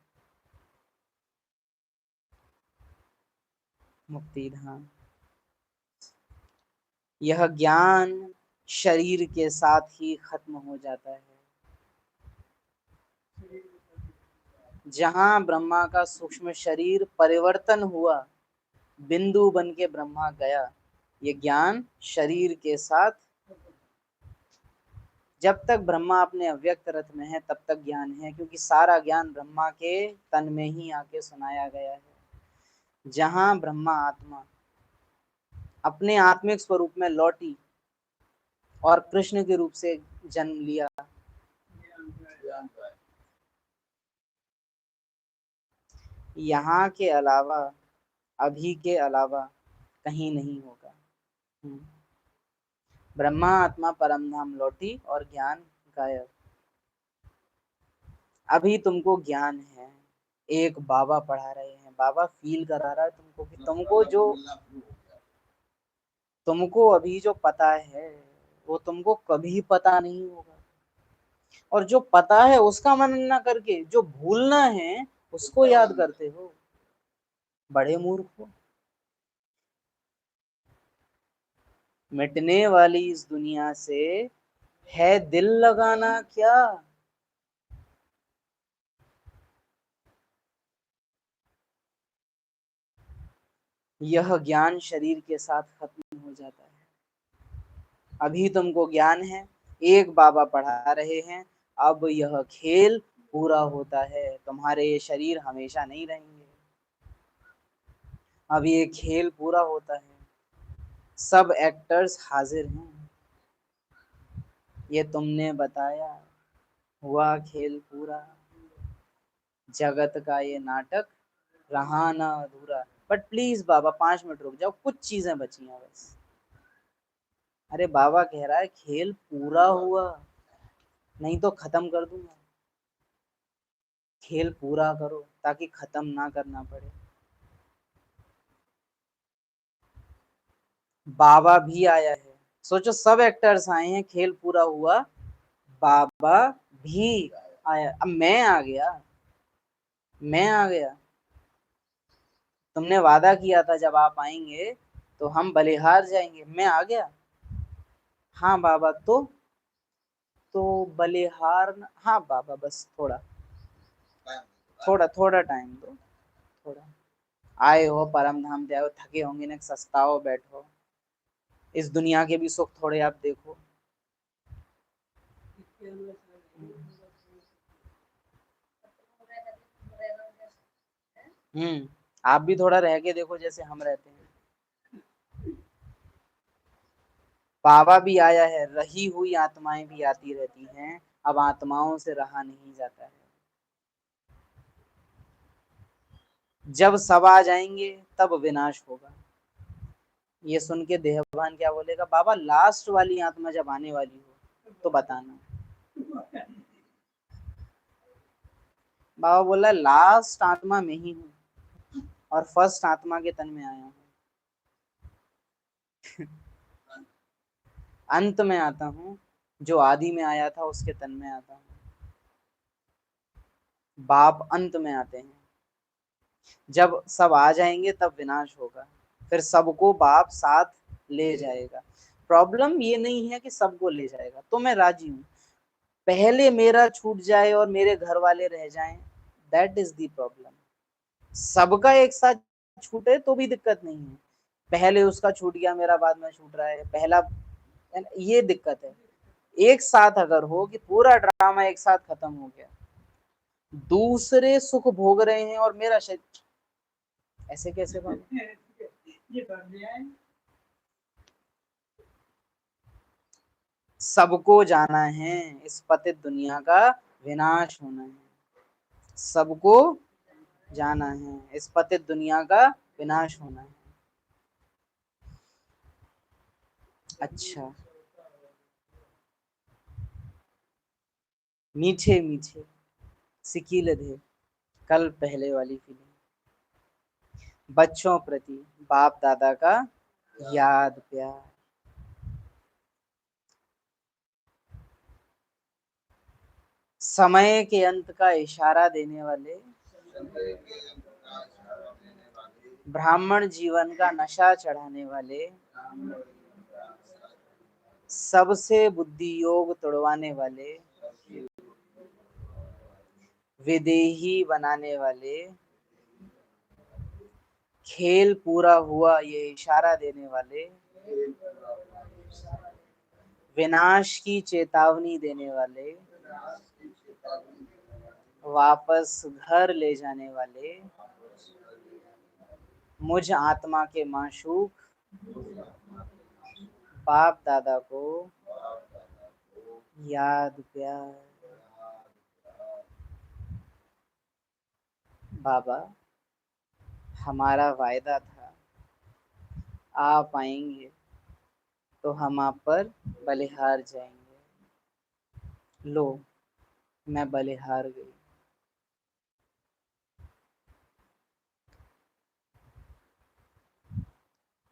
मुक्ति धाम। यह ज्ञान शरीर के साथ ही खत्म हो जाता है। जहां ब्रह्मा का सूक्ष्म शरीर परिवर्तन हुआ, बिंदु बन के ब्रह्मा गया, ये ज्ञान शरीर के साथ, जब तक ब्रह्मा अपने अव्यक्त रथ में है तब तक ज्ञान है, क्योंकि सारा ज्ञान ब्रह्मा के तन में ही आके सुनाया गया है। जहां ब्रह्मा आत्मा अपने आत्मिक स्वरूप में लौटी और कृष्ण के रूप से जन्म लिया, यहाँ के अलावा, अभी के अलावा कहीं नहीं होगा। ब्रह्मा आत्मा परम धाम लौटी और ज्ञान गायब। अभी तुमको ज्ञान है, एक बाबा पढ़ा रहे हैं, बाबा फील करा रहा है तुमको कि तुमको अभी जो पता है वो तुमको कभी पता नहीं होगा, और जो पता है उसका मनन ना करके जो भूलना है उसको याद करते हो, बड़े मूर्ख हो। मिटने वाली इस दुनिया से है दिल लगाना क्या। यह ज्ञान शरीर के साथ खत्म हो जाता है। अभी तुमको ज्ञान है, एक बाबा पढ़ा रहे हैं, अब यह खेल पूरा होता है, तुम्हारे ये शरीर हमेशा नहीं रहेंगे, अब ये खेल पूरा होता है, सब एक्टर्स हाजिर हैं, ये तुमने बताया, हुआ खेल पूरा, जगत का ये नाटक रहा ना अधूरा। बट प्लीज बाबा 5 मिनट रुक जाओ, कुछ चीजें बची हैं बस। अरे बाबा कह रहा है खेल पूरा हुआ, नहीं तो खत्म कर दूंगा, खेल पूरा करो ताकि खत्म ना करना पड़े। बाबा भी आया है। सोचो सब एक्टर्स आए हैं, खेल पूरा हुआ, बाबा भी आया। अब मैं आ गया, मैं आ गया। तुमने वादा किया था जब आप आएंगे तो हम बलिहार जाएंगे, मैं आ गया। हाँ बाबा, तो बलिहार हाँ बाबा, बस थोड़ा थोड़ा थोड़ा टाइम दो, थोड़ा। आए हो परम धाम से, आए हो, थके होंगे ना, सस्ताओ बैठो, इस दुनिया के भी सुख थोड़े आप देखो। आप भी थोड़ा रह के देखो जैसे हम रहते हैं। बाबा भी आया है, रही हुई आत्माएं भी आती रहती हैं, अब आत्माओं से रहा नहीं जाता है। जब सब आ जाएंगे तब विनाश होगा। ये सुन के देहभान क्या बोलेगा, बाबा लास्ट वाली आत्मा जब आने वाली हो तो बताना। बाबा बोला लास्ट आत्मा में ही हूँ और फर्स्ट आत्मा के तन में आया हूँ। अंत में आता हूँ, जो आदि में आया था उसके तन में आता हूँ। बाप अंत में आते हैं, जब सब आ जाएंगे तब विनाश होगा, फिर सबको बाप साथ ले जाएगा। प्रॉब्लम ये नहीं है कि सबको ले जाएगा, तो मैं राजी हूँ, पहले मेरा छूट जाए और मेरे घर वाले रह जाएं, दैट इज द प्रॉब्लम। सबका एक साथ छूटे तो भी दिक्कत नहीं है, पहले उसका छूट गया मेरा बाद में छूट रहा है, पहला, ये दिक्कत है। एक साथ अगर हो कि पूरा ड्रामा एक साथ खत्म हो गया, दूसरे सुख भोग रहे हैं और मेरा शरीर, ऐसे कैसे बाबा? सबको जाना है, इस पतित दुनिया का विनाश होना है। सबको जाना है, इस पतित दुनिया का विनाश होना है। अच्छा, मीठे मीठे सिकील थे कल पहले वाली फीलिंग, बच्चों प्रति बाप दादा का याद प्यार, समय के अंत का इशारा देने वाले, ब्राह्मण जीवन का नशा चढ़ाने वाले, सबसे बुद्धि योग तोड़वाने वाले, विदेही बनाने वाले, खेल पूरा हुआ ये इशारा देने वाले, विनाश की चेतावनी देने वाले, वापस घर ले जाने वाले, मुझ आत्मा के माशूक बाप दादा को याद प्यार। बाबा हमारा वायदा था, आप आएंगे तो हम आप पर बलिहार जाएंगे। लो, मैं बलिहार गई।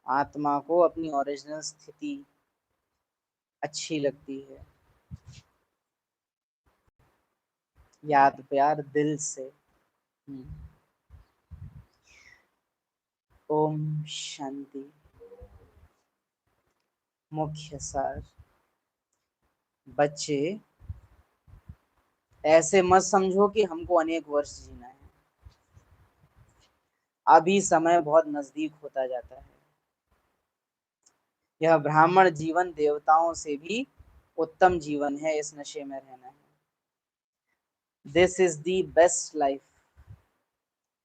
आत्मा को अपनी ओरिजिनल स्थिति अच्छी लगती है, याद प्यार दिल से। ओम शांति। मुख्य सार, बच्चे ऐसे मत समझो कि हमको अनेक वर्ष जीना है, अभी समय बहुत नजदीक होता जाता है। यह ब्राह्मण जीवन देवताओं से भी उत्तम जीवन है, इस नशे में रहना है। This is the best life.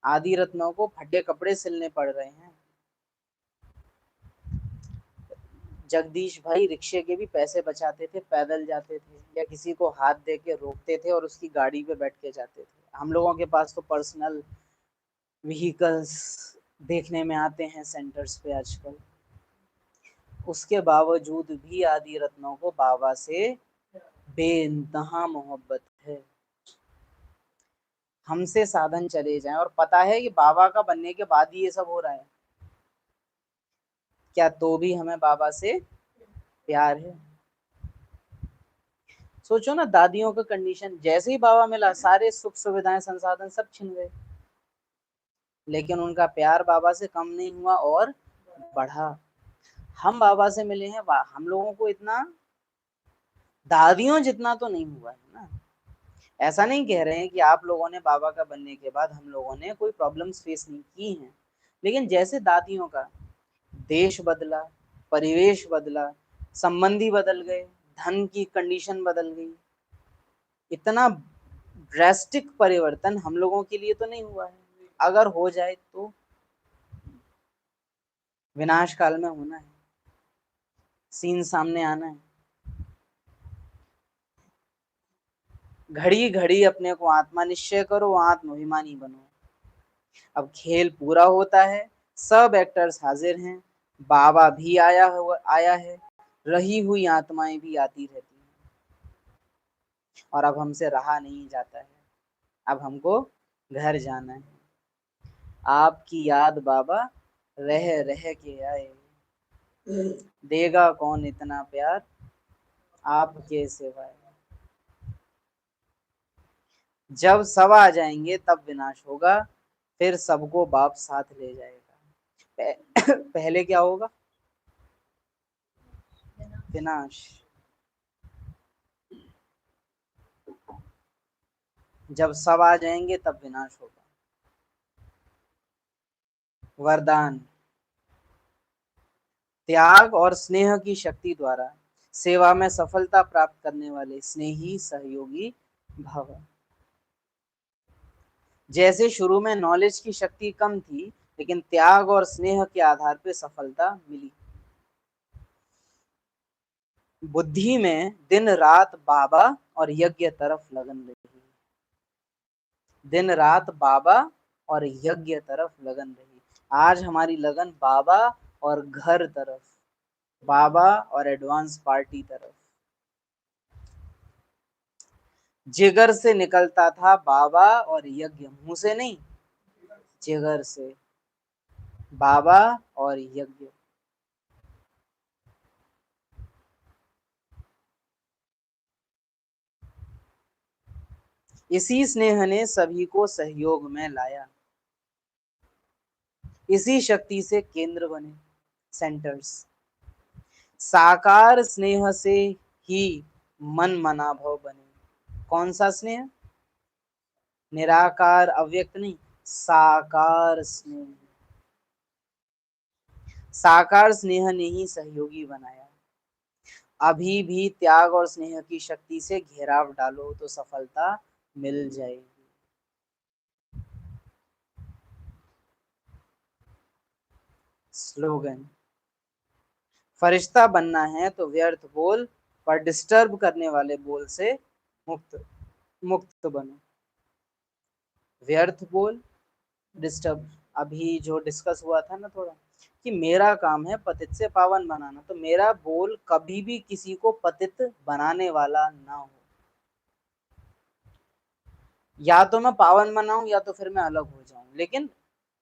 आदि रत्नों को फटे कपड़े सिलने पड़ रहे हैं। जगदीश भाई रिक्शे के भी पैसे बचाते थे, पैदल जाते थे या किसी को हाथ दे के रोकते थे और उसकी गाड़ी पे बैठ के जाते थे। हम लोगों के पास तो पर्सनल व्हीकल्स देखने में आते हैं सेंटर्स पे आजकल। उसके बावजूद भी आदि रत्नों को बाबा से बेइंतहा मोहब्बत है। हमसे साधन चले जाएं और पता है कि बाबा का बनने के बाद ही ये सब हो रहा है। क्या तो भी हमें बाबा से प्यार है? सोचो ना, दादियों का कंडीशन, जैसे ही बाबा मिला सारे सुख सुविधाएं संसाधन सब छिन गए, लेकिन उनका प्यार बाबा से कम नहीं हुआ और बढ़ा। हम बाबा से मिले हैं, हम लोगों को इतना दादियों जितना तो नहीं हुआ है ना। ऐसा नहीं कह रहे हैं कि आप लोगों ने बाबा का बनने के बाद हम लोगों ने कोई प्रॉब्लम्स फेस नहीं की हैं, लेकिन जैसे दादियों का देश बदला, परिवेश बदला, संबंधी बदल गए, धन की कंडीशन बदल गई, इतना ड्रेस्टिक परिवर्तन हम लोगों के लिए तो नहीं हुआ है। अगर हो जाए तो विनाश काल में होना है, सीन सामने आना है। घड़ी घड़ी अपने को आत्मा निश्चय करो, आत्माभिमानी बनो। अब खेल पूरा होता है, सब एक्टर्स हाजिर हैं, बाबा भी आया है, रही हुई आत्माएं भी आती रहती हैं, और अब हमसे रहा नहीं जाता है, अब हमको घर जाना है। आपकी याद बाबा रह रह के आए, देगा कौन इतना प्यार आपके सिवाय। जब सब आ जाएंगे तब विनाश होगा, फिर सबको बाप साथ ले जाएगा। पहले क्या होगा? विनाश। जब सब आ जाएंगे तब विनाश होगा। वरदान: त्याग और स्नेह की शक्ति द्वारा सेवा में सफलता प्राप्त करने वाले स्नेही सहयोगी भव। जैसे शुरू में नॉलेज की शक्ति कम थी, लेकिन त्याग और स्नेह के आधार पर सफलता मिली। बुद्धि में दिन रात बाबा और यज्ञ तरफ लगन रही, दिन रात बाबा और यज्ञ तरफ लगन रही। आज हमारी लगन बाबा और घर तरफ, बाबा और एडवांस पार्टी तरफ। जिगर से निकलता था बाबा और यज्ञ, मुंह से नहीं, जिगर से बाबा और यज्ञ। इसी स्नेह ने सभी को सहयोग में लाया, इसी शक्ति से केंद्र बने, सेंटर्स। साकार स्नेह से ही मन मनाभव बने। कौन सा स्नेह? निराकार अव्यक्त नहीं, साकार स्नेह। साकार स्नेह ने ही सहयोगी बनाया। अभी भी त्याग और स्नेह की शक्ति से घेराव डालो तो सफलता मिल जाएगी। स्लोगन: फरिश्ता बनना है तो व्यर्थ बोल, पर डिस्टर्ब करने वाले बोल से मुक्त मुक्त बनो। व्यर्थ बोल, डिस्टर्ब। अभी जो डिस्कस हुआ था ना थोड़ा, कि मेरा काम है पतित से पावन बनाना, तो मेरा बोल कभी भी किसी को पतित बनाने वाला ना हो। या तो मैं पावन बनाऊं या तो फिर मैं अलग हो जाऊं, लेकिन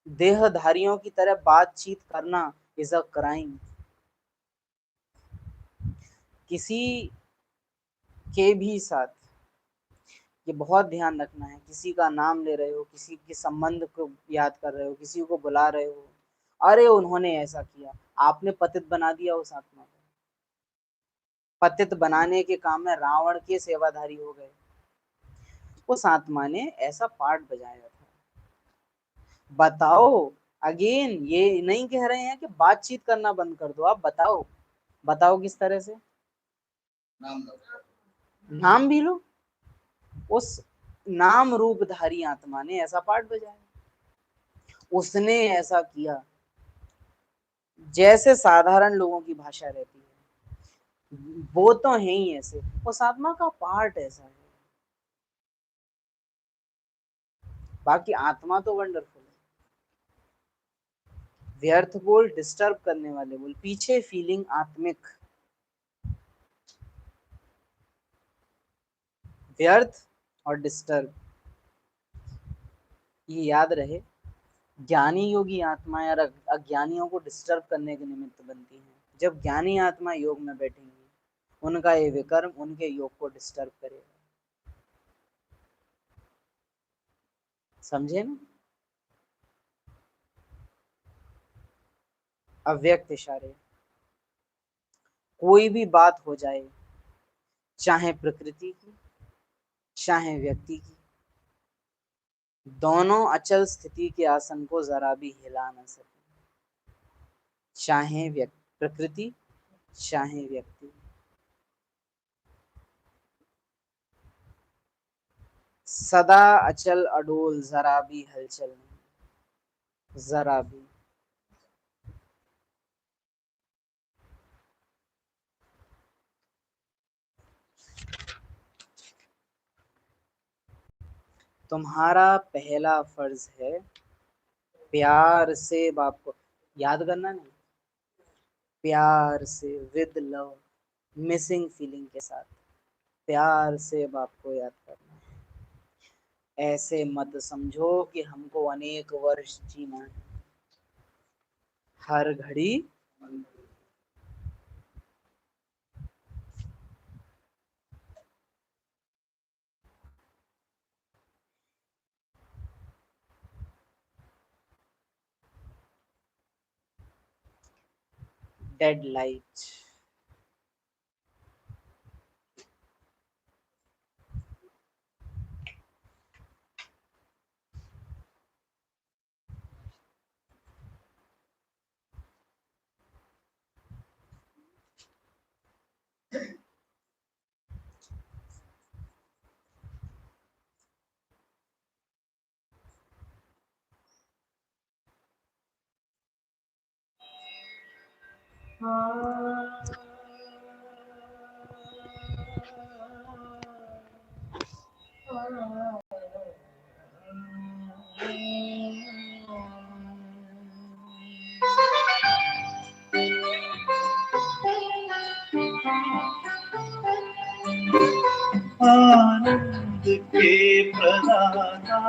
देहधारियों की तरह बातचीत करना इज अ क्राइम। किसी के भी साथ ये बहुत ध्यान रखना है, किसी का नाम ले रहे हो, किसी के संबंध को याद कर रहे हो, किसी को बुला रहे हो, अरे उन्होंने ऐसा किया, आपने पतित बना दिया उस आत्मा को। पतित बनाने के काम में रावण के सेवाधारी हो गए। उस आत्मा ने ऐसा पार्ट बजाया था। बताओ, अगेन ये नहीं कह रहे हैं कि बातचीत करना बंद कर दो, आप बताओ, बताओ किस तरह से? नाम भी लो। उस नाम रूपधारी आत्मा ने ऐसा पार्ट बजाया, उसने ऐसा किया। जैसे साधारण लोगों की भाषा रहती है, वो तो है ही ऐसे, उस आत्मा का पार्ट ऐसा है। बाकी आत्मा तो वंडरफुल है। व्यर्थ बोल, डिस्टर्ब करने वाले बोल, पीछे फीलिंग आत्मिक। व्यर्थ और डिस्टर्ब, ये याद रहे। ज्ञानी योगी आत्माएं और अज्ञानियों को डिस्टर्ब करने के निमित्त बनती हैं। जब ज्ञानी आत्मा योग में बैठेंगी, उनका ये विकर्म उनके योग को डिस्टर्ब करेगा। समझे ना? अव्यक्त इशारे। कोई भी बात हो जाए, चाहे प्रकृति की चाहे व्यक्ति की, दोनों अचल स्थिति के आसन को जरा भी हिला न सके, चाहे प्रकृति चाहे व्यक्ति। सदा अचल अडोल, जरा भी हलचल नहीं, जरा भी। तुम्हारा पहला फर्ज है प्यार से बाप को याद करना, नहीं, प्यार से, विद लव, मिसिंग फीलिंग के साथ प्यार से बाप को याद करना है। ऐसे मत समझो कि हमको अनेक वर्ष जीना है, हर घड़ी डेड लाइट। आनंद के प्रदाता,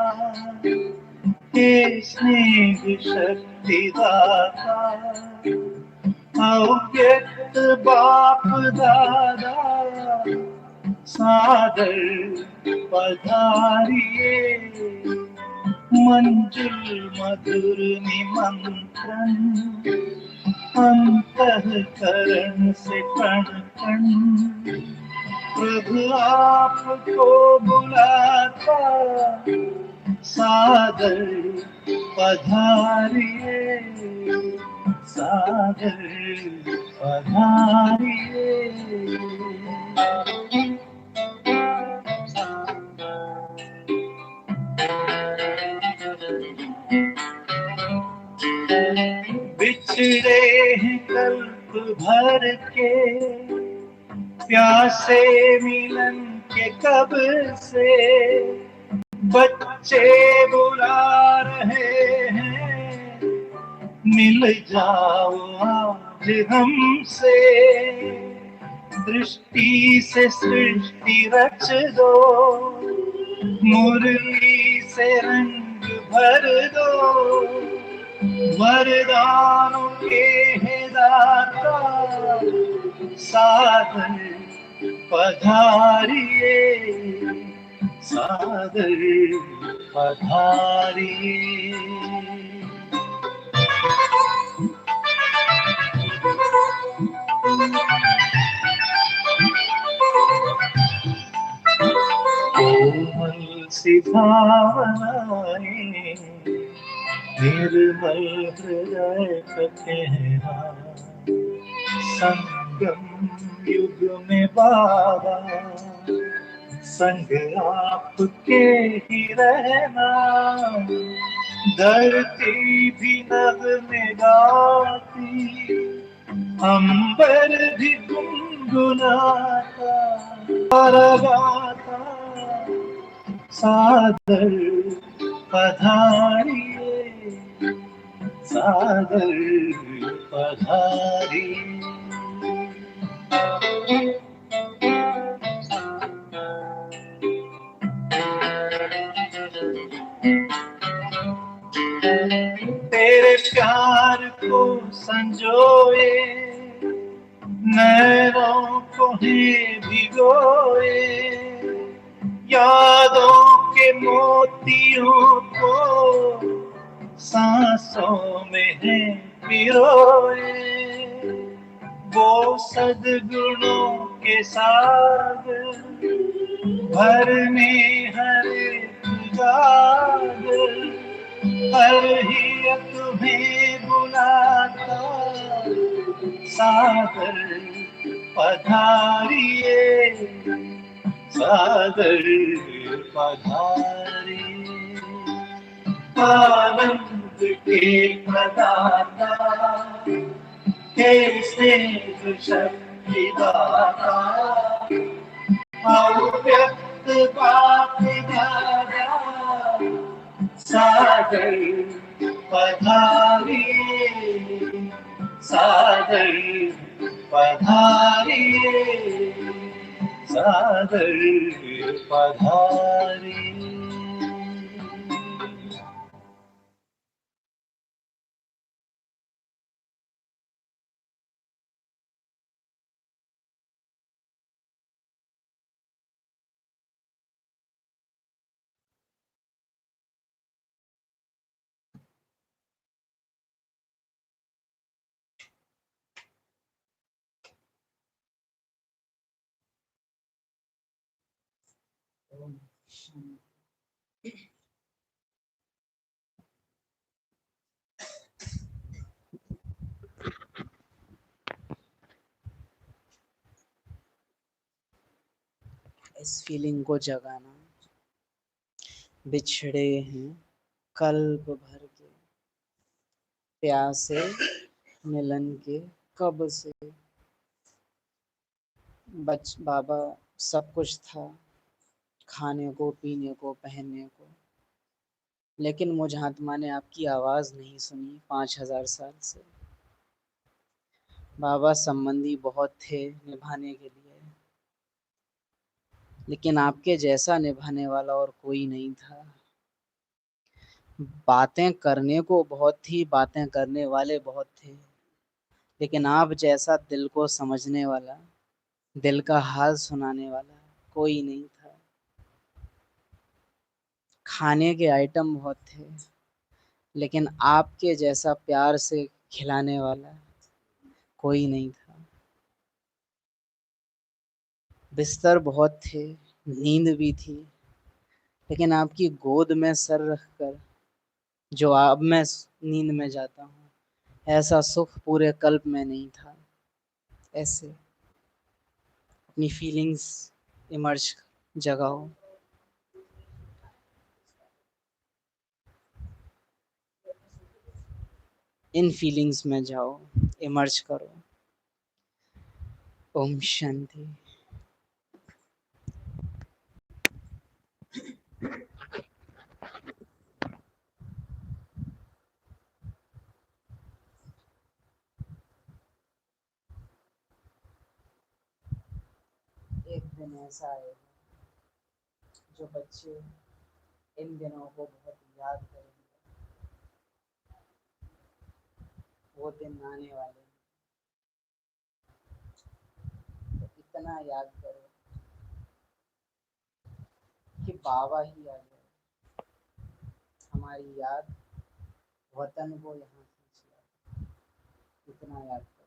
हे स्नेह शक्ति दाता, अव्यक्त बाप दादा, सादर पधारिए, मंजुल मधुर निमंत्रण, अंतःकरण से कण कण प्रभु आपको बुलाता, सादर पधारिए, सादर पधारिए। बिछड़े हैं कल्प भर के, प्यासे मिलन के कब से, बच्चे बुला रहे हैं, मिल जाओ आज हमसे, दृष्टि से सृष्टि रच दो, मुरली से रंग भर दो, वरदानों के है दाता, सादर पधारिए, सादर पधारिए। कोमल सी भावनाएं, निर्मल हृदय का कहना, संगम युग में बाबा, संग आपके ही रहना, धरती भी नग़मे गाती, अंबर भी गुनगुनाता, गाता, सादर पधारिए, सादर पधारिए। तेरे प्यार को संजोए, नैनों को ही भिगोए, यादों के मोतियों को सांसों में है पिरोए। वो सद्गुणों के सागर भरने हर एक गागर, हर ही तुम्हें बुलाता सागर पधारिए, सागर पधारिए। आनंद के प्रदाता, हे स्नेह शक्ति दाता, अव्यक्त बात धारा सागर पधारिए, सागर पधारिए, सागर पधारिए। इस फीलिंग को जगाना, बिछड़े हैं कल्प भर के, प्यासे मिलन के कब से। बाबा सब कुछ था, खाने को, पीने को, पहनने को, लेकिन मुझ आत्मा ने आपकी आवाज़ नहीं सुनी 5000 साल से। बाबा संबंधी बहुत थे निभाने के लिए, लेकिन आपके जैसा निभाने वाला और कोई नहीं था। बातें करने को बहुत थी, बातें करने वाले बहुत थे, लेकिन आप जैसा दिल को समझने वाला, दिल का हाल सुनाने वाला कोई नहीं था। खाने के आइटम बहुत थे, लेकिन आपके जैसा प्यार से खिलाने वाला कोई नहीं था। बिस्तर बहुत थे, नींद भी थी, लेकिन आपकी गोद में सर रखकर जो अब मैं नींद में जाता हूँ, ऐसा सुख पूरे कल्प में नहीं था। ऐसे अपनी फीलिंग्स इमर्ज जगाओ। इन फीलिंग्स में जाओ, इमर्ज करो। ओम शांति। एक दिन ऐसा आएगा जो बच्चे इन दिनों को बहुत याद करेंगे। वो दिन आने वाले हैं, तो इतना याद करो कि बाबा ही आ गए। हमारी याद वतन को यहाँ खींच लाए। इतना याद करो।